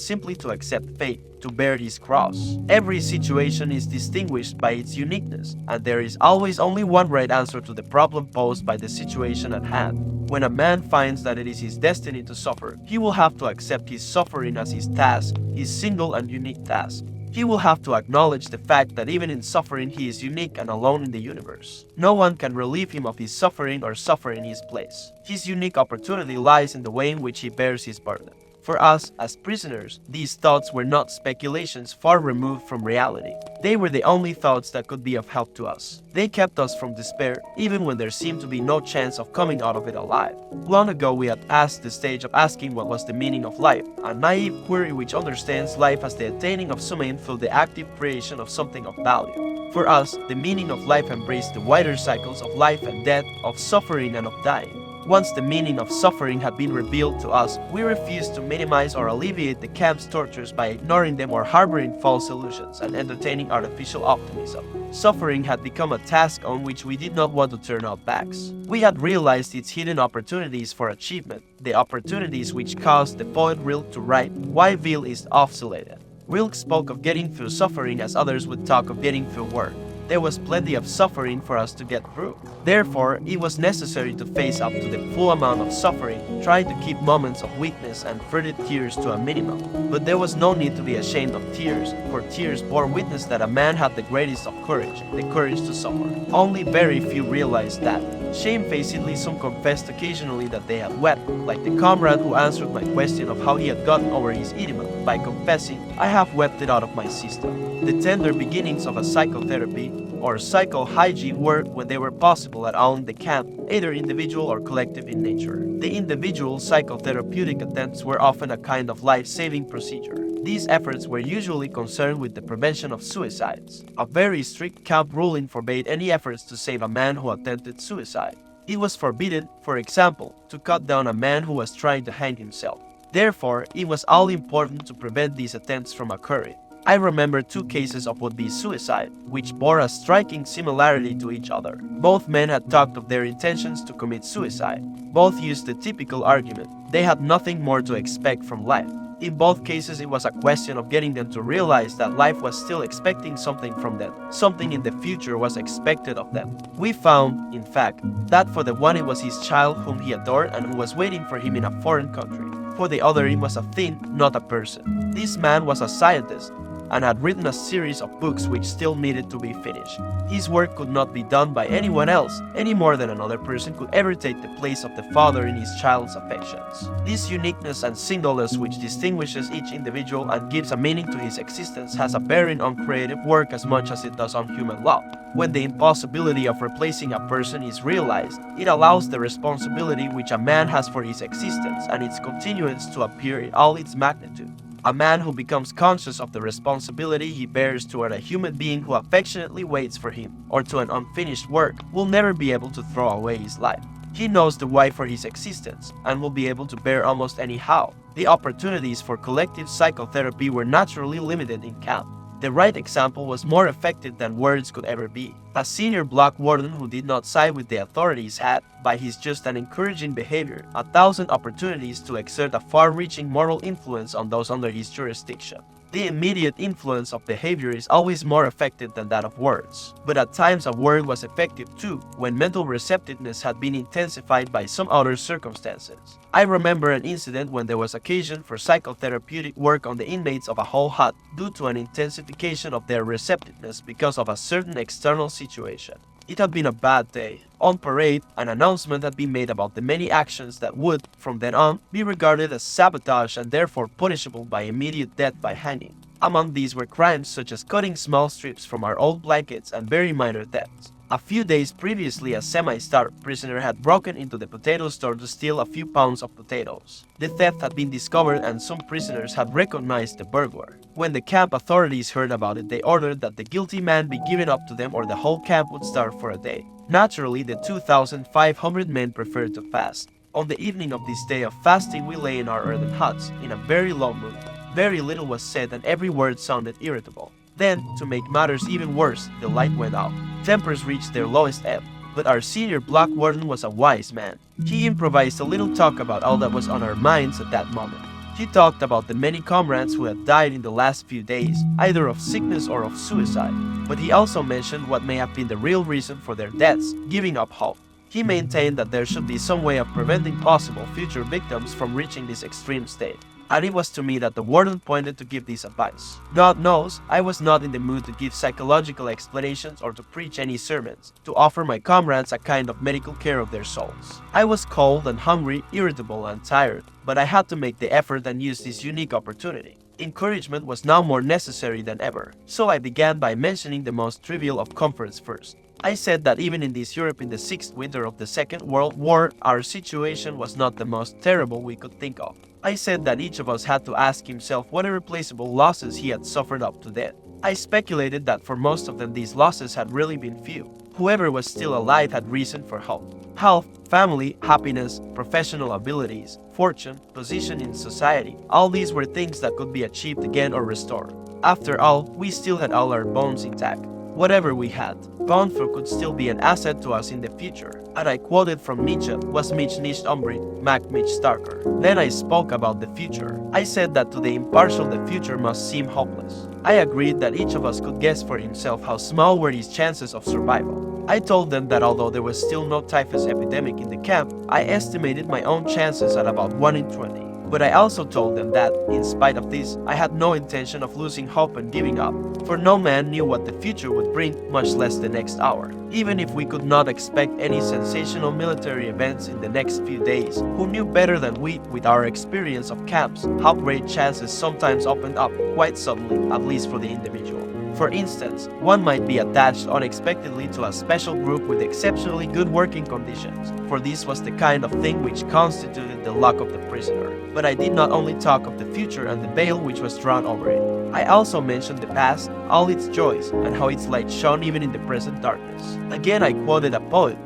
simply to accept fate, to bear his cross. Every situation is distinguished by its uniqueness, and there is always only one right answer to the problem posed by the situation at hand. When a man finds that it is his destiny to suffer, he will have to accept his suffering as his task, his single and unique task. He will have to acknowledge the fact that even in suffering he is unique and alone in the universe. No one can relieve him of his suffering or suffer in his place. His unique opportunity lies in the way in which he bears his burden. For us, as prisoners, these thoughts were not speculations far removed from reality. They were the only thoughts that could be of help to us. They kept us from despair, even when there seemed to be no chance of coming out of it alive. Long ago we had passed the stage of asking what was the meaning of life, a naive query which understands life as the attaining of some aim through the active creation of something of value. For us, the meaning of life embraced the wider cycles of life and death, of suffering and of dying. Once the meaning of suffering had been revealed to us, we refused to minimize or alleviate the camp's tortures by ignoring them or harboring false illusions and entertaining artificial optimism. Suffering had become a task on which we did not want to turn our backs. We had realized its hidden opportunities for achievement, the opportunities which caused the poet Rilke to write, "Why veil is obsolete." Rilke spoke of getting through suffering as others would talk of getting through work. There was plenty of suffering for us to get through. Therefore, it was necessary to face up to the full amount of suffering, trying to keep moments of weakness and furtive tears to a minimum. But there was no need to be ashamed of tears, for tears bore witness that a man had the greatest of courage, the courage to suffer. Only very few realized that. Shamefacedly, some confessed occasionally that they had wept, like the comrade who answered my question of how he had gotten over his edema by confessing, "I have wept it out of my system." The tender beginnings of a psychotherapy or psychohygiene were, when they were possible at all in the camp, either individual or collective in nature. The individual psychotherapeutic attempts were often a kind of life-saving procedure. These efforts were usually concerned with the prevention of suicides. A very strict camp ruling forbade any efforts to save a man who attempted suicide. It was forbidden, for example, to cut down a man who was trying to hang himself. Therefore, it was all important to prevent these attempts from occurring. I remember two cases of would-be suicide, which bore a striking similarity to each other. Both men had talked of their intentions to commit suicide. Both used the typical argument. They had nothing more to expect from life. In both cases, it was a question of getting them to realize that life was still expecting something from them. Something in the future was expected of them. We found, in fact, that for the one it was his child whom he adored and who was waiting for him in a foreign country. For the other, it was a thing, not a person. This man was a scientist, and had written a series of books which still needed to be finished. His work could not be done by anyone else, any more than another person could ever take the place of the father in his child's affections. This uniqueness and singleness which distinguishes each individual and gives a meaning to his existence has a bearing on creative work as much as it does on human law. When the impossibility of replacing a person is realized, it allows the responsibility which a man has for his existence and its continuance to appear in all its magnitude. A man who becomes conscious of the responsibility he bears toward a human being who affectionately waits for him, or to an unfinished work, will never be able to throw away his life. He knows the why for his existence, and will be able to bear almost any how. The opportunities for collective psychotherapy were naturally limited in camp. The right example was more effective than words could ever be. A senior block warden who did not side with the authorities had, by his just and encouraging behavior, 1,000 opportunities to exert a far-reaching moral influence on those under his jurisdiction. The immediate influence of behavior is always more effective than that of words. But at times a word was effective too, when mental receptiveness had been intensified by some other circumstances. I remember an incident when there was occasion for psychotherapeutic work on the inmates of a whole hut due to an intensification of their receptiveness because of a certain external situation. It had been a bad day. On parade, an announcement had been made about the many actions that would, from then on, be regarded as sabotage and therefore punishable by immediate death by hanging. Among these were crimes such as cutting small strips from our old blankets and very minor thefts. A few days previously, a semi-starved prisoner had broken into the potato store to steal a few pounds of potatoes. The theft had been discovered and some prisoners had recognized the burglar. When the camp authorities heard about it, they ordered that the guilty man be given up to them or the whole camp would starve for a day. Naturally, the 2,500 men preferred to fast. On the evening of this day of fasting, we lay in our earthen huts, in a very low mood. Very little was said and every word sounded irritable. Then, to make matters even worse, the light went out. Tempers reached their lowest ebb, but our senior block warden was a wise man. He improvised a little talk about all that was on our minds at that moment. He talked about the many comrades who had died in the last few days, either of sickness or of suicide. But he also mentioned what may have been the real reason for their deaths, giving up hope. He maintained that there should be some way of preventing possible future victims from reaching this extreme state. And it was to me that the warden pointed to give this advice. God knows, I was not in the mood to give psychological explanations or to preach any sermons, to offer my comrades a kind of medical care of their souls. I was cold and hungry, irritable and tired, but I had to make the effort and use this unique opportunity. Encouragement was now more necessary than ever, so I began by mentioning the most trivial of comforts first. I said that even in this Europe in the 6th winter of the Second World War, our situation was not the most terrible we could think of. I said that each of us had to ask himself what irreplaceable losses he had suffered up to then. I speculated that for most of them these losses had really been few. Whoever was still alive had reason for hope. Health, family, happiness, professional abilities, fortune, position in society, all these were things that could be achieved again or restored. After all, we still had all our bones intact. Whatever we had, Bonfer could still be an asset to us in the future. And I quoted from Nietzsche, was mich nicht umbringt, macht mich starker. Then I spoke about the future. I said that to the impartial the future must seem hopeless. I agreed that each of us could guess for himself how small were his chances of survival. I told them that although there was still no typhus epidemic in the camp, I estimated my own chances at about 1 in 20. But I also told them that, in spite of this, I had no intention of losing hope and giving up, for no man knew what the future would bring, much less the next hour. Even if we could not expect any sensational military events in the next few days, who knew better than we, with our experience of camps, how great chances sometimes opened up, quite suddenly, at least for the individual. For instance, one might be attached unexpectedly to a special group with exceptionally good working conditions, for this was the kind of thing which constituted the luck of the prisoner. But I did not only talk of the future and the veil which was drawn over it. I also mentioned the past, all its joys, and how its light shone even in the present darkness. Again I quoted a poet,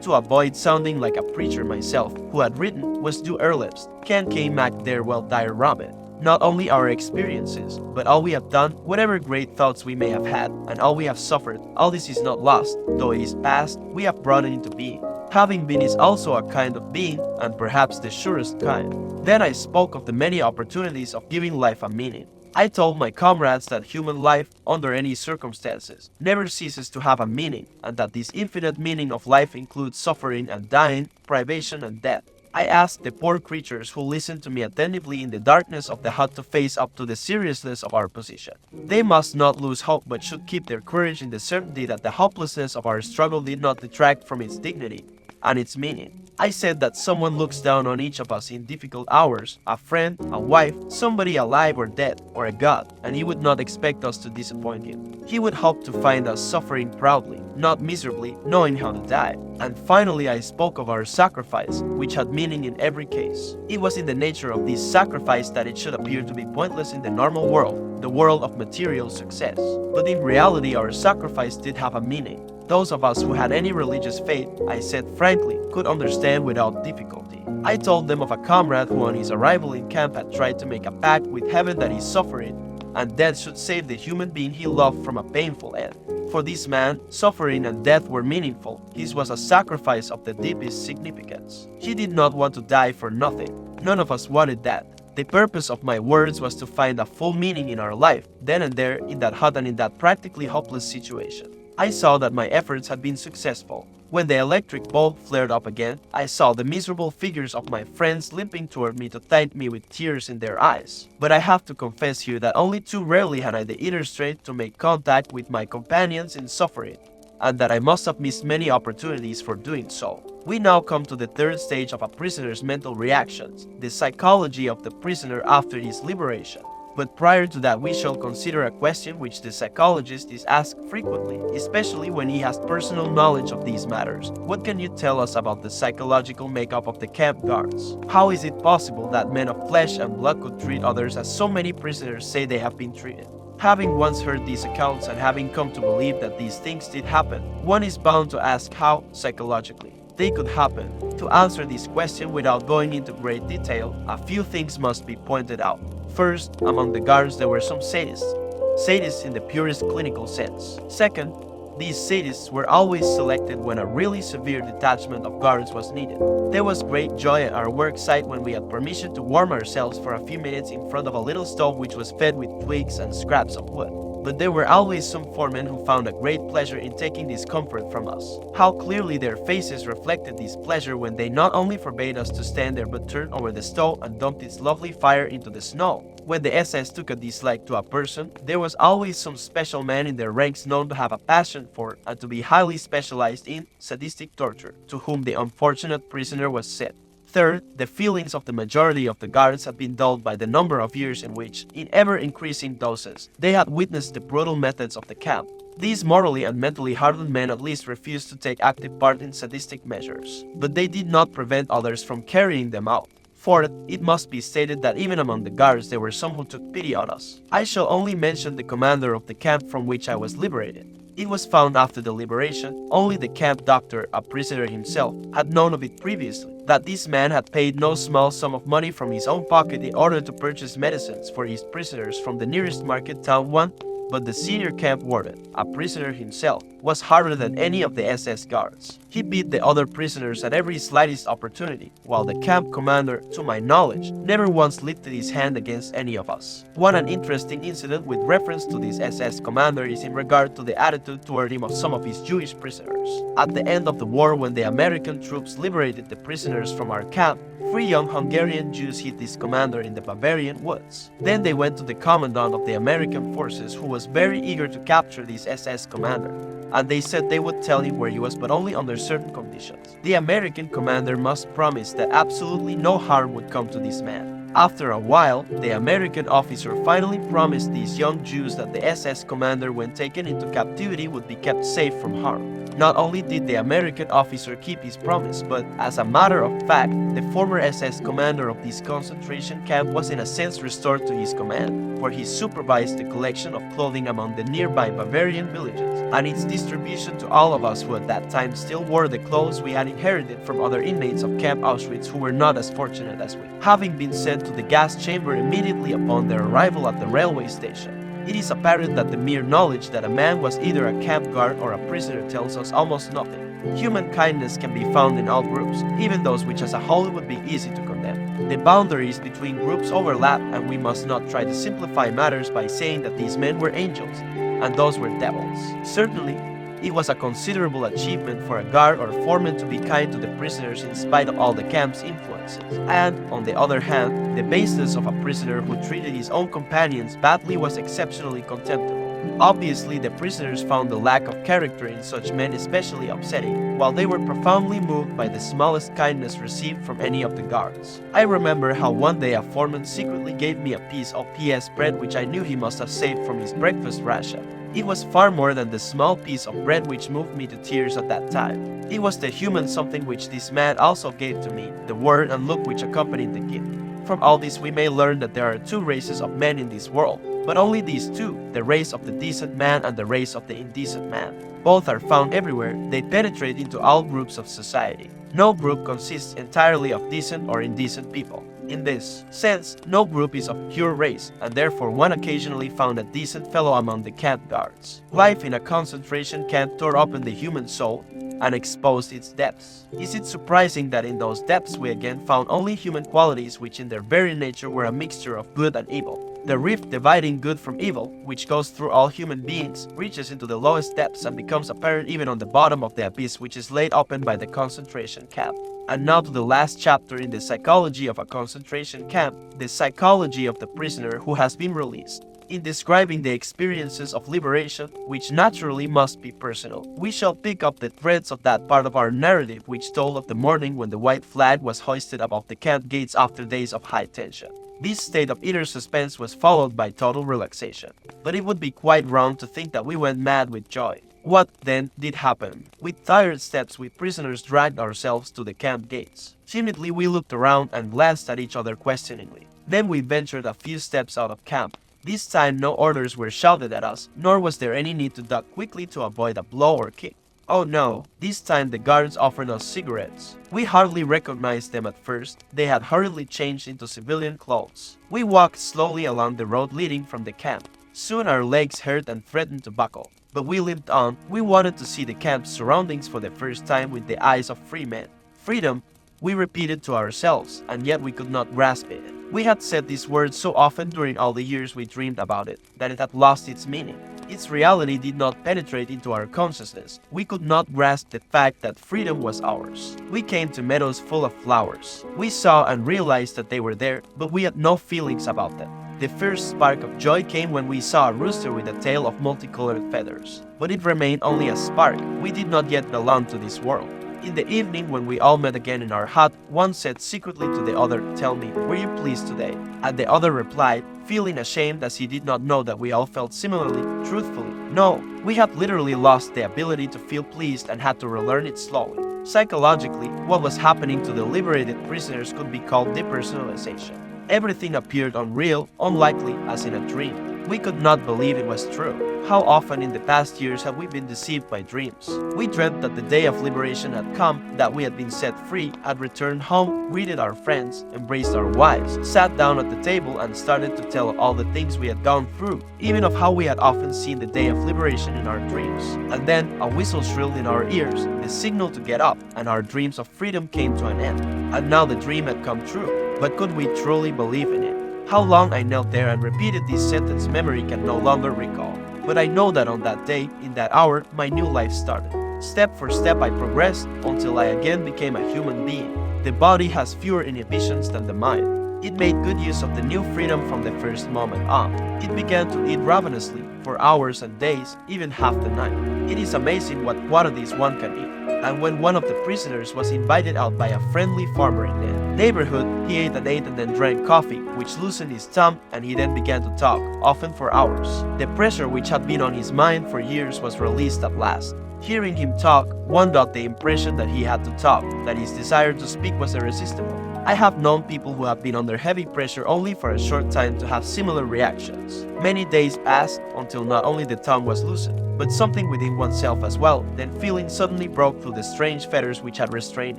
to avoid sounding like a preacher myself, who had written, was du erlebst, kan geen maak der wel dire ramen. Not only our experiences, but all we have done, whatever great thoughts we may have had, and all we have suffered, all this is not lost, though it is past, we have brought it into being. Having been is also a kind of being, and perhaps the surest kind. Then I spoke of the many opportunities of giving life a meaning. I told my comrades that human life, under any circumstances, never ceases to have a meaning, and that this infinite meaning of life includes suffering and dying, privation and death. I asked the poor creatures who listened to me attentively in the darkness of the hut to face up to the seriousness of our position. They must not lose hope but should keep their courage in the certainty that the hopelessness of our struggle did not detract from its dignity and its meaning. I said that someone looks down on each of us in difficult hours, a friend, a wife, somebody alive or dead, or a god, and he would not expect us to disappoint him. He would hope to find us suffering proudly, not miserably, knowing how to die. And finally I spoke of our sacrifice, which had meaning in every case. It was in the nature of this sacrifice that it should appear to be pointless in the normal world, the world of material success. But in reality our sacrifice did have a meaning. Those of us who had any religious faith, I said frankly, could understand without difficulty. I told them of a comrade who on his arrival in camp had tried to make a pact with heaven that his suffering and death should save the human being he loved from a painful end. For this man, suffering and death were meaningful. His was a sacrifice of the deepest significance. He did not want to die for nothing. None of us wanted that. The purpose of my words was to find a full meaning in our life, then and there, in that hut and in that practically hopeless situation. I saw that my efforts had been successful. When the electric bulb flared up again, I saw the miserable figures of my friends limping toward me to thank me with tears in their eyes. But I have to confess here that only too rarely had I the inner strength to make contact with my companions in suffering, and that I must have missed many opportunities for doing so. We now come to the third stage of a prisoner's mental reactions, the psychology of the prisoner after his liberation. But prior to that, we shall consider a question which the psychologist is asked frequently, especially when he has personal knowledge of these matters. What can you tell us about the psychological makeup of the camp guards? How is it possible that men of flesh and blood could treat others as so many prisoners say they have been treated? Having once heard these accounts and having come to believe that these things did happen, one is bound to ask how, psychologically, they could happen. To answer this question without going into great detail, a few things must be pointed out. First, among the guards there were some sadists in the purest clinical sense. Second, these sadists were always selected when a really severe detachment of guards was needed. There was great joy at our work site when we had permission to warm ourselves for a few minutes in front of a little stove which was fed with twigs and scraps of wood. But there were always some foremen who found a great pleasure in taking this comfort from us. How clearly their faces reflected this pleasure when they not only forbade us to stand there but turned over the stove and dumped its lovely fire into the snow. When the SS took a dislike to a person, there was always some special man in their ranks known to have a passion for and to be highly specialized in sadistic torture, to whom the unfortunate prisoner was sent. Third, the feelings of the majority of the guards had been dulled by the number of years in which, in ever-increasing doses, they had witnessed the brutal methods of the camp. These morally and mentally hardened men at least refused to take active part in sadistic measures, but they did not prevent others from carrying them out. Fourth, it must be stated that even among the guards there were some who took pity on us. I shall only mention the commander of the camp from which I was liberated. It was found after the liberation, only the camp doctor, a prisoner himself, had known of it previously, that this man had paid no small sum of money from his own pocket in order to purchase medicines for his prisoners from the nearest market town one, but the senior camp warden, a prisoner himself, was harder than any of the SS guards. He beat the other prisoners at every slightest opportunity, while the camp commander, to my knowledge, never once lifted his hand against any of us. One interesting incident with reference to this SS commander is in regard to the attitude toward him of some of his Jewish prisoners. At the end of the war, when the American troops liberated the prisoners from our camp, 3 young Hungarian Jews hid this commander in the Bavarian woods. Then they went to the commandant of the American forces, who was very eager to capture this SS commander, and they said they would tell him where he was, but only under certain conditions. The American commander must promise that absolutely no harm would come to this man. After a while, the American officer finally promised these young Jews that the SS commander, when taken into captivity, would be kept safe from harm. Not only did the American officer keep his promise, but as a matter of fact, the former SS commander of this concentration camp was in a sense restored to his command, for he supervised the collection of clothing among the nearby Bavarian villages, and its distribution to all of us who at that time still wore the clothes we had inherited from other inmates of Camp Auschwitz who were not as fortunate as we. Having been sent to the gas chamber immediately upon their arrival at the railway station, it is apparent that the mere knowledge that a man was either a camp guard or a prisoner tells us almost nothing. Human kindness can be found in all groups, even those which as a whole would be easy to condemn. The boundaries between groups overlap, and we must not try to simplify matters by saying that these men were angels and those were devils. Certainly, It was a considerable achievement for a guard or foreman to be kind to the prisoners in spite of all the camp's influences. And, on the other hand, the baseness of a prisoner who treated his own companions badly was exceptionally contemptible. Obviously, the prisoners found the lack of character in such men especially upsetting, while they were profoundly moved by the smallest kindness received from any of the guards. I remember how one day a foreman secretly gave me a piece of PS bread which I knew he must have saved from his breakfast ration. It was far more than the small piece of bread which moved me to tears at that time. It was the human something which this man also gave to me, the word and look which accompanied the gift. From all this we may learn that there are two races of men in this world, but only these two, the race of the decent man and the race of the indecent man. Both are found everywhere, they penetrate into all groups of society. No group consists entirely of decent or indecent people. In this sense, no group is of pure race, and therefore one occasionally found a decent fellow among the camp guards. Life in a concentration camp tore open the human soul and exposed its depths. Is it surprising that in those depths we again found only human qualities which in their very nature were a mixture of good and evil? The rift dividing good from evil, which goes through all human beings, reaches into the lowest depths and becomes apparent even on the bottom of the abyss which is laid open by the concentration camp. And now to the last chapter in the psychology of a concentration camp, the psychology of the prisoner who has been released. In describing the experiences of liberation, which naturally must be personal, we shall pick up the threads of that part of our narrative which told of the morning when the white flag was hoisted above the camp gates after days of high tension. This state of inner suspense was followed by total relaxation. But it would be quite wrong to think that we went mad with joy. What, then, did happen? With tired steps we prisoners dragged ourselves to the camp gates. Timidly we looked around and glanced at each other questioningly. Then we ventured a few steps out of camp. This time no orders were shouted at us, nor was there any need to duck quickly to avoid a blow or kick. Oh no, this time the guards offered us cigarettes. We hardly recognized them at first, they had hurriedly changed into civilian clothes. We walked slowly along the road leading from the camp. Soon our legs hurt and threatened to buckle. But we limped on. We wanted to see the camp's surroundings for the first time with the eyes of free men. Freedom, we repeated to ourselves, and yet we could not grasp it. We had said these words so often during all the years we dreamed about it, that it had lost its meaning. Its reality did not penetrate into our consciousness. We could not grasp the fact that freedom was ours. We came to meadows full of flowers. We saw and realized that they were there, but we had no feelings about them. The first spark of joy came when we saw a rooster with a tail of multicolored feathers. But it remained only a spark. We did not yet belong to this world. In the evening, when we all met again in our hut, one said secretly to the other, "Tell me, were you pleased today?" And the other replied, feeling ashamed as he did not know that we all felt similarly, truthfully, "No, we had literally lost the ability to feel pleased and had to relearn it slowly." Psychologically, what was happening to the liberated prisoners could be called depersonalization. Everything appeared unreal, unlikely, as in a dream. We could not believe it was true. How often in the past years have we been deceived by dreams? We dreamt that the day of liberation had come, that we had been set free, had returned home, greeted our friends, embraced our wives, sat down at the table and started to tell of all the things we had gone through, even of how we had often seen the day of liberation in our dreams. And then a whistle shrilled in our ears, the signal to get up, and our dreams of freedom came to an end. And now the dream had come true. But could we truly believe in it? How long I knelt there and repeated this sentence memory can no longer recall. But I know that on that day, in that hour, my new life started. Step for step I progressed until I again became a human being. The body has fewer inhibitions than the mind. It made good use of the new freedom from the first moment on. It began to eat ravenously for hours and days, even half the night. It is amazing what quantities one can eat. And when one of the prisoners was invited out by a friendly farmer in the neighborhood, he ate and then drank coffee, which loosened his tongue, and he then began to talk, often for hours. The pressure which had been on his mind for years was released at last. Hearing him talk, one got the impression that he had to talk, that his desire to speak was irresistible. I have known people who have been under heavy pressure only for a short time to have similar reactions. Many days passed until not only the tongue was loosened, but something within oneself as well, then feeling suddenly broke through the strange fetters which had restrained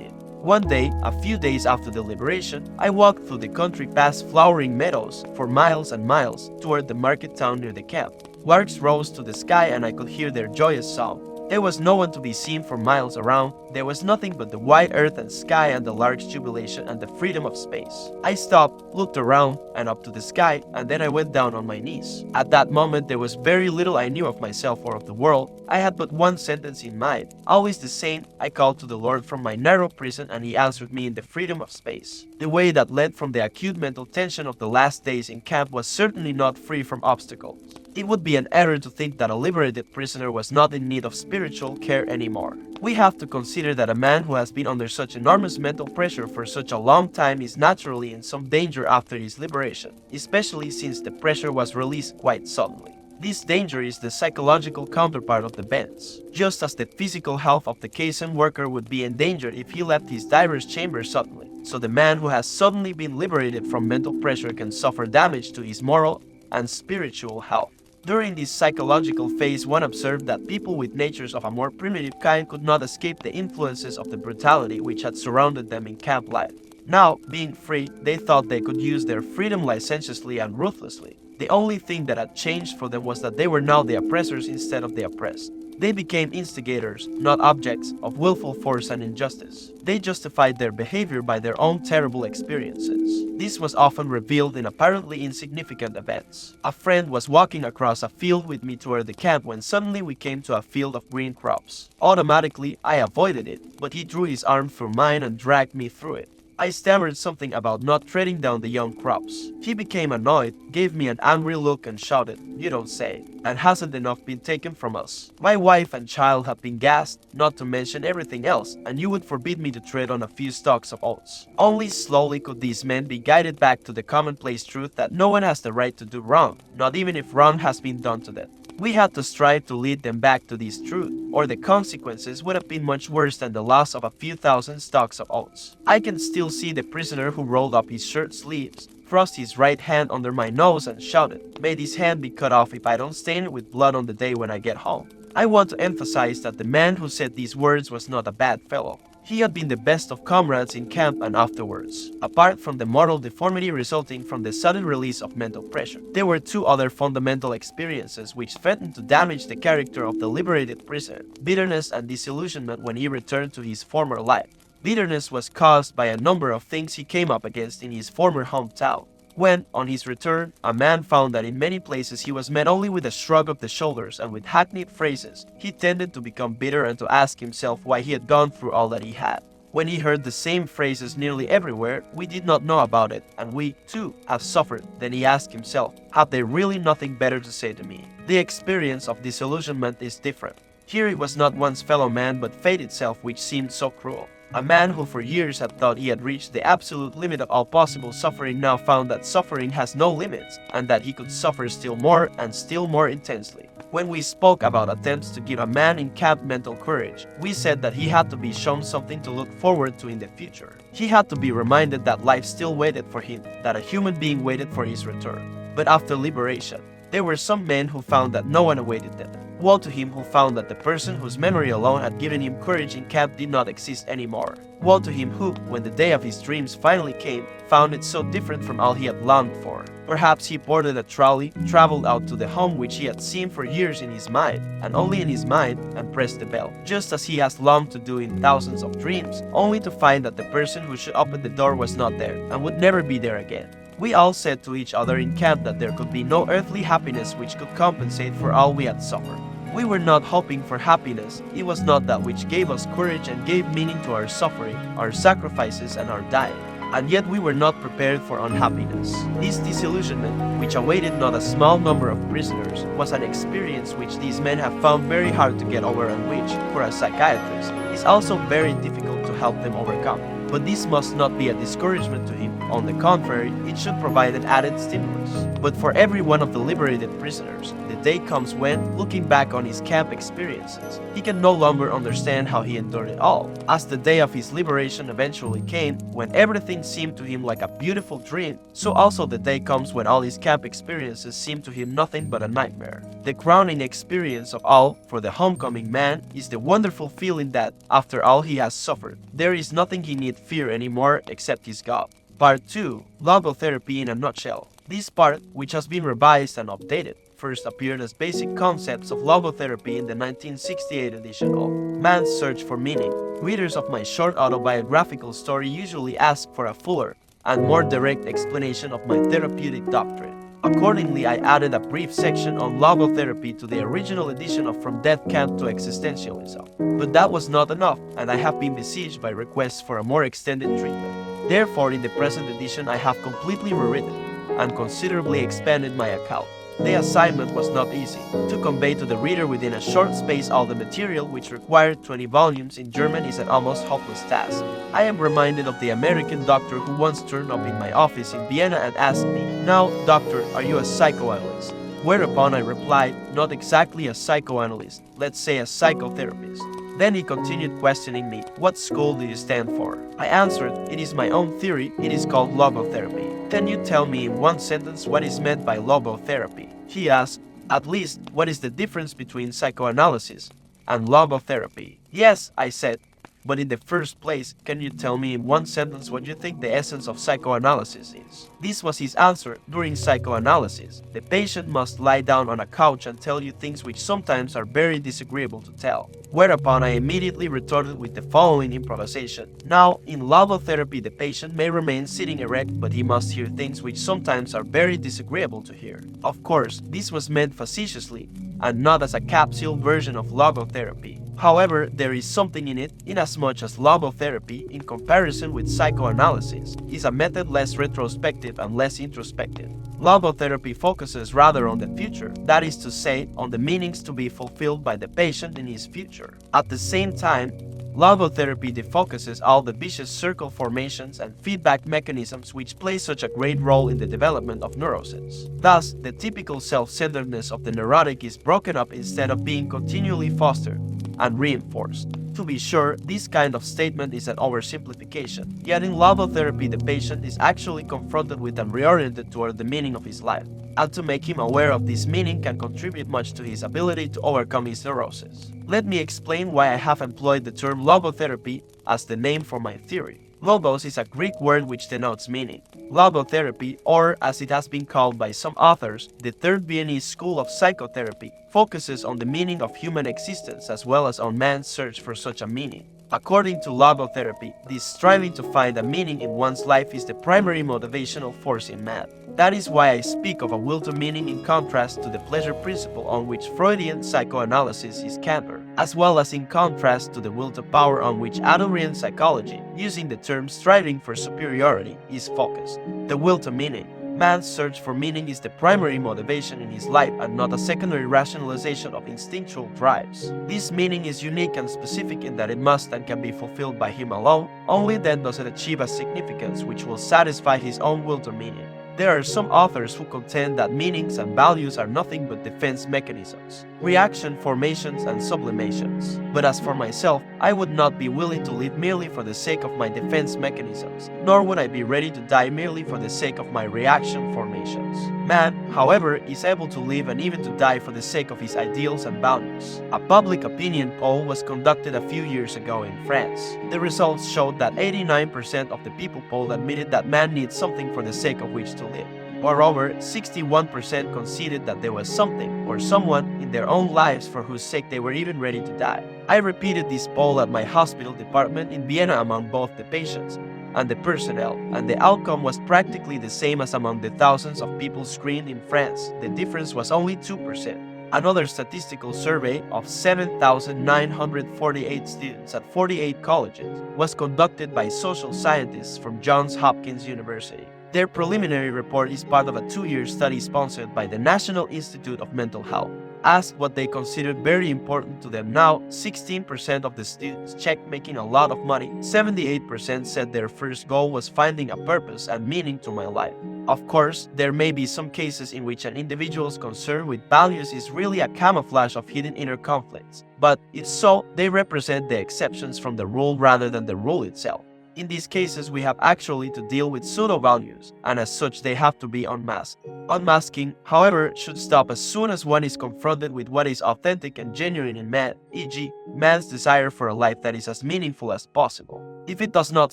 it. One day, a few days after the liberation, I walked through the country past flowering meadows for miles and miles toward the market town near the camp. Larks rose to the sky and I could hear their joyous song. There was no one to be seen for miles around. There was nothing but the wide earth and sky and the large jubilation and the freedom of space. I stopped, looked around and up to the sky, and then I went down on my knees. At that moment, there was very little I knew of myself or of the world. I had but one sentence in mind, always the same. I called to the Lord from my narrow prison, and He answered me in the freedom of space. The way that led from the acute mental tension of the last days in camp was certainly not free from obstacles. It would be an error to think that a liberated prisoner was not in need of spiritual care anymore. We have to consider that a man who has been under such enormous mental pressure for such a long time is naturally in some danger after his liberation, especially since the pressure was released quite suddenly. This danger is the psychological counterpart of the bends, just as the physical health of the casein worker would be endangered if he left his diver's chamber suddenly. So the man who has suddenly been liberated from mental pressure can suffer damage to his moral and spiritual health. During this psychological phase, one observed that people with natures of a more primitive kind could not escape the influences of the brutality which had surrounded them in camp life. Now, being free, they thought they could use their freedom licentiously and ruthlessly. The only thing that had changed for them was that they were now the oppressors instead of the oppressed. They became instigators, not objects, of willful force and injustice. They justified their behavior by their own terrible experiences. This was often revealed in apparently insignificant events. A friend was walking across a field with me toward the camp when suddenly we came to a field of green crops. Automatically, I avoided it, but he drew his arm through mine and dragged me through it. I stammered something about not treading down the young crops. He became annoyed, gave me an angry look and shouted, "You don't say, and hasn't enough been taken from us? My wife and child have been gassed, not to mention everything else, and you would forbid me to tread on a few stalks of oats." Only slowly could these men be guided back to the commonplace truth that no one has the right to do wrong, not even if wrong has been done to them. We had to strive to lead them back to this truth, or the consequences would have been much worse than the loss of a few thousand stalks of oats. I can still see the prisoner who rolled up his shirt sleeves, thrust his right hand under my nose and shouted, "May this hand be cut off if I don't stain it with blood on the day when I get home." I want to emphasize that the man who said these words was not a bad fellow. He had been the best of comrades in camp and afterwards. Apart from the moral deformity resulting from the sudden release of mental pressure, there were two other fundamental experiences which threatened to damage the character of the liberated prisoner: bitterness and disillusionment when he returned to his former life. Bitterness was caused by a number of things he came up against in his former hometown. When, on his return, a man found that in many places he was met only with a shrug of the shoulders and with hackneyed phrases, he tended to become bitter and to ask himself why he had gone through all that he had. When he heard the same phrases nearly everywhere, we did not know about it, and we, too, have suffered. Then he asked himself, have they really nothing better to say to me? The experience of disillusionment is different. Here it was not one's fellow man but fate itself which seemed so cruel. A man who for years had thought he had reached the absolute limit of all possible suffering now found that suffering has no limits, and that he could suffer still more and still more intensely. When we spoke about attempts to give a man in camp mental courage, we said that he had to be shown something to look forward to in the future. He had to be reminded that life still waited for him, that a human being waited for his return. But after liberation, there were some men who found that no one awaited them. Woe to him who found that the person whose memory alone had given him courage in camp did not exist anymore. Woe to him who, when the day of his dreams finally came, found it so different from all he had longed for. Perhaps he boarded a trolley, traveled out to the home which he had seen for years in his mind, and only in his mind, and pressed the bell, just as he has longed to do in thousands of dreams, only to find that the person who should open the door was not there, and would never be there again. We all said to each other in camp that there could be no earthly happiness which could compensate for all we had suffered. We were not hoping for happiness. It was not that which gave us courage and gave meaning to our suffering, our sacrifices, and our dying. And yet we were not prepared for unhappiness. This disillusionment, which awaited not a small number of prisoners, was an experience which these men have found very hard to get over and which, for a psychiatrist, is also very difficult to help them overcome. But this must not be a discouragement to him. On the contrary, it should provide an added stimulus. But for every one of the liberated prisoners, the day comes when, looking back on his camp experiences, he can no longer understand how he endured it all. As the day of his liberation eventually came, when everything seemed to him like a beautiful dream, so also the day comes when all his camp experiences seem to him nothing but a nightmare. The crowning experience of all, for the homecoming man, is the wonderful feeling that, after all he has suffered, there is nothing he need fear anymore except his God. Part 2. Logotherapy in a nutshell. This part, which has been revised and updated, first appeared as basic concepts of logotherapy in the 1968 edition of Man's Search for Meaning. Readers of my short autobiographical story usually ask for a fuller and more direct explanation of my therapeutic doctrine. Accordingly, I added a brief section on logotherapy to the original edition of From Death Camp to Existentialism. But that was not enough, and I have been besieged by requests for a more extended treatment. Therefore, in the present edition, I have completely rewritten and considerably expanded my account. The assignment was not easy, to convey to the reader within a short space all the material which required 20 volumes in German is an almost hopeless task. I am reminded of the American doctor who once turned up in my office in Vienna and asked me, "Now, doctor, are you a psychoanalyst?" Whereupon I replied, "Not exactly a psychoanalyst, let's say a psychotherapist." Then he continued questioning me, "What school do you stand for?" I answered, "It is my own theory, it is called logotherapy." "Can you tell me in one sentence what is meant by logotherapy?" He asked, "At least, what is the difference between psychoanalysis and logotherapy?" "Yes," I said, "but in the first place, can you tell me in one sentence what you think the essence of psychoanalysis is?" This was his answer. During psychoanalysis, the patient must lie down on a couch and tell you things which sometimes are very disagreeable to tell. Whereupon I immediately retorted with the following improvisation. "Now, in logotherapy, the patient may remain sitting erect, but he must hear things which sometimes are very disagreeable to hear." Of course, this was meant facetiously, and not as a capsule version of logotherapy. However, there is something in it, inasmuch as logotherapy, in comparison with psychoanalysis, is a method less retrospective and less introspective. Logotherapy focuses rather on the future, that is to say, on the meanings to be fulfilled by the patient in his future. At the same time, logotherapy defocuses all the vicious circle formations and feedback mechanisms which play such a great role in the development of neuroses. Thus, the typical self-centeredness of the neurotic is broken up instead of being continually fostered and reinforced. To be sure, this kind of statement is an oversimplification, yet in logotherapy the patient is actually confronted with and reoriented toward the meaning of his life, and to make him aware of this meaning can contribute much to his ability to overcome his neurosis. Let me explain why I have employed the term logotherapy as the name for my theory. Logos is a Greek word which denotes meaning. Logotherapy, or as it has been called by some authors, the Third Viennese School of Psychotherapy, focuses on the meaning of human existence as well as on man's search for such a meaning. According to logotherapy, this striving to find a meaning in one's life is the primary motivational force in man. That is why I speak of a will to meaning in contrast to the pleasure principle on which Freudian psychoanalysis is centered, as well as in contrast to the will to power on which Adlerian psychology, using the term striving for superiority, is focused. The will to meaning. Man's search for meaning is the primary motivation in his life and not a secondary rationalization of instinctual drives. This meaning is unique and specific in that it must and can be fulfilled by him alone. Only then does it achieve a significance which will satisfy his own will to meaning. There are some authors who contend that meanings and values are nothing but defense mechanisms, reaction formations and sublimations. But as for myself, I would not be willing to live merely for the sake of my defense mechanisms, nor would I be ready to die merely for the sake of my reaction formations. Man, however, is able to live and even to die for the sake of his ideals and values. A public opinion poll was conducted a few years ago in France. The results showed that 89% of the people polled admitted that man needs something for the sake of which to live. Moreover, 61% conceded that there was something or someone in their own lives for whose sake they were even ready to die. I repeated this poll at my hospital department in Vienna among both the patients and the personnel, and the outcome was practically the same as among the thousands of people screened in France. The difference was only 2%. Another statistical survey of 7,948 students at 48 colleges was conducted by social scientists from Johns Hopkins University. Their preliminary report is part of a 2-year study sponsored by the National Institute of Mental Health. Asked what they considered very important to them now, 16% of the students checked making a lot of money. 78% said their first goal was finding a purpose and meaning to my life. Of course, there may be some cases in which an individual's concern with values is really a camouflage of hidden inner conflicts. But if so, they represent the exceptions from the rule rather than the rule itself. In these cases, we have actually to deal with pseudo-values, and as such they have to be unmasked. Unmasking, however, should stop as soon as one is confronted with what is authentic and genuine in man, e.g., man's desire for a life that is as meaningful as possible. If it does not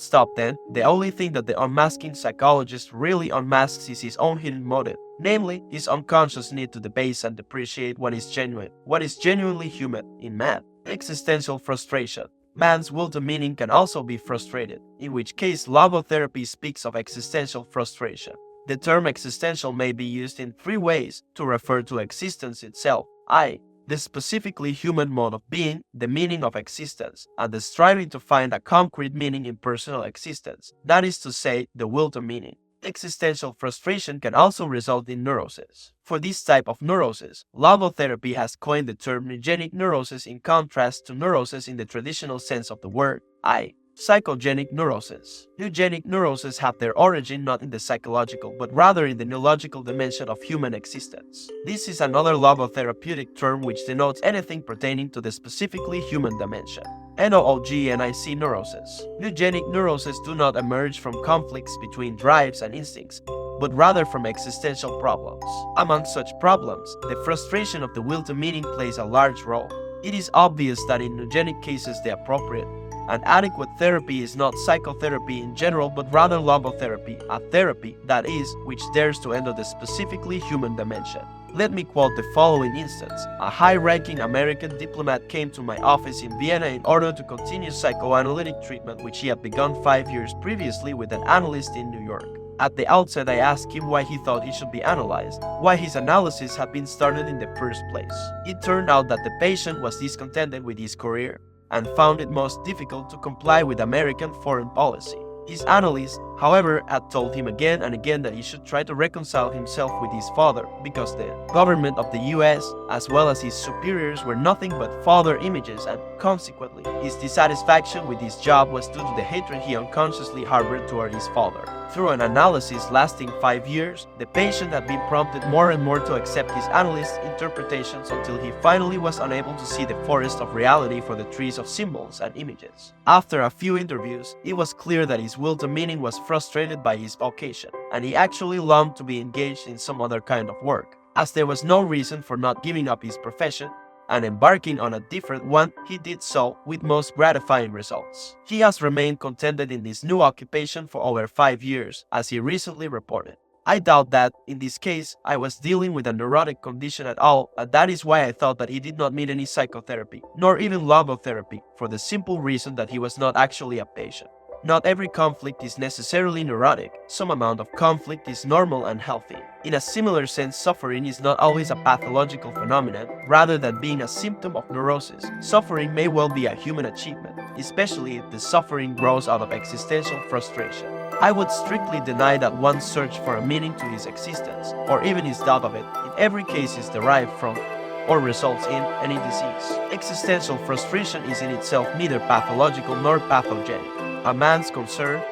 stop then, the only thing that the unmasking psychologist really unmasks is his own hidden motive, namely his unconscious need to debase and depreciate what is genuine, what is genuinely human in man. Existential frustration. Man's will to meaning can also be frustrated, in which case logotherapy speaks of existential frustration. The term existential may be used in three ways to refer to existence itself, i.e., the specifically human mode of being, the meaning of existence, and the striving to find a concrete meaning in personal existence, that is to say, the will to meaning. Existential frustration can also result in neurosis. For this type of neurosis, logotherapy has coined the term neogenic neurosis in contrast to neurosis in the traditional sense of the word, i.e., psychogenic neurosis. Neogenic neuroses have their origin not in the psychological but rather in the neurological dimension of human existence. This is another logotherapeutic term which denotes anything pertaining to the specifically human dimension. NOOGNIC neurosis. Neogenic neuroses do not emerge from conflicts between drives and instincts, but rather from existential problems. Among such problems, the frustration of the will to meaning plays a large role. It is obvious that in neogenic cases the appropriate and adequate therapy is not psychotherapy in general, but rather logotherapy, a therapy, that is, which dares to enter the specifically human dimension. Let me quote the following instance. A high-ranking American diplomat came to my office in Vienna in order to continue psychoanalytic treatment which he had begun 5 years previously with an analyst in New York. At the outset, I asked him why he thought he should be analyzed, why his analysis had been started in the first place. It turned out that the patient was discontented with his career and found it most difficult to comply with American foreign policy. His analyst, however, had told him again and again that he should try to reconcile himself with his father because the government of the US, as well as his superiors, were nothing but father images, and consequently, his dissatisfaction with his job was due to the hatred he unconsciously harbored toward his father. Through an analysis lasting 5 years, the patient had been prompted more and more to accept his analyst's interpretations until he finally was unable to see the forest of reality for the trees of symbols and images. After a few interviews, it was clear that his will to meaning was frustrated by his vocation, and he actually longed to be engaged in some other kind of work. As there was no reason for not giving up his profession and embarking on a different one, he did so with most gratifying results. He has remained contented in this new occupation for over 5 years, as he recently reported. I doubt that, in this case, I was dealing with a neurotic condition at all, and that is why I thought that he did not need any psychotherapy, nor even logotherapy, for the simple reason that he was not actually a patient. Not every conflict is necessarily neurotic. Some amount of conflict is normal and healthy. In a similar sense, suffering is not always a pathological phenomenon. Rather than being a symptom of neurosis, suffering may well be a human achievement, especially if the suffering grows out of existential frustration. I would strictly deny that one's search for a meaning to his existence, or even his doubt of it, in every case is derived from or results in any disease. Existential frustration is in itself neither pathological nor pathogenic. A man's concern,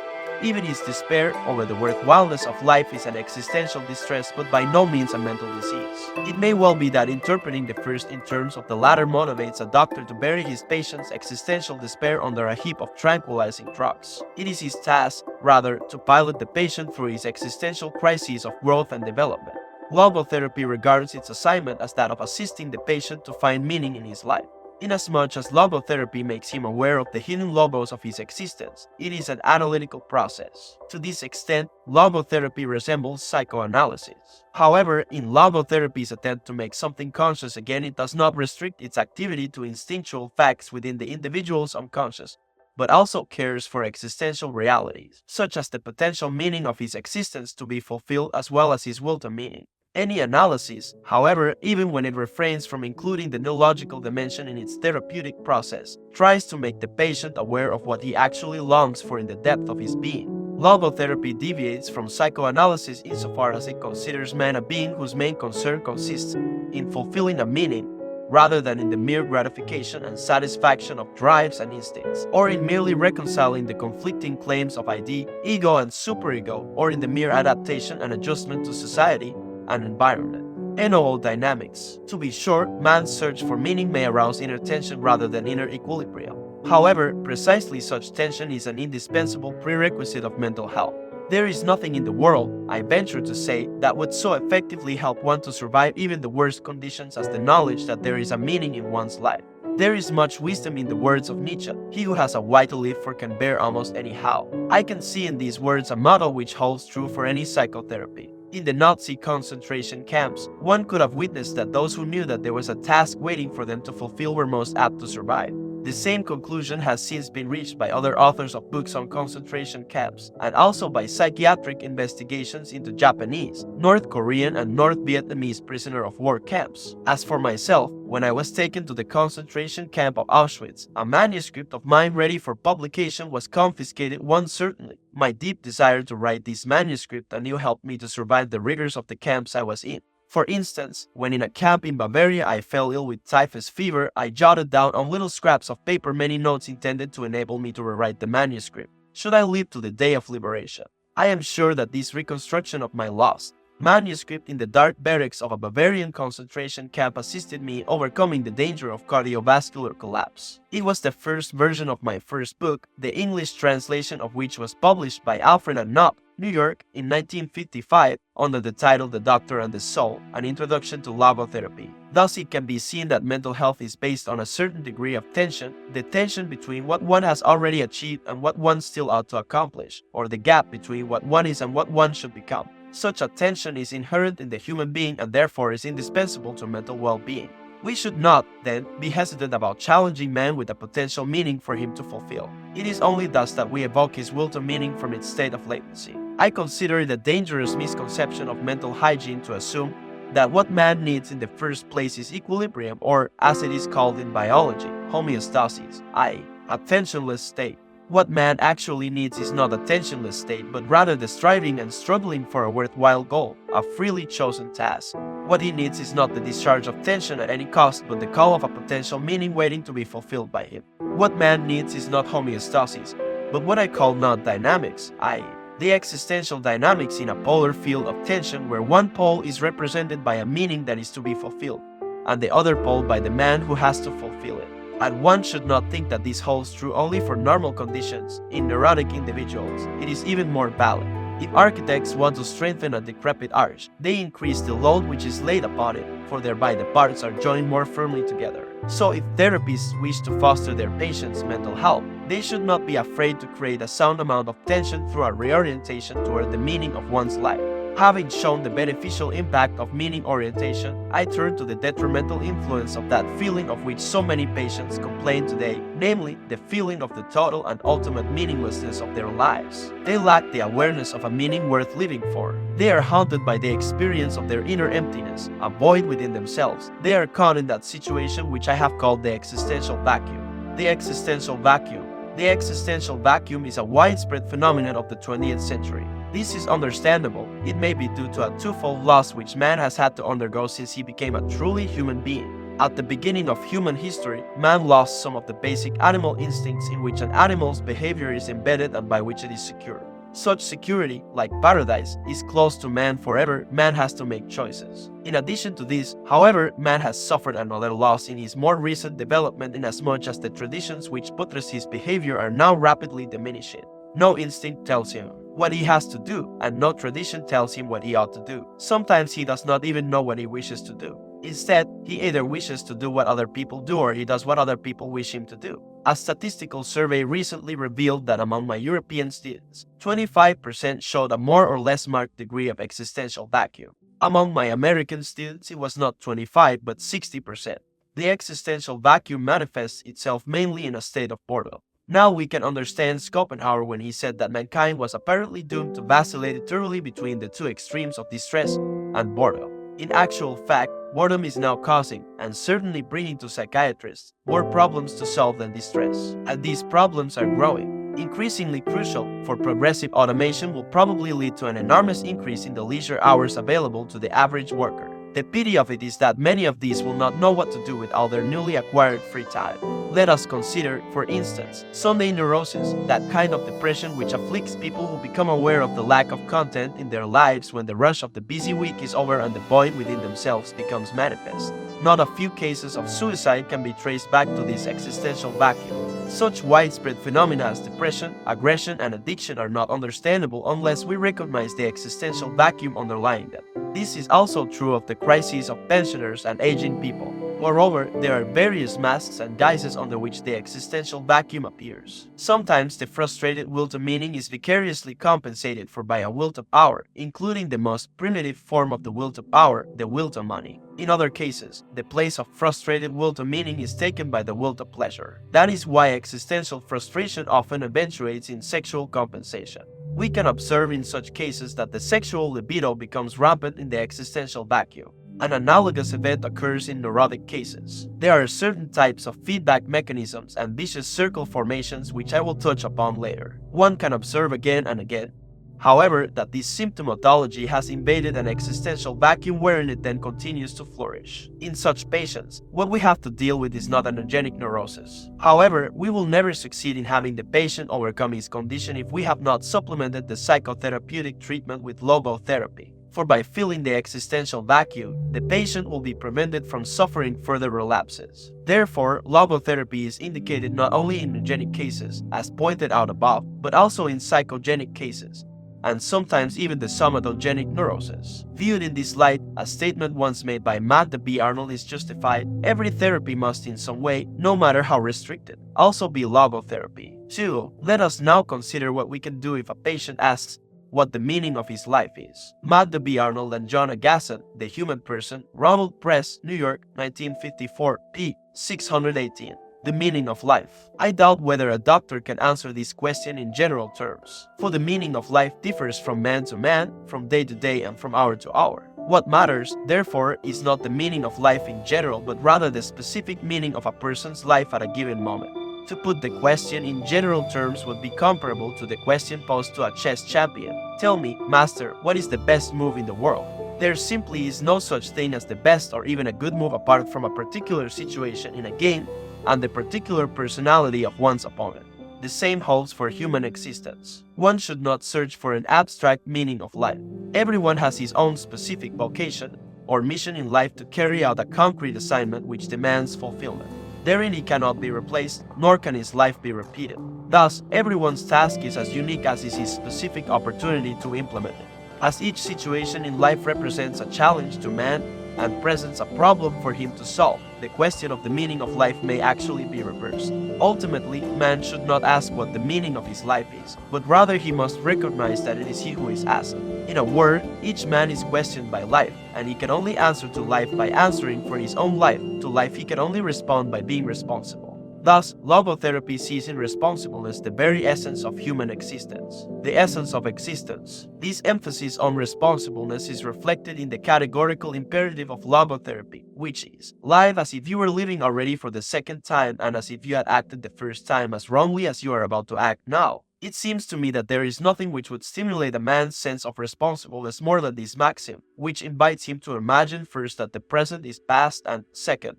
even his despair over the worthwhileness of life, is an existential distress, but by no means a mental disease. It may well be that interpreting the first in terms of the latter motivates a doctor to bury his patient's existential despair under a heap of tranquilizing drugs. It is his task, rather, to pilot the patient through his existential crises of growth and development. Logotherapy regards its assignment as that of assisting the patient to find meaning in his life. Inasmuch as logotherapy makes him aware of the hidden logos of his existence, it is an analytical process. To this extent, logotherapy resembles psychoanalysis. However, in logotherapy's attempt to make something conscious again, it does not restrict its activity to instinctual facts within the individual's unconscious, but also cares for existential realities, such as the potential meaning of his existence to be fulfilled as well as his will to meaning. Any analysis, however, even when it refrains from including the neurological dimension in its therapeutic process, tries to make the patient aware of what he actually longs for in the depth of his being. Logotherapy deviates from psychoanalysis insofar as it considers man a being whose main concern consists in fulfilling a meaning, rather than in the mere gratification and satisfaction of drives and instincts, or in merely reconciling the conflicting claims of ID, ego, and superego, or in the mere adaptation and adjustment to society and environment. NOO dynamics. To be sure, man's search for meaning may arouse inner tension rather than inner equilibrium. However, precisely such tension is an indispensable prerequisite of mental health. There is nothing in the world, I venture to say, that would so effectively help one to survive even the worst conditions as the knowledge that there is a meaning in one's life. There is much wisdom in the words of Nietzsche. He who has a why to live for can bear almost any how. I can see in these words a motto which holds true for any psychotherapy. In the Nazi concentration camps, one could have witnessed that those who knew that there was a task waiting for them to fulfill were most apt to survive. The same conclusion has since been reached by other authors of books on concentration camps, and also by psychiatric investigations into Japanese, North Korean, and North Vietnamese prisoner of war camps. As for myself, when I was taken to the concentration camp of Auschwitz, a manuscript of mine ready for publication was confiscated once certainly. My deep desire to write this manuscript anew helped me to survive the rigors of the camps I was in. For instance, when in a camp in Bavaria I fell ill with typhus fever, I jotted down on little scraps of paper many notes intended to enable me to rewrite the manuscript, should I live to the day of liberation. I am sure that this reconstruction of my lost manuscript in the dark barracks of a Bavarian concentration camp assisted me in overcoming the danger of cardiovascular collapse. It was the first version of my first book, the English translation of which was published by Alfred and Knopf, New York, in 1955, under the title The Doctor and the Soul, An Introduction to Logotherapy. Thus it can be seen that mental health is based on a certain degree of tension, the tension between what one has already achieved and what one still ought to accomplish, or the gap between what one is and what one should become. Such a tension is inherent in the human being and therefore is indispensable to mental well-being. We should not, then, be hesitant about challenging man with a potential meaning for him to fulfill. It is only thus that we evoke his will to meaning from its state of latency. I consider it a dangerous misconception of mental hygiene to assume that what man needs in the first place is equilibrium, or, as it is called in biology, homeostasis, i.e., a tensionless state. What man actually needs is not a tensionless state, but rather the striving and struggling for a worthwhile goal, a freely chosen task. What he needs is not the discharge of tension at any cost, but the call of a potential meaning waiting to be fulfilled by him. What man needs is not homeostasis, but what I call non-dynamics, i.e., the existential dynamics in a polar field of tension where one pole is represented by a meaning that is to be fulfilled, and the other pole by the man who has to fulfill it. And one should not think that this holds true only for normal conditions. In neurotic individuals, it is even more valid. If architects want to strengthen a decrepit arch, they increase the load which is laid upon it, for thereby the parts are joined more firmly together. So if therapists wish to foster their patients' mental health, they should not be afraid to create a sound amount of tension through a reorientation toward the meaning of one's life. Having shown the beneficial impact of meaning orientation, I turn to the detrimental influence of that feeling of which so many patients complain today, namely, the feeling of the total and ultimate meaninglessness of their lives. They lack the awareness of a meaning worth living for. They are haunted by the experience of their inner emptiness, a void within themselves. They are caught in that situation which I have called the existential vacuum. The existential vacuum. The existential vacuum is a widespread phenomenon of the 20th century. This is understandable. It may be due to a twofold loss which man has had to undergo since he became a truly human being. At the beginning of human history, man lost some of the basic animal instincts in which an animal's behavior is embedded and by which it is secure. Such security, like paradise, is close to man forever. Man has to make choices. In addition to this, however, man has suffered another loss in his more recent development inasmuch as the traditions which buttress his behavior are now rapidly diminishing. No instinct tells him what he has to do, and no tradition tells him what he ought to do. Sometimes he does not even know what he wishes to do. Instead, he either wishes to do what other people do or he does what other people wish him to do. A statistical survey recently revealed that among my European students, 25% showed a more or less marked degree of existential vacuum. Among my American students, it was not 25 but 60%. The existential vacuum manifests itself mainly in a state of boredom. Now we can understand Schopenhauer when he said that mankind was apparently doomed to vacillate eternally between the two extremes of distress and boredom. In actual fact, boredom is now causing, and certainly bringing to psychiatrists, more problems to solve than distress. And these problems are growing. Increasingly crucial, for progressive automation will probably lead to an enormous increase in the leisure hours available to the average worker. The pity of it is that many of these will not know what to do with all their newly acquired free time. Let us consider, for instance, Sunday neurosis, that kind of depression which afflicts people who become aware of the lack of content in their lives when the rush of the busy week is over and the void within themselves becomes manifest. Not a few cases of suicide can be traced back to this existential vacuum. Such widespread phenomena as depression, aggression, and addiction are not understandable unless we recognize the existential vacuum underlying them. This is also true of the crises of pensioners and aging people. Moreover, there are various masks and guises under which the existential vacuum appears. Sometimes the frustrated will to meaning is vicariously compensated for by a will to power, including the most primitive form of the will to power, the will to money. In other cases, the place of frustrated will to meaning is taken by the will to pleasure. That is why existential frustration often eventuates in sexual compensation. We can observe in such cases that the sexual libido becomes rampant in the existential vacuum. An analogous event occurs in neurotic cases. There are certain types of feedback mechanisms and vicious circle formations which I will touch upon later. One can observe again and again, however, that this symptomatology has invaded an existential vacuum wherein it then continues to flourish. In such patients, what we have to deal with is not an eugenic neurosis. However, we will never succeed in having the patient overcome his condition if we have not supplemented the psychotherapeutic treatment with logotherapy. For by filling the existential vacuum, the patient will be prevented from suffering further relapses. Therefore, logotherapy is indicated not only in eugenic cases, as pointed out above, but also in psychogenic cases, and sometimes even the somatogenic neurosis. Viewed in this light, a statement once made by Magda B. Arnold is justified: every therapy must in some way, no matter how restricted, also be logotherapy. 2. Let us now consider what we can do if a patient asks what the meaning of his life is. Magda B. Arnold and John Agassan, The Human Person, Ronald Press, New York, 1954, p. 618. The meaning of life. I doubt whether a doctor can answer this question in general terms, for the meaning of life differs from man to man, from day to day, and from hour to hour. What matters, therefore, is not the meaning of life in general, but rather the specific meaning of a person's life at a given moment. To put the question in general terms would be comparable to the question posed to a chess champion. Tell me, master, what is the best move in the world? There simply is no such thing as the best or even a good move apart from a particular situation in a game and the particular personality of one's opponent. The same holds for human existence. One should not search for an abstract meaning of life. Everyone has his own specific vocation or mission in life to carry out a concrete assignment which demands fulfillment. Therein he cannot be replaced, nor can his life be repeated. Thus, everyone's task is as unique as is his specific opportunity to implement it. As each situation in life represents a challenge to man and presents a problem for him to solve, the question of the meaning of life may actually be reversed. Ultimately, man should not ask what the meaning of his life is, but rather he must recognize that it is he who is asking. In a word, each man is questioned by life, and he can only answer to life by answering for his own life. To life he can only respond by being responsible. Thus, logotherapy sees in responsibleness the very essence of human existence, the essence of existence. This emphasis on responsibleness is reflected in the categorical imperative of logotherapy, which is: live as if you were living already for the second time and as if you had acted the first time as wrongly as you are about to act now. It seems to me that there is nothing which would stimulate a man's sense of responsibleness more than this maxim, which invites him to imagine first that the present is past and, second,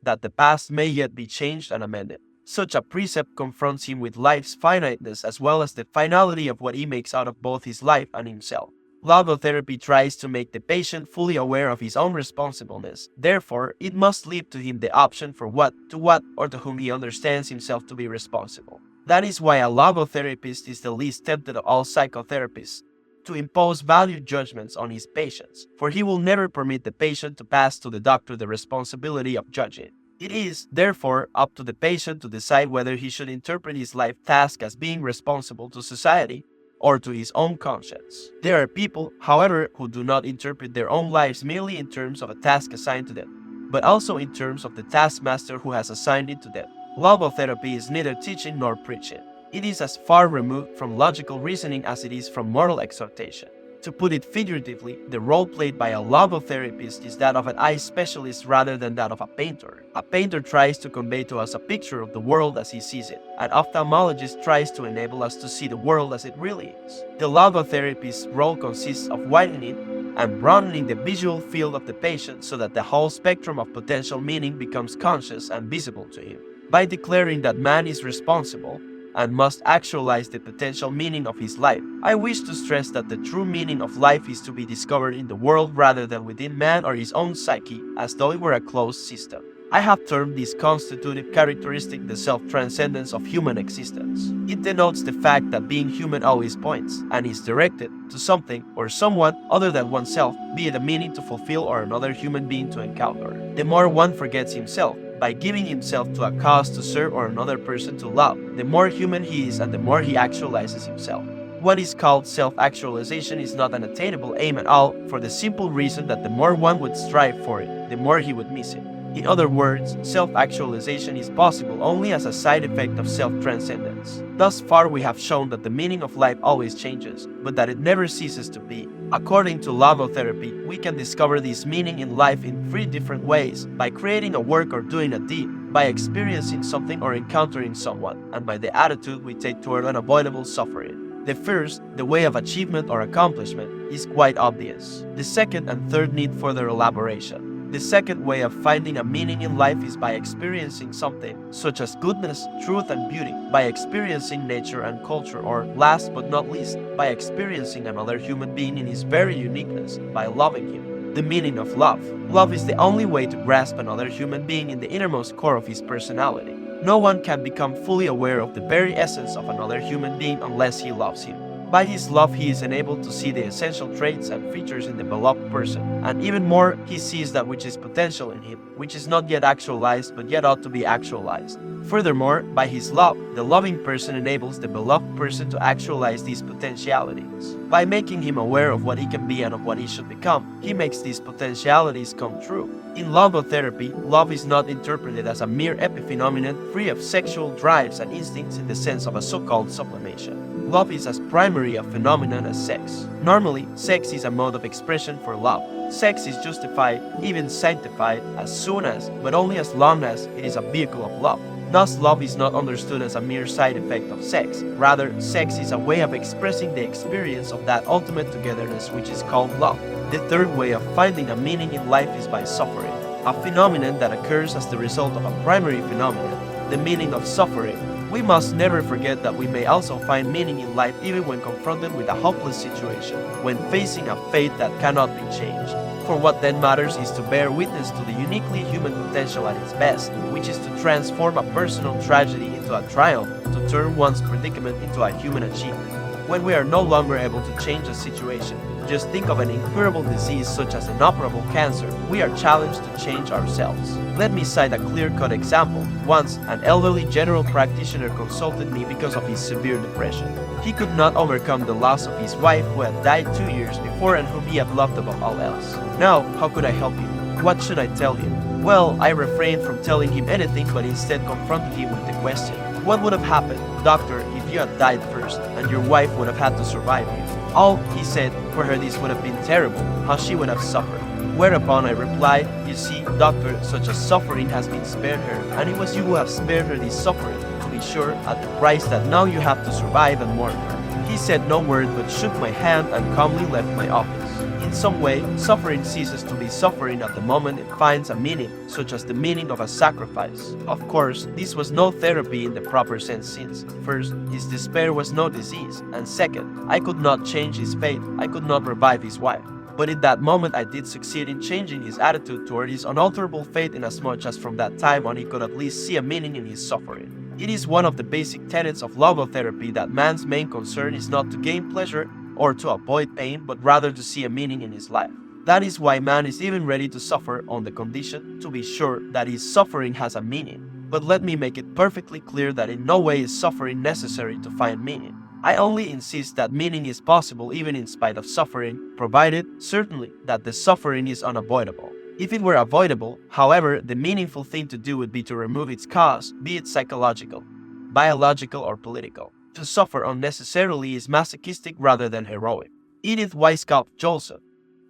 that the past may yet be changed and amended. Such a precept confronts him with life's finiteness as well as the finality of what he makes out of both his life and himself. Logotherapy tries to make the patient fully aware of his own responsibleness. Therefore, it must leave to him the option for what, or to whom he understands himself to be responsible. That is why a logotherapist is the least tempted of all psychotherapists to impose valued judgments on his patients, for he will never permit the patient to pass to the doctor the responsibility of judging. It is, therefore, up to the patient to decide whether he should interpret his life task as being responsible to society or to his own conscience. There are people, however, who do not interpret their own lives merely in terms of a task assigned to them, but also in terms of the taskmaster who has assigned it to them. Logotherapy is neither teaching nor preaching. It is as far removed from logical reasoning as it is from moral exhortation. To put it figuratively, the role played by a logotherapist is that of an eye specialist rather than that of a painter. A painter tries to convey to us a picture of the world as he sees it. An ophthalmologist tries to enable us to see the world as it really is. The logotherapist's role consists of widening and broadening the visual field of the patient so that the whole spectrum of potential meaning becomes conscious and visible to him. By declaring that man is responsible and must actualize the potential meaning of his life, I wish to stress that the true meaning of life is to be discovered in the world rather than within man or his own psyche, as though it were a closed system. I have termed this constitutive characteristic the self-transcendence of human existence. It denotes the fact that being human always points and is directed to something or someone other than oneself, be it a meaning to fulfill or another human being to encounter. The more one forgets himself, by giving himself to a cause to serve or another person to love, the more human he is and the more he actualizes himself. What is called self-actualization is not an attainable aim at all, for the simple reason that the more one would strive for it, the more he would miss it. In other words, self-actualization is possible only as a side effect of self-transcendence. Thus far we have shown that the meaning of life always changes, but that it never ceases to be. According to logotherapy, we can discover this meaning in life in 3 different ways: by creating a work or doing a deed, by experiencing something or encountering someone, and by the attitude we take toward unavoidable suffering. The first, the way of achievement or accomplishment, is quite obvious. The second and third need further elaboration. The second way of finding a meaning in life is by experiencing something, such as goodness, truth, and beauty, by experiencing nature and culture, or, last but not least, by experiencing another human being in his very uniqueness, by loving him. The meaning of love. Love is the only way to grasp another human being in the innermost core of his personality. No one can become fully aware of the very essence of another human being unless he loves him. By his love, he is enabled to see the essential traits and features in the beloved person, and even more, he sees that which is potential in him, which is not yet actualized but yet ought to be actualized. Furthermore, by his love, the loving person enables the beloved person to actualize these potentialities. By making him aware of what he can be and of what he should become, he makes these potentialities come true. In logotherapy, love is not interpreted as a mere epiphenomenon free of sexual drives and instincts in the sense of a so-called sublimation. Love is as primary a phenomenon as sex. Normally, sex is a mode of expression for love. Sex is justified, even sanctified, as soon as, but only as long as, it is a vehicle of love. Thus, love is not understood as a mere side effect of sex. Rather, sex is a way of expressing the experience of that ultimate togetherness which is called love. The third way of finding a meaning in life is by suffering, a phenomenon that occurs as the result of a primary phenomenon, the meaning of suffering. We must never forget that we may also find meaning in life even when confronted with a hopeless situation, when facing a fate that cannot be changed. For what then matters is to bear witness to the uniquely human potential at its best, which is to transform a personal tragedy into a triumph, to turn one's predicament into a human achievement. When we are no longer able to change a situation, just think of an incurable disease such as inoperable cancer, we are challenged to change ourselves. Let me cite a clear-cut example. Once, an elderly general practitioner consulted me because of his severe depression. He could not overcome the loss of his wife who had died 2 years before and whom he had loved above all else. Now, how could I help him? What should I tell him? Well, I refrained from telling him anything but instead confronted him with the question: what would have happened, doctor, if you had died first and your wife would have had to survive you? Oh, he said, for her this would have been terrible, how she would have suffered. Whereupon I replied, you see, doctor, such a suffering has been spared her, and it was you who have spared her this suffering, to be sure, at the price that now you have to survive and mourn her. He said no word but shook my hand and calmly left my office. In some way, suffering ceases to be suffering at the moment it finds a meaning, such as the meaning of a sacrifice. Of course, this was no therapy in the proper sense since, first, his despair was no disease, and second, I could not change his fate, I could not revive his wife. But in that moment I did succeed in changing his attitude toward his unalterable fate inasmuch as from that time on he could at least see a meaning in his suffering. It is one of the basic tenets of logotherapy that man's main concern is not to gain pleasure or to avoid pain, but rather to see a meaning in his life. That is why man is even ready to suffer on the condition, to be sure, that his suffering has a meaning. But let me make it perfectly clear that in no way is suffering necessary to find meaning. I only insist that meaning is possible even in spite of suffering, provided, certainly, that the suffering is unavoidable. If it were avoidable, however, the meaningful thing to do would be to remove its cause, be it psychological, biological, or political. To suffer unnecessarily is masochistic rather than heroic. Edith Weishaupt Jolson,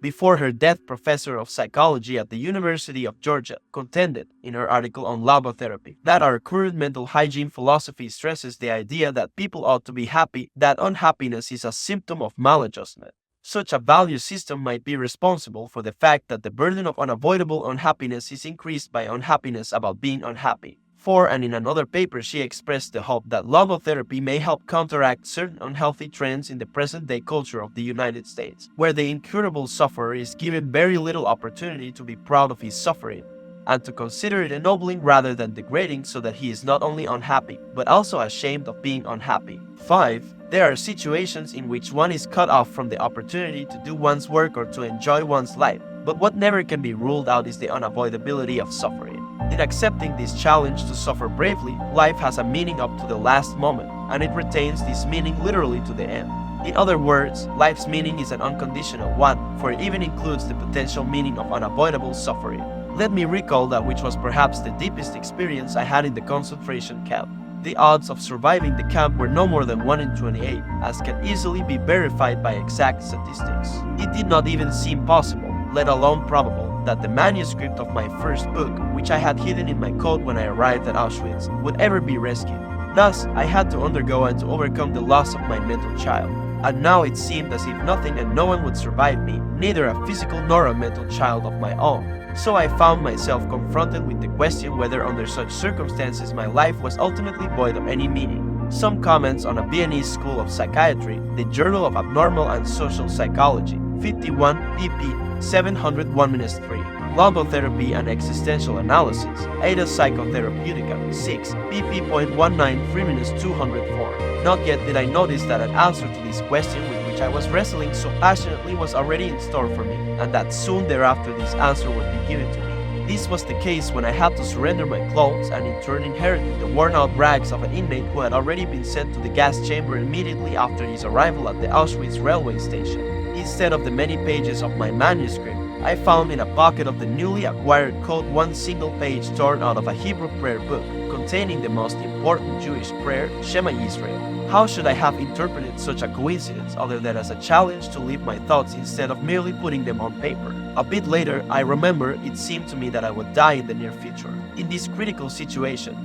before her death professor of psychology at the University of Georgia, contended, in her article on logotherapy, that our current mental hygiene philosophy stresses the idea that people ought to be happy, that unhappiness is a symptom of maladjustment. Such a value system might be responsible for the fact that the burden of unavoidable unhappiness is increased by unhappiness about being unhappy. For, and in another paper, she expressed the hope that logotherapy may help counteract certain unhealthy trends in the present-day culture of the United States, where the incurable sufferer is given very little opportunity to be proud of his suffering. and to consider it ennobling rather than degrading so that he is not only unhappy, but also ashamed of being unhappy. 5. There are situations in which one is cut off from the opportunity to do one's work or to enjoy one's life, but what never can be ruled out is the unavoidability of suffering. In accepting this challenge to suffer bravely, life has a meaning up to the last moment, and it retains this meaning literally to the end. In other words, life's meaning is an unconditional one, for it even includes the potential meaning of unavoidable suffering. Let me recall that which was perhaps the deepest experience I had in the concentration camp. The odds of surviving the camp were no more than 1 in 28, as can easily be verified by exact statistics. It did not even seem possible, let alone probable, that the manuscript of my first book, which I had hidden in my coat when I arrived at Auschwitz, would ever be rescued. Thus, I had to undergo and to overcome the loss of my mental child. And now it seemed as if nothing and no one would survive me, neither a physical nor a mental child of my own. So I found myself confronted with the question whether under such circumstances my life was ultimately void of any meaning. Some comments on a Viennese School of Psychiatry, the Journal of Abnormal and Social Psychology, 51 pp. 701-3. Logotherapy and Existential Analysis, Ada Psychotherapeutica, 6 pp.19 Not yet did I notice that an answer to this question with which I was wrestling so passionately was already in store for me, and that soon thereafter this answer would be given to me. This was the case when I had to surrender my clothes and in turn inherited the worn-out rags of an inmate who had already been sent to the gas chamber immediately after his arrival at the Auschwitz railway station. Instead of the many pages of my manuscript, I found in a pocket of the newly acquired coat one single page torn out of a Hebrew prayer book containing the most important Jewish prayer, Shema Yisrael. How should I have interpreted such a coincidence other than as a challenge to leave my thoughts instead of merely putting them on paper? A bit later, I remember it seemed to me that I would die in the near future, in this critical situation.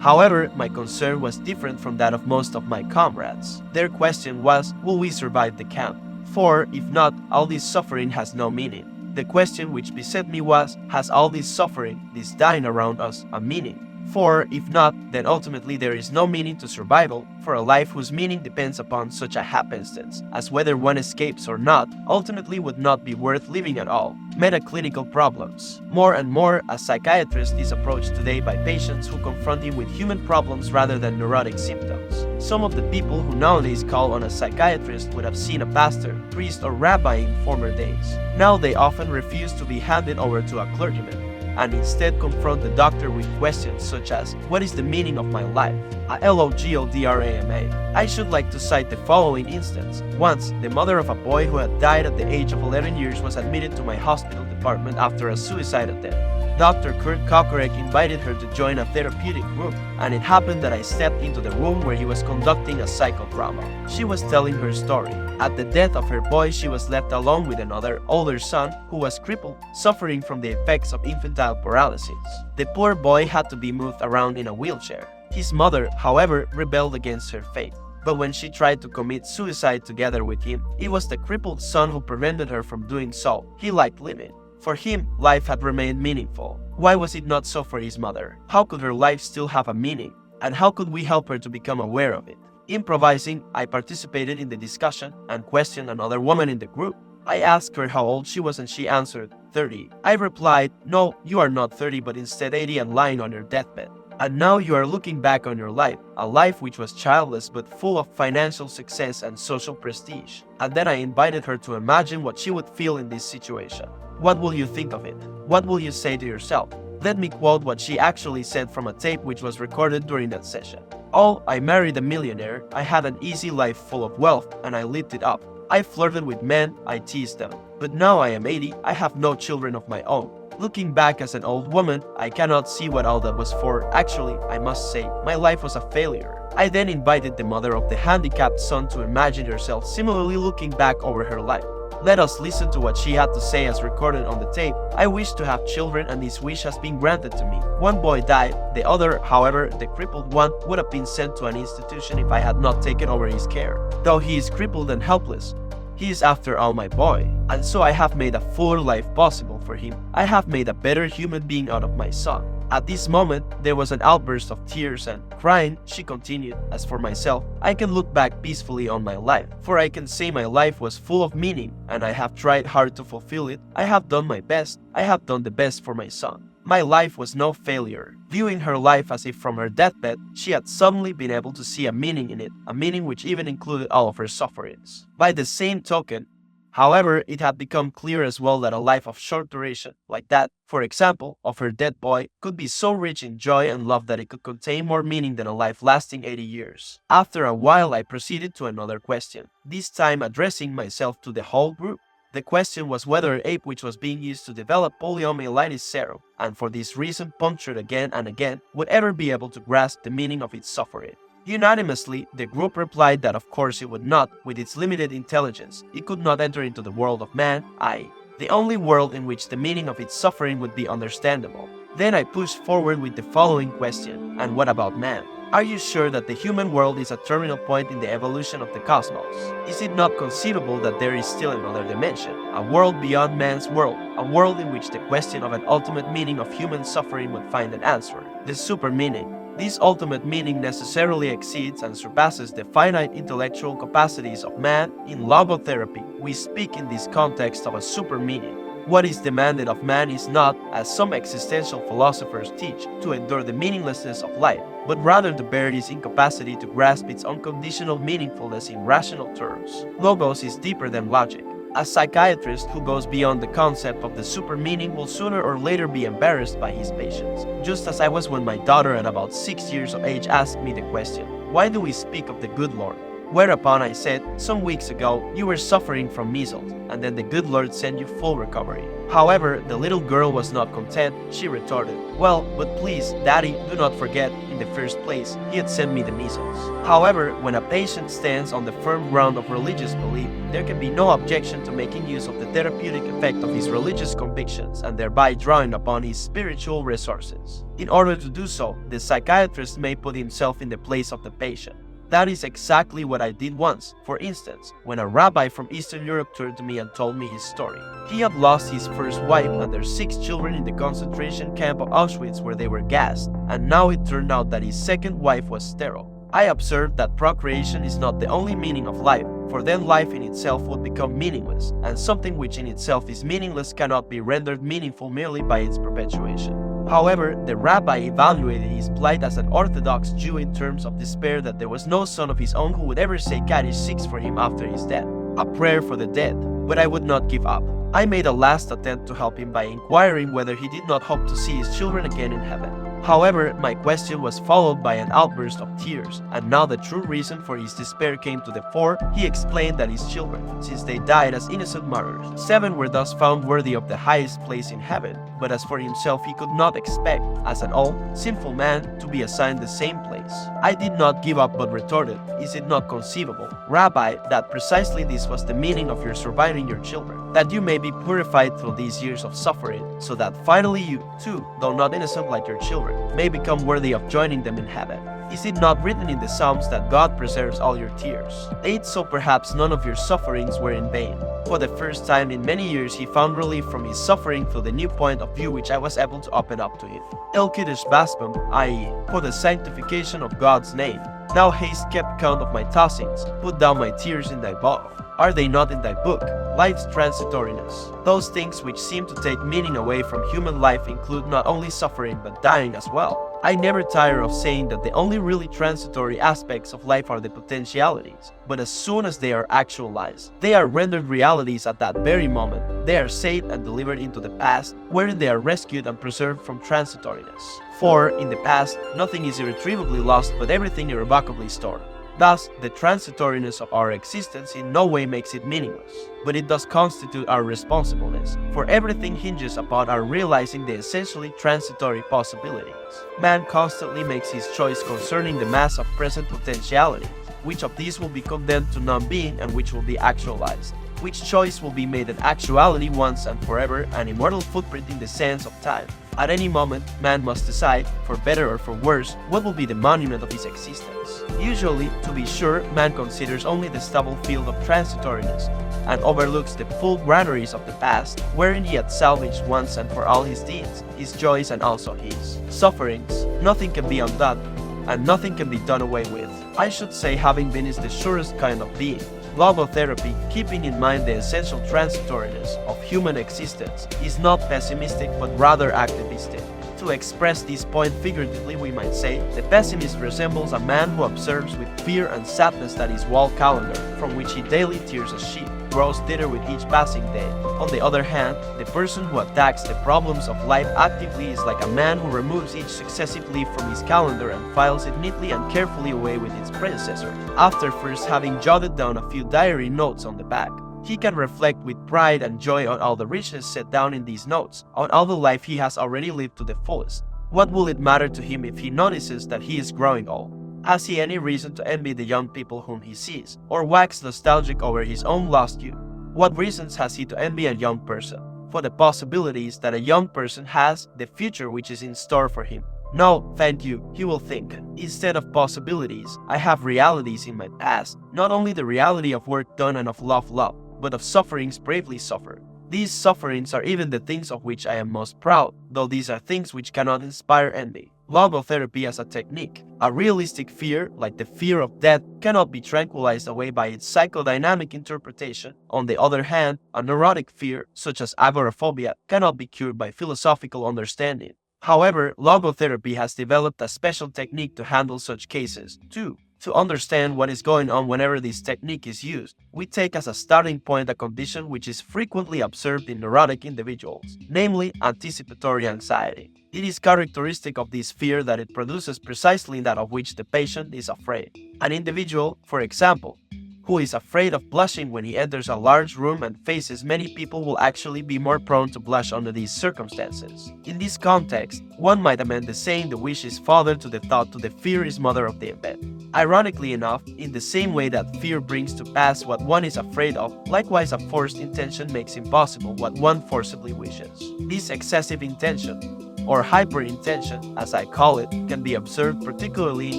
However, my concern was different from that of most of my comrades. Their question was, will we survive the camp? For, if not, all this suffering has no meaning. The question which beset me was, has all this suffering, this dying around us, a meaning? For, if not, then ultimately there is no meaning to survival, for a life whose meaning depends upon such a happenstance, as whether one escapes or not, ultimately would not be worth living at all. Metaclinical problems. More and more, a psychiatrist is approached today by patients who confront him with human problems rather than neurotic symptoms. Some of the people who nowadays call on a psychiatrist would have seen a pastor, priest, or rabbi in former days. Now they often refuse to be handed over to a clergyman, and instead confront the doctor with questions such as, what is the meaning of my life? A logodrama. I should like to cite the following instance. Once, the mother of a boy who had died at the age of 11 years was admitted to my hospital department after a suicide attempt. Dr. Kurt Kokorek invited her to join a therapeutic group, and it happened that I stepped into the room where he was conducting a psychodrama. She was telling her story. At the death of her boy, she was left alone with another, older son who was crippled, suffering from the effects of infantile paralysis. The poor boy had to be moved around in a wheelchair. His mother, however, rebelled against her fate. But when she tried to commit suicide together with him, it was the crippled son who prevented her from doing so. He liked living. For him, life had remained meaningful. Why was it not so for his mother? How could her life still have a meaning? And how could we help her to become aware of it? Improvising, I participated in the discussion and questioned another woman in the group. I asked her how old she was and she answered, 30. I replied, no, you are not 30 but instead 80 and lying on your deathbed. And now you are looking back on your life, a life which was childless but full of financial success and social prestige. And then I invited her to imagine what she would feel in this situation. What will you think of it? What will you say to yourself? Let me quote what she actually said from a tape which was recorded during that session. Oh, I married a millionaire, I had an easy life full of wealth, and I lived it up. I flirted with men, I teased them. But now I am 80, I have no children of my own. Looking back as an old woman, I cannot see what all that was for. Actually, I must say, my life was a failure. I then invited the mother of the handicapped son to imagine herself similarly looking back over her life. Let us listen to what she had to say as recorded on the tape. I wish to have children and this wish has been granted to me. One boy died, the other, however, the crippled one, would have been sent to an institution if I had not taken over his care. Though he is crippled and helpless, he is after all my boy, and so I have made a fuller life possible for him. I have made a better human being out of my son. At this moment, there was an outburst of tears and, crying, she continued, as for myself, I can look back peacefully on my life, for I can say my life was full of meaning, and I have tried hard to fulfill it. I have done my best. I have done the best for my son. My life was no failure. Viewing her life as if from her deathbed, she had suddenly been able to see a meaning in it, a meaning which even included all of her sufferings. By the same token, however, it had become clear as well that a life of short duration, like that, for example, of her dead boy, could be so rich in joy and love that it could contain more meaning than a life lasting 80 years. After a while, I proceeded to another question, this time addressing myself to the whole group. The question was whether an ape which was being used to develop poliomyelitis serum, and for this reason punctured again and again, would ever be able to grasp the meaning of its suffering. Unanimously, the group replied that of course it would not, with its limited intelligence. It could not enter into the world of man, i.e., the only world in which the meaning of its suffering would be understandable. Then I pushed forward with the following question, and what about man? Are you sure that the human world is a terminal point in the evolution of the cosmos? Is it not conceivable that there is still another dimension, a world beyond man's world, a world in which the question of an ultimate meaning of human suffering would find an answer, the super meaning? This ultimate meaning necessarily exceeds and surpasses the finite intellectual capacities of man. In logotherapy, we speak in this context of a super meaning. What is demanded of man is not, as some existential philosophers teach, to endure the meaninglessness of life, but rather to bear its incapacity to grasp its unconditional meaningfulness in rational terms. Logos is deeper than logic. A psychiatrist who goes beyond the concept of the super meaning will sooner or later be embarrassed by his patients, just as I was when my daughter at about 6 years of age asked me the question, "Why do we speak of the good Lord?" Whereupon I said, "Some weeks ago, you were suffering from measles, and then the good Lord sent you full recovery." However, the little girl was not content. She retorted, "Well, but please, Daddy, do not forget, in the first place, he had sent me the measles." However, when a patient stands on the firm ground of religious belief, there can be no objection to making use of the therapeutic effect of his religious convictions and thereby drawing upon his spiritual resources. In order to do so, the psychiatrist may put himself in the place of the patient. That is exactly what I did once. For instance, when a rabbi from Eastern Europe turned to me and told me his story. He had lost his first wife and their 6 children in the concentration camp of Auschwitz where they were gassed, and now it turned out that his second wife was sterile. I observed that procreation is not the only meaning of life, for then life in itself would become meaningless, and something which in itself is meaningless cannot be rendered meaningful merely by its perpetuation. However, the rabbi evaluated his plight as an Orthodox Jew in terms of despair that there was no son of his own who would ever say Kaddish 6 for him after his death, a prayer for the dead. But I would not give up. I made a last attempt to help him by inquiring whether he did not hope to see his children again in heaven. However, my question was followed by an outburst of tears, and now the true reason for his despair came to the fore. He explained that his children, since they died as innocent martyrs, 7 were thus found worthy of the highest place in heaven, but as for himself he could not expect, as an old, sinful man, to be assigned the same place. I did not give up but retorted, "Is it not conceivable, Rabbi, that precisely this was the meaning of your surviving your children? That you may be purified through these years of suffering, so that finally you, too, though not innocent like your children, may become worthy of joining them in heaven. Is it not written in the Psalms that God preserves all your tears? 8 So perhaps none of your sufferings were in vain." For the first time in many years he found relief from his suffering through the new point of view which I was able to open up to him. El Kiddush Baspam, i.e., for the sanctification of God's name. Now haste kept count of my tossings, put down my tears in thy bowl. Are they not in thy book? Life's transitoriness. Those things which seem to take meaning away from human life include not only suffering but dying as well. I never tire of saying that the only really transitory aspects of life are the potentialities, but as soon as they are actualized, they are rendered realities at that very moment. They are saved and delivered into the past, wherein they are rescued and preserved from transitoriness. For, in the past, nothing is irretrievably lost but everything irrevocably stored. Thus, the transitoriness of our existence in no way makes it meaningless, but it does constitute our responsibleness, for everything hinges upon our realizing the essentially transitory possibilities. Man constantly makes his choice concerning the mass of present potentialities, which of these will be condemned to non-being and which will be actualized. Which choice will be made an actuality once and forever, an immortal footprint in the sands of time. At any moment, man must decide, for better or for worse, what will be the monument of his existence. Usually, to be sure, man considers only the stubble field of transitoriness, and overlooks the full granaries of the past, wherein he had salvaged once and for all his deeds, his joys and also his sufferings. Nothing can be undone, and nothing can be done away with. I should say having been is the surest kind of being. Logotherapy, keeping in mind the essential transitoriness of human existence, is not pessimistic but rather activistic. To express this point figuratively, we might say, the pessimist resembles a man who observes with fear and sadness that his wall calendar, from which he daily tears a sheet, grows thinner with each passing day. On the other hand, the person who attacks the problems of life actively is like a man who removes each successive leaf from his calendar and files it neatly and carefully away with its predecessor, after first having jotted down a few diary notes on the back. He can reflect with pride and joy on all the riches set down in these notes, on all the life he has already lived to the fullest. What will it matter to him if he notices that he is growing old? Has he any reason to envy the young people whom he sees, or wax nostalgic over his own lost youth? What reasons has he to envy a young person? For the possibilities that a young person has, the future which is in store for him. No, thank you, he will think. Instead of possibilities, I have realities in my past, not only the reality of work done and of love loved, but of sufferings bravely suffered. These sufferings are even the things of which I am most proud, though these are things which cannot inspire envy. Logotherapy as a technique. A realistic fear, like the fear of death, cannot be tranquilized away by its psychodynamic interpretation. On the other hand, a neurotic fear, such as agoraphobia, cannot be cured by philosophical understanding. However, logotherapy has developed a special technique to handle such cases, too. To understand what is going on whenever this technique is used, we take as a starting point a condition which is frequently observed in neurotic individuals, namely anticipatory anxiety. It is characteristic of this fear that it produces precisely that of which the patient is afraid. An individual, for example, who is afraid of blushing when he enters a large room and faces many people will actually be more prone to blush under these circumstances. In this context, one might amend the saying the wish is father to the thought to the fear is mother of the event. Ironically enough, in the same way that fear brings to pass what one is afraid of, likewise a forced intention makes impossible what one forcibly wishes. This excessive intention, or hyperintention, as I call it, can be observed particularly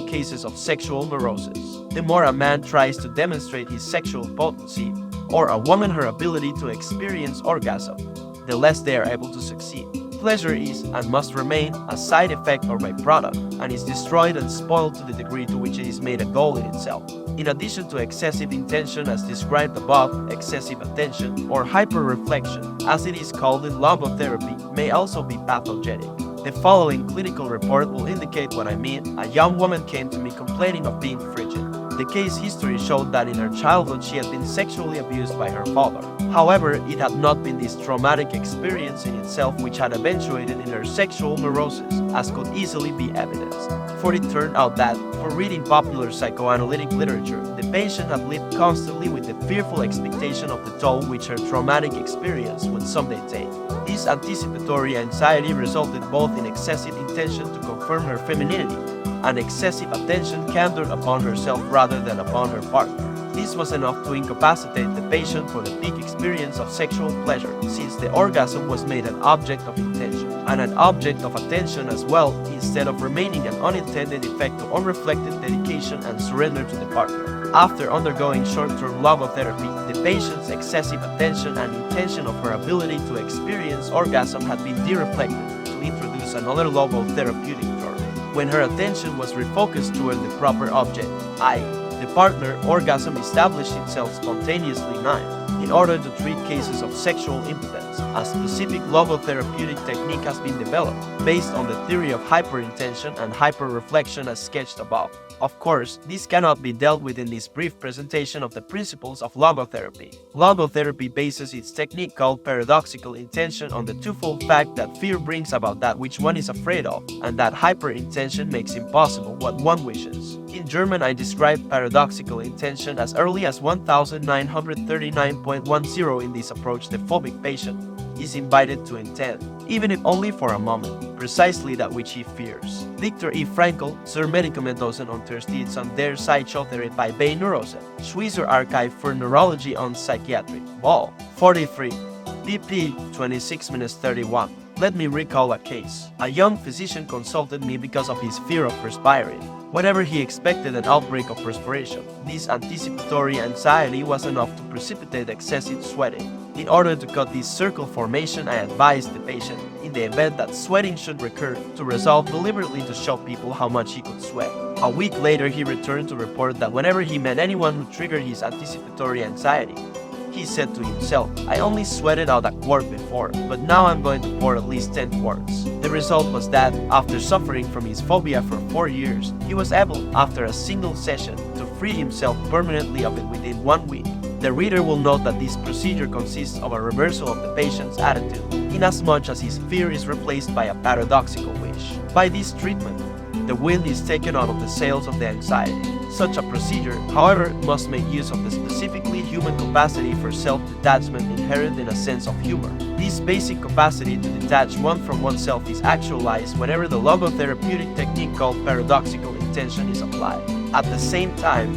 in cases of sexual neurosis. The more a man tries to demonstrate his sexual potency, or a woman her ability to experience orgasm, the less they are able to succeed. Pleasure is, and must remain, a side effect or byproduct, and is destroyed and spoiled to the degree to which it is made a goal in itself. In addition to excessive intention as described above, excessive attention, or hyper-reflection, as it is called in logotherapy, may also be pathogenic. The following clinical report will indicate what I mean. A young woman came to me complaining of being frigid. The case history showed that in her childhood she had been sexually abused by her father. However, it had not been this traumatic experience in itself which had eventuated in her sexual neurosis, as could easily be evidenced. For it turned out that, for reading popular psychoanalytic literature, the patient had lived constantly with the fearful expectation of the toll which her traumatic experience would someday take. This anticipatory anxiety resulted both in excessive intention to confirm her femininity and excessive attention centered upon herself rather than upon her partner. This was enough to incapacitate the patient for the peak experience of sexual pleasure, since the orgasm was made an object of intention, and an object of attention as well, instead of remaining an unintended effect of unreflected dedication and surrender to the partner. After undergoing short-term logotherapy, the patient's excessive attention and intention of her ability to experience orgasm had been de-reflected to introduce another logotherapeutic term. When her attention was refocused toward the proper object, i.e., the partner, orgasm established itself spontaneously 9. In order to treat cases of sexual impotence, a specific logotherapeutic technique has been developed based on the theory of hyperintention and hyperreflection as sketched above. Of course, this cannot be dealt with in this brief presentation of the principles of logotherapy. Logotherapy bases its technique called paradoxical intention on the twofold fact that fear brings about that which one is afraid of, and that hyperintention makes impossible what one wishes. In German, I described paradoxical intention as early as 1939.10. In this approach, the phobic patient is invited to intend, even if only for a moment, precisely that which he fears. Victor E. Frankl, zur Medikamentosen Unterstützung der Psychotherapie bei Neurose, Schweizer Archive for Neurology on Psychiatry, Vol. 43, pp. 26-31. Let me recall a case. A young physician consulted me because of his fear of perspiring. Whenever he expected an outbreak of perspiration, this anticipatory anxiety was enough to precipitate excessive sweating. In order to cut this circle formation, I advised the patient, in the event that sweating should recur, to resolve deliberately to show people how much he could sweat. A week later, he returned to report that whenever he met anyone who triggered his anticipatory anxiety, He said to himself, I only sweated out a quart before, but now I'm going to pour at least 10 quarts. The result was that, after suffering from his phobia for 4 years, he was able, after a single session, to free himself permanently of it within 1 week. The reader will note that this procedure consists of a reversal of the patient's attitude, inasmuch as his fear is replaced by a paradoxical wish. By this treatment, the wind is taken out of the sails of the anxiety. Such a procedure, however, must make use of the specifically human capacity for self-detachment inherent in a sense of humor. This basic capacity to detach one from oneself is actualized whenever the logotherapeutic technique called paradoxical intention is applied. At the same time,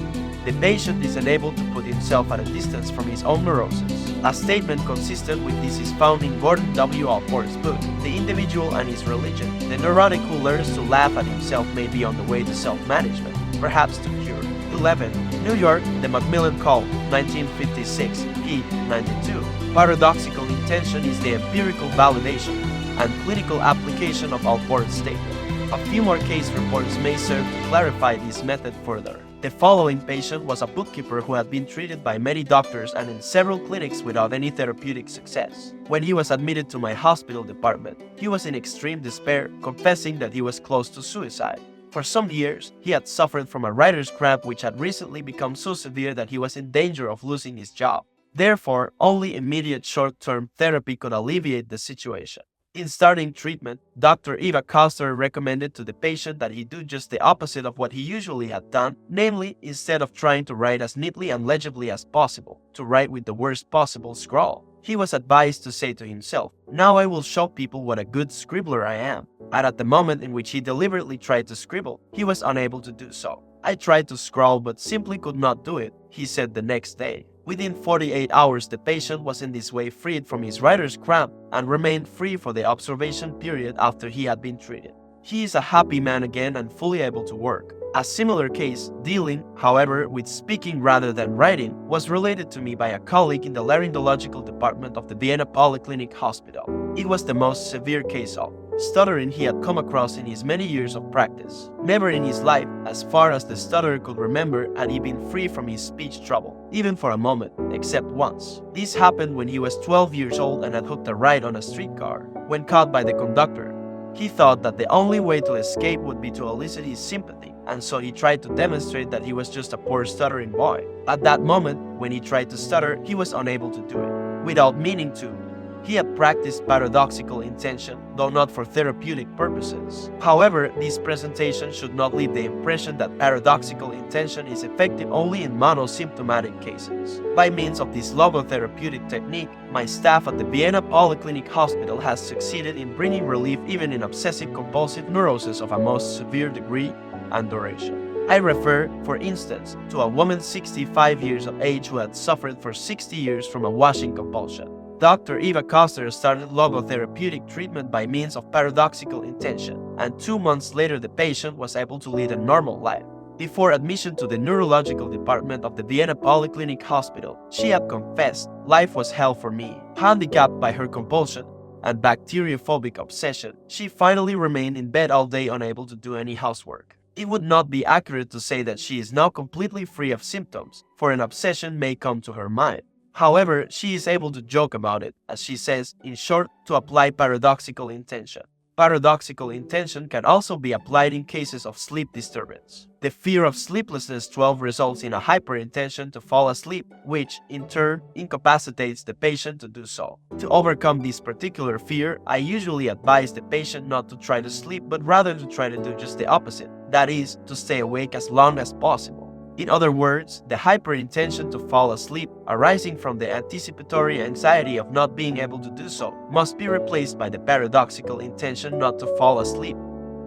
the patient is enabled to put himself at a distance from his own neurosis. A statement consistent with this is found in Gordon W. Allport's book, The Individual and His Religion. The neurotic who learns to laugh at himself may be on the way to self-management, perhaps to cure. 11. New York, The Macmillan Call, 1956, p. 92. Paradoxical intention is the empirical validation and clinical application of Allport's statement. A few more case reports may serve to clarify this method further. The following patient was a bookkeeper who had been treated by many doctors and in several clinics without any therapeutic success. When he was admitted to my hospital department, he was in extreme despair, confessing that he was close to suicide. For some years, he had suffered from a writer's cramp which had recently become so severe that he was in danger of losing his job. Therefore, only immediate short-term therapy could alleviate the situation. In starting treatment, Dr. Eva Koster recommended to the patient that he do just the opposite of what he usually had done, namely, instead of trying to write as neatly and legibly as possible, to write with the worst possible scrawl. He was advised to say to himself, now I will show people what a good scribbler I am. And at the moment in which he deliberately tried to scribble, he was unable to do so. I tried to scrawl but simply could not do it, he said the next day. Within 48 hours, the patient was in this way freed from his writer's cramp and remained free for the observation period after he had been treated. He is a happy man again and fully able to work. A similar case, dealing, however, with speaking rather than writing, was related to me by a colleague in the laryngological department of the Vienna Polyclinic Hospital. It was the most severe case of stuttering he had come across in his many years of practice. Never in his life, as far as the stutterer could remember, had he been free from his speech trouble, even for a moment, except once. This happened when he was 12 years old and had hooked a ride on a streetcar. When caught by the conductor, he thought that the only way to escape would be to elicit his sympathy, and so he tried to demonstrate that he was just a poor stuttering boy. At that moment, when he tried to stutter, he was unable to do it. Without meaning to, he had practiced paradoxical intention, though not for therapeutic purposes. However, this presentation should not leave the impression that paradoxical intention is effective only in monosymptomatic cases. By means of this logotherapeutic technique, my staff at the Vienna Polyclinic Hospital has succeeded in bringing relief even in obsessive-compulsive neurosis of a most severe degree and duration. I refer, for instance, to a woman 65 years of age who had suffered for 60 years from a washing compulsion. Dr. Eva Koster started logotherapeutic treatment by means of paradoxical intention, and 2 months later the patient was able to lead a normal life. Before admission to the neurological department of the Vienna Polyclinic Hospital, she had confessed, life was hell for me. Handicapped by her compulsion and bacteriophobic obsession, she finally remained in bed all day unable to do any housework. It would not be accurate to say that she is now completely free of symptoms, for an obsession may come to her mind. However, she is able to joke about it, as she says, in short, to apply paradoxical intention. Paradoxical intention can also be applied in cases of sleep disturbance. The fear of sleeplessness 12 results in a hyperintention to fall asleep, which, in turn, incapacitates the patient to do so. To overcome this particular fear, I usually advise the patient not to try to sleep, but rather to try to do just the opposite, that is, to stay awake as long as possible. In other words, the hyperintention to fall asleep, arising from the anticipatory anxiety of not being able to do so, must be replaced by the paradoxical intention not to fall asleep,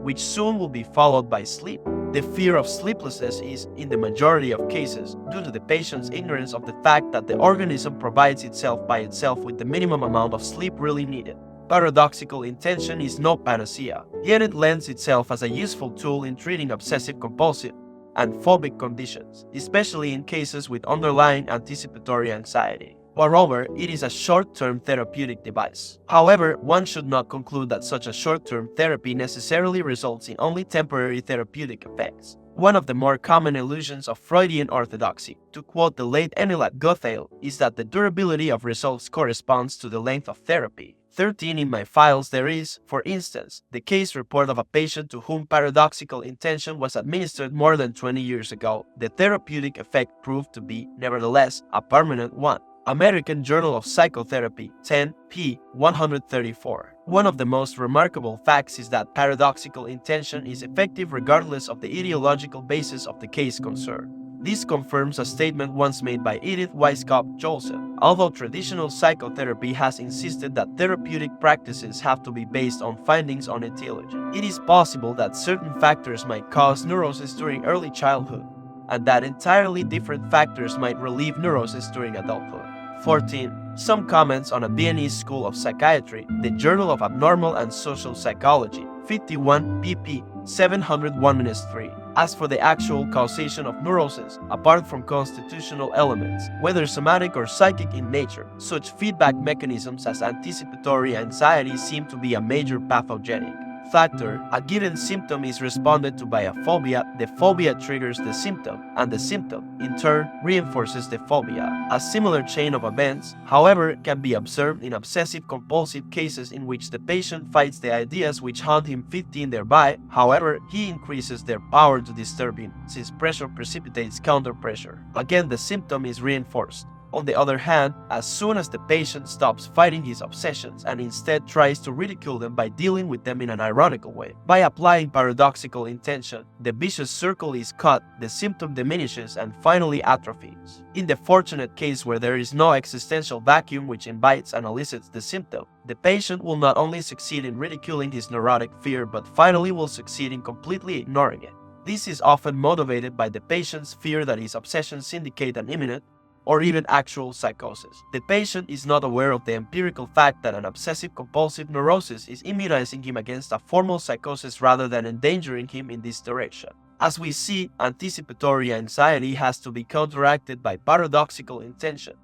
which soon will be followed by sleep. The fear of sleeplessness is, in the majority of cases, due to the patient's ignorance of the fact that the organism provides itself by itself with the minimum amount of sleep really needed. Paradoxical intention is no panacea, yet it lends itself as a useful tool in treating obsessive-compulsive and phobic conditions, especially in cases with underlying anticipatory anxiety. Moreover, it is a short-term therapeutic device. However, one should not conclude that such a short-term therapy necessarily results in only temporary therapeutic effects. One of the more common illusions of Freudian orthodoxy, to quote the late Enilat Gothale, is that the durability of results corresponds to the length of therapy. 13 in my files there is, for instance, the case report of a patient to whom paradoxical intention was administered more than 20 years ago. The therapeutic effect proved to be, nevertheless, a permanent one. American Journal of Psychotherapy, 10, p. 134. One of the most remarkable facts is that paradoxical intention is effective regardless of the ideological basis of the case concerned. This confirms a statement once made by Edith Weishaupt Jolson. Although traditional psychotherapy has insisted that therapeutic practices have to be based on findings on etiology, it is possible that certain factors might cause neurosis during early childhood, and that entirely different factors might relieve neurosis during adulthood. 14. Some comments on a Viennese School of Psychiatry, the Journal of Abnormal and Social Psychology, 51 pp. 701-3. As for the actual causation of neurosis, apart from constitutional elements, whether somatic or psychic in nature, such feedback mechanisms as anticipatory anxiety seem to be a major pathogenic factor. A given symptom is responded to by a phobia, the phobia triggers the symptom, and the symptom, in turn, reinforces the phobia. A similar chain of events, however, can be observed in obsessive-compulsive cases in which the patient fights the ideas which haunt him 15 thereby, however, he increases their power to disturb him, since pressure precipitates counter-pressure. Again, the symptom is reinforced. On the other hand, as soon as the patient stops fighting his obsessions and instead tries to ridicule them by dealing with them in an ironical way, by applying paradoxical intention, the vicious circle is cut, the symptom diminishes and finally atrophies. In the fortunate case where there is no existential vacuum which invites and elicits the symptom, the patient will not only succeed in ridiculing his neurotic fear but finally will succeed in completely ignoring it. This is often motivated by the patient's fear that his obsessions indicate an imminent, or even actual psychosis. The patient is not aware of the empirical fact that an obsessive-compulsive neurosis is immunizing him against a formal psychosis rather than endangering him in this direction. As we see, anticipatory anxiety has to be counteracted by paradoxical intention.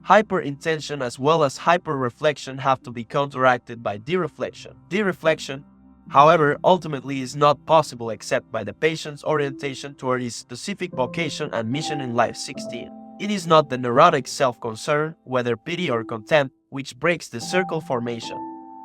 Hyper-intention as well as hyper-reflection have to be counteracted by dereflection. Dereflection, however, ultimately is not possible except by the patient's orientation toward his specific vocation and mission in life. 16. It is not the neurotic self-concern, whether pity or contempt, which breaks the circle formation.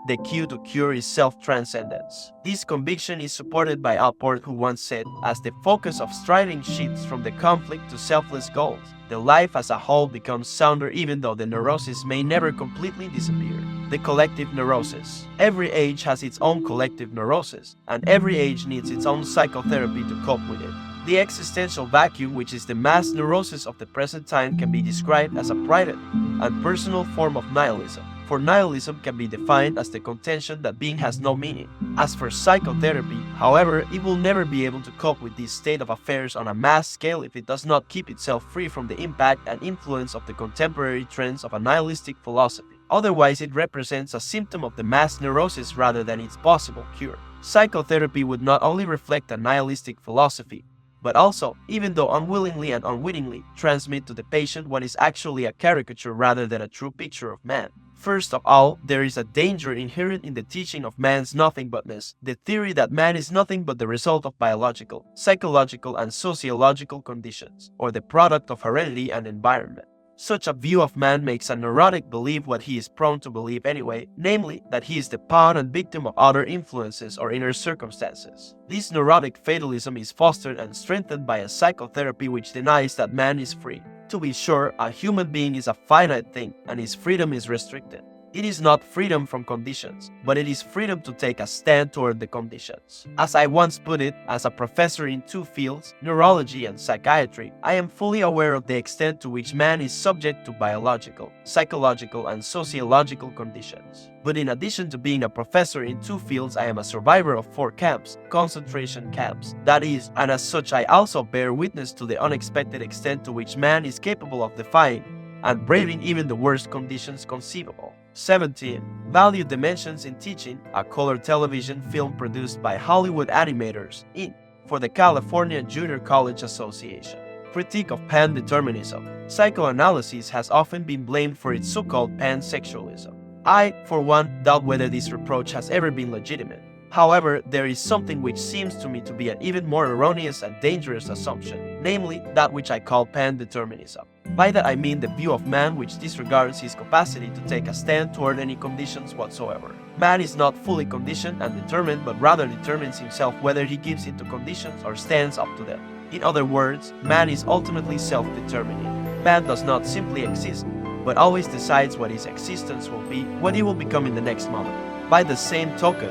The cue to cure is self-transcendence. This conviction is supported by Alport, who once said, as the focus of striving shifts from the conflict to selfless goals, the life as a whole becomes sounder even though the neurosis may never completely disappear. The collective neurosis. Every age has its own collective neurosis, and every age needs its own psychotherapy to cope with it. The existential vacuum, which is the mass neurosis of the present time, can be described as a private and personal form of nihilism. For nihilism can be defined as the contention that being has no meaning. As for psychotherapy, however, it will never be able to cope with this state of affairs on a mass scale if it does not keep itself free from the impact and influence of the contemporary trends of a nihilistic philosophy. Otherwise, it represents a symptom of the mass neurosis rather than its possible cure. Psychotherapy would not only reflect a nihilistic philosophy, but also, even though unwillingly and unwittingly, transmit to the patient what is actually a caricature rather than a true picture of man. First of all, there is a danger inherent in the teaching of man's nothing-butness, the theory that man is nothing but the result of biological, psychological, and sociological conditions, or the product of heredity and environment. Such a view of man makes a neurotic believe what he is prone to believe anyway, namely, that he is the pawn and victim of outer influences or inner circumstances. This neurotic fatalism is fostered and strengthened by a psychotherapy which denies that man is free. To be sure, a human being is a finite thing, and his freedom is restricted. It is not freedom from conditions, but it is freedom to take a stand toward the conditions. As I once put it, as a professor in two fields, neurology and psychiatry, I am fully aware of the extent to which man is subject to biological, psychological, and sociological conditions. But in addition to being a professor in two fields, I am a survivor of 4 camps, concentration camps. That is, and as such I also bear witness to the unexpected extent to which man is capable of defying and braving even the worst conditions conceivable. 17. Value Dimensions in Teaching, a color television film produced by Hollywood Animators, Inc. for the California Junior College Association. Critique of pan-determinism. Psychoanalysis has often been blamed for its so-called pansexualism. I, for one, doubt whether this reproach has ever been legitimate. However, there is something which seems to me to be an even more erroneous and dangerous assumption, namely that which I call pan-determinism. By that I mean the view of man which disregards his capacity to take a stand toward any conditions whatsoever. Man is not fully conditioned and determined, but rather determines himself whether he gives into conditions or stands up to them. In other words, man is ultimately self-determining. Man does not simply exist, but always decides what his existence will be, what he will become in the next moment. By the same token,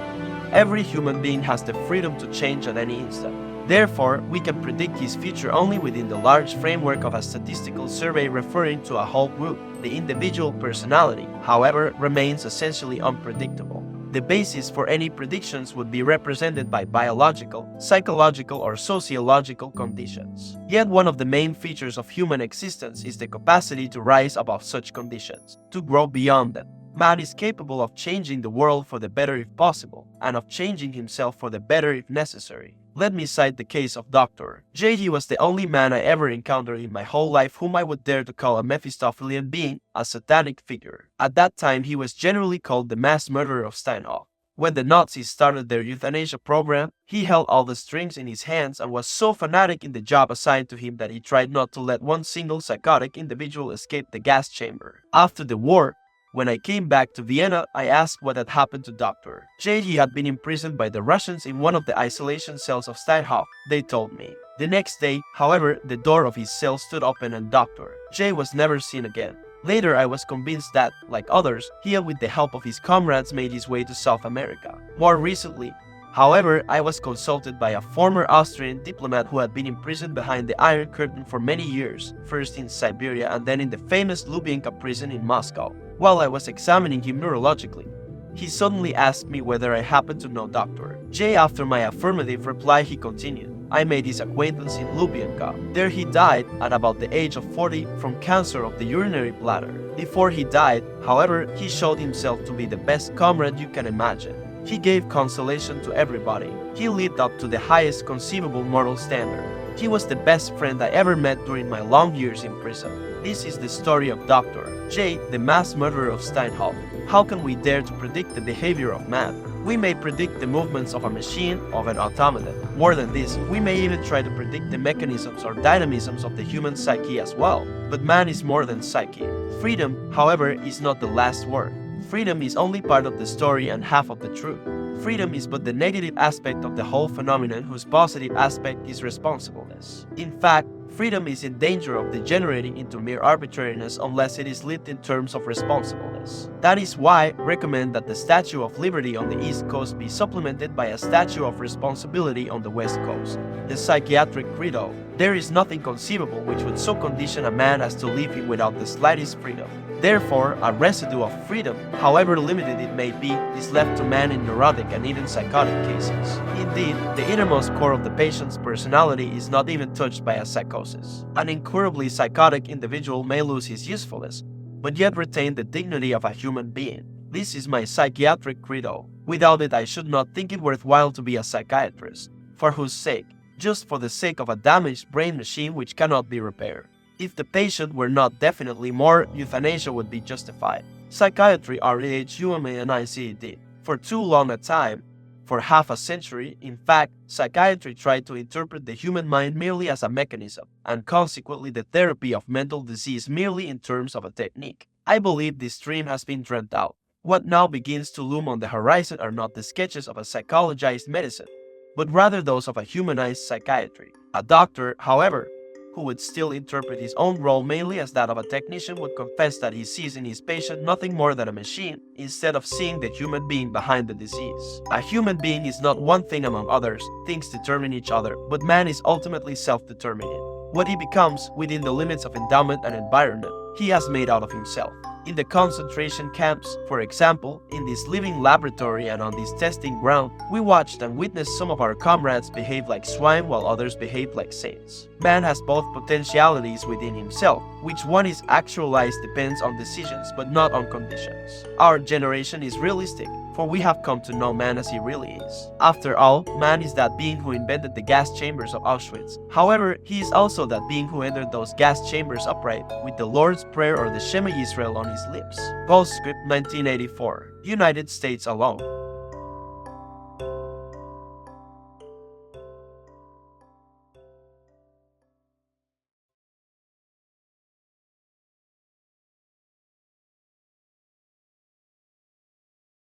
every human being has the freedom to change at any instant. Therefore, we can predict his future only within the large framework of a statistical survey referring to a whole group. The individual personality, however, remains essentially unpredictable. The basis for any predictions would be represented by biological, psychological, or sociological conditions. Yet one of the main features of human existence is the capacity to rise above such conditions, to grow beyond them. Man is capable of changing the world for the better if possible, and of changing himself for the better if necessary. Let me cite the case of Dr. J. He was the only man I ever encountered in my whole life whom I would dare to call a Mephistophelian being, a satanic figure. At that time he was generally called the mass murderer of Steinhoff. When the Nazis started their euthanasia program, he held all the strings in his hands and was so fanatic in the job assigned to him that he tried not to let one single psychotic individual escape the gas chamber. After the war, when I came back to Vienna, I asked what had happened to Dr. J. He had been imprisoned by the Russians in one of the isolation cells of Steinhoff, they told me. The next day, however, the door of his cell stood open and Dr. J. was never seen again. Later, I was convinced that, like others, he had with the help of his comrades made his way to South America. More recently, however, I was consulted by a former Austrian diplomat who had been imprisoned behind the Iron Curtain for many years, first in Siberia and then in the famous Lubyanka prison in Moscow. While I was examining him neurologically, he suddenly asked me whether I happened to know Dr. J. After my affirmative reply, he continued. I made his acquaintance in Lubyanka. There he died at about the age of 40 from cancer of the urinary bladder. Before he died, however, he showed himself to be the best comrade you can imagine. He gave consolation to everybody. He lived up to the highest conceivable moral standard. He was the best friend I ever met during my long years in prison. This is the story of Dr. J., the mass murderer of Steinhoff. How can we dare to predict the behavior of man? We may predict the movements of a machine, of an automaton. More than this, we may even try to predict the mechanisms or dynamisms of the human psyche as well. But man is more than psyche. Freedom, however, is not the last word. Freedom is only part of the story and half of the truth. Freedom is but the negative aspect of the whole phenomenon whose positive aspect is responsibleness. In fact, freedom is in danger of degenerating into mere arbitrariness unless it is lived in terms of responsibleness. That is why I recommend that the Statue of Liberty on the East Coast be supplemented by a Statue of Responsibility on the West Coast. The psychiatric credo, there is nothing conceivable which would so condition a man as to leave him without the slightest freedom. Therefore, a residue of freedom, however limited it may be, is left to man in neurotic and even psychotic cases. Indeed, the innermost core of the patient's personality is not even touched by a psychosis. An incurably psychotic individual may lose his usefulness, but yet retain the dignity of a human being. This is my psychiatric credo. Without it, I should not think it worthwhile to be a psychiatrist. For whose sake? Just for the sake of a damaged brain machine which cannot be repaired. If the patient were not definitely more, euthanasia would be justified. Psychiatry, REHUMANIC did. For too long a time, for half a century, in fact, psychiatry tried to interpret the human mind merely as a mechanism, and consequently the therapy of mental disease merely in terms of a technique. I believe this dream has been dreamt out. What now begins to loom on the horizon are not the sketches of a psychologized medicine, but rather those of a humanized psychiatry. A doctor, however, who would still interpret his own role mainly as that of a technician would confess that he sees in his patient nothing more than a machine, instead of seeing the human being behind the disease. A human being is not one thing among others, things determine each other, but man is ultimately self-determining. What he becomes within the limits of endowment and environment, he has made out of himself. In the concentration camps, for example, in this living laboratory and on this testing ground, we watched and witnessed some of our comrades behave like swine while others behaved like saints. Man has both potentialities within himself. Which one is actualized depends on decisions but not on conditions. Our generation is realistic. for we have come to know man as he really is. After all, man is that being who invented the gas chambers of Auschwitz. However, he is also that being who entered those gas chambers upright, with the Lord's Prayer or the Shema Yisrael on his lips. Postscript 1984. United States alone.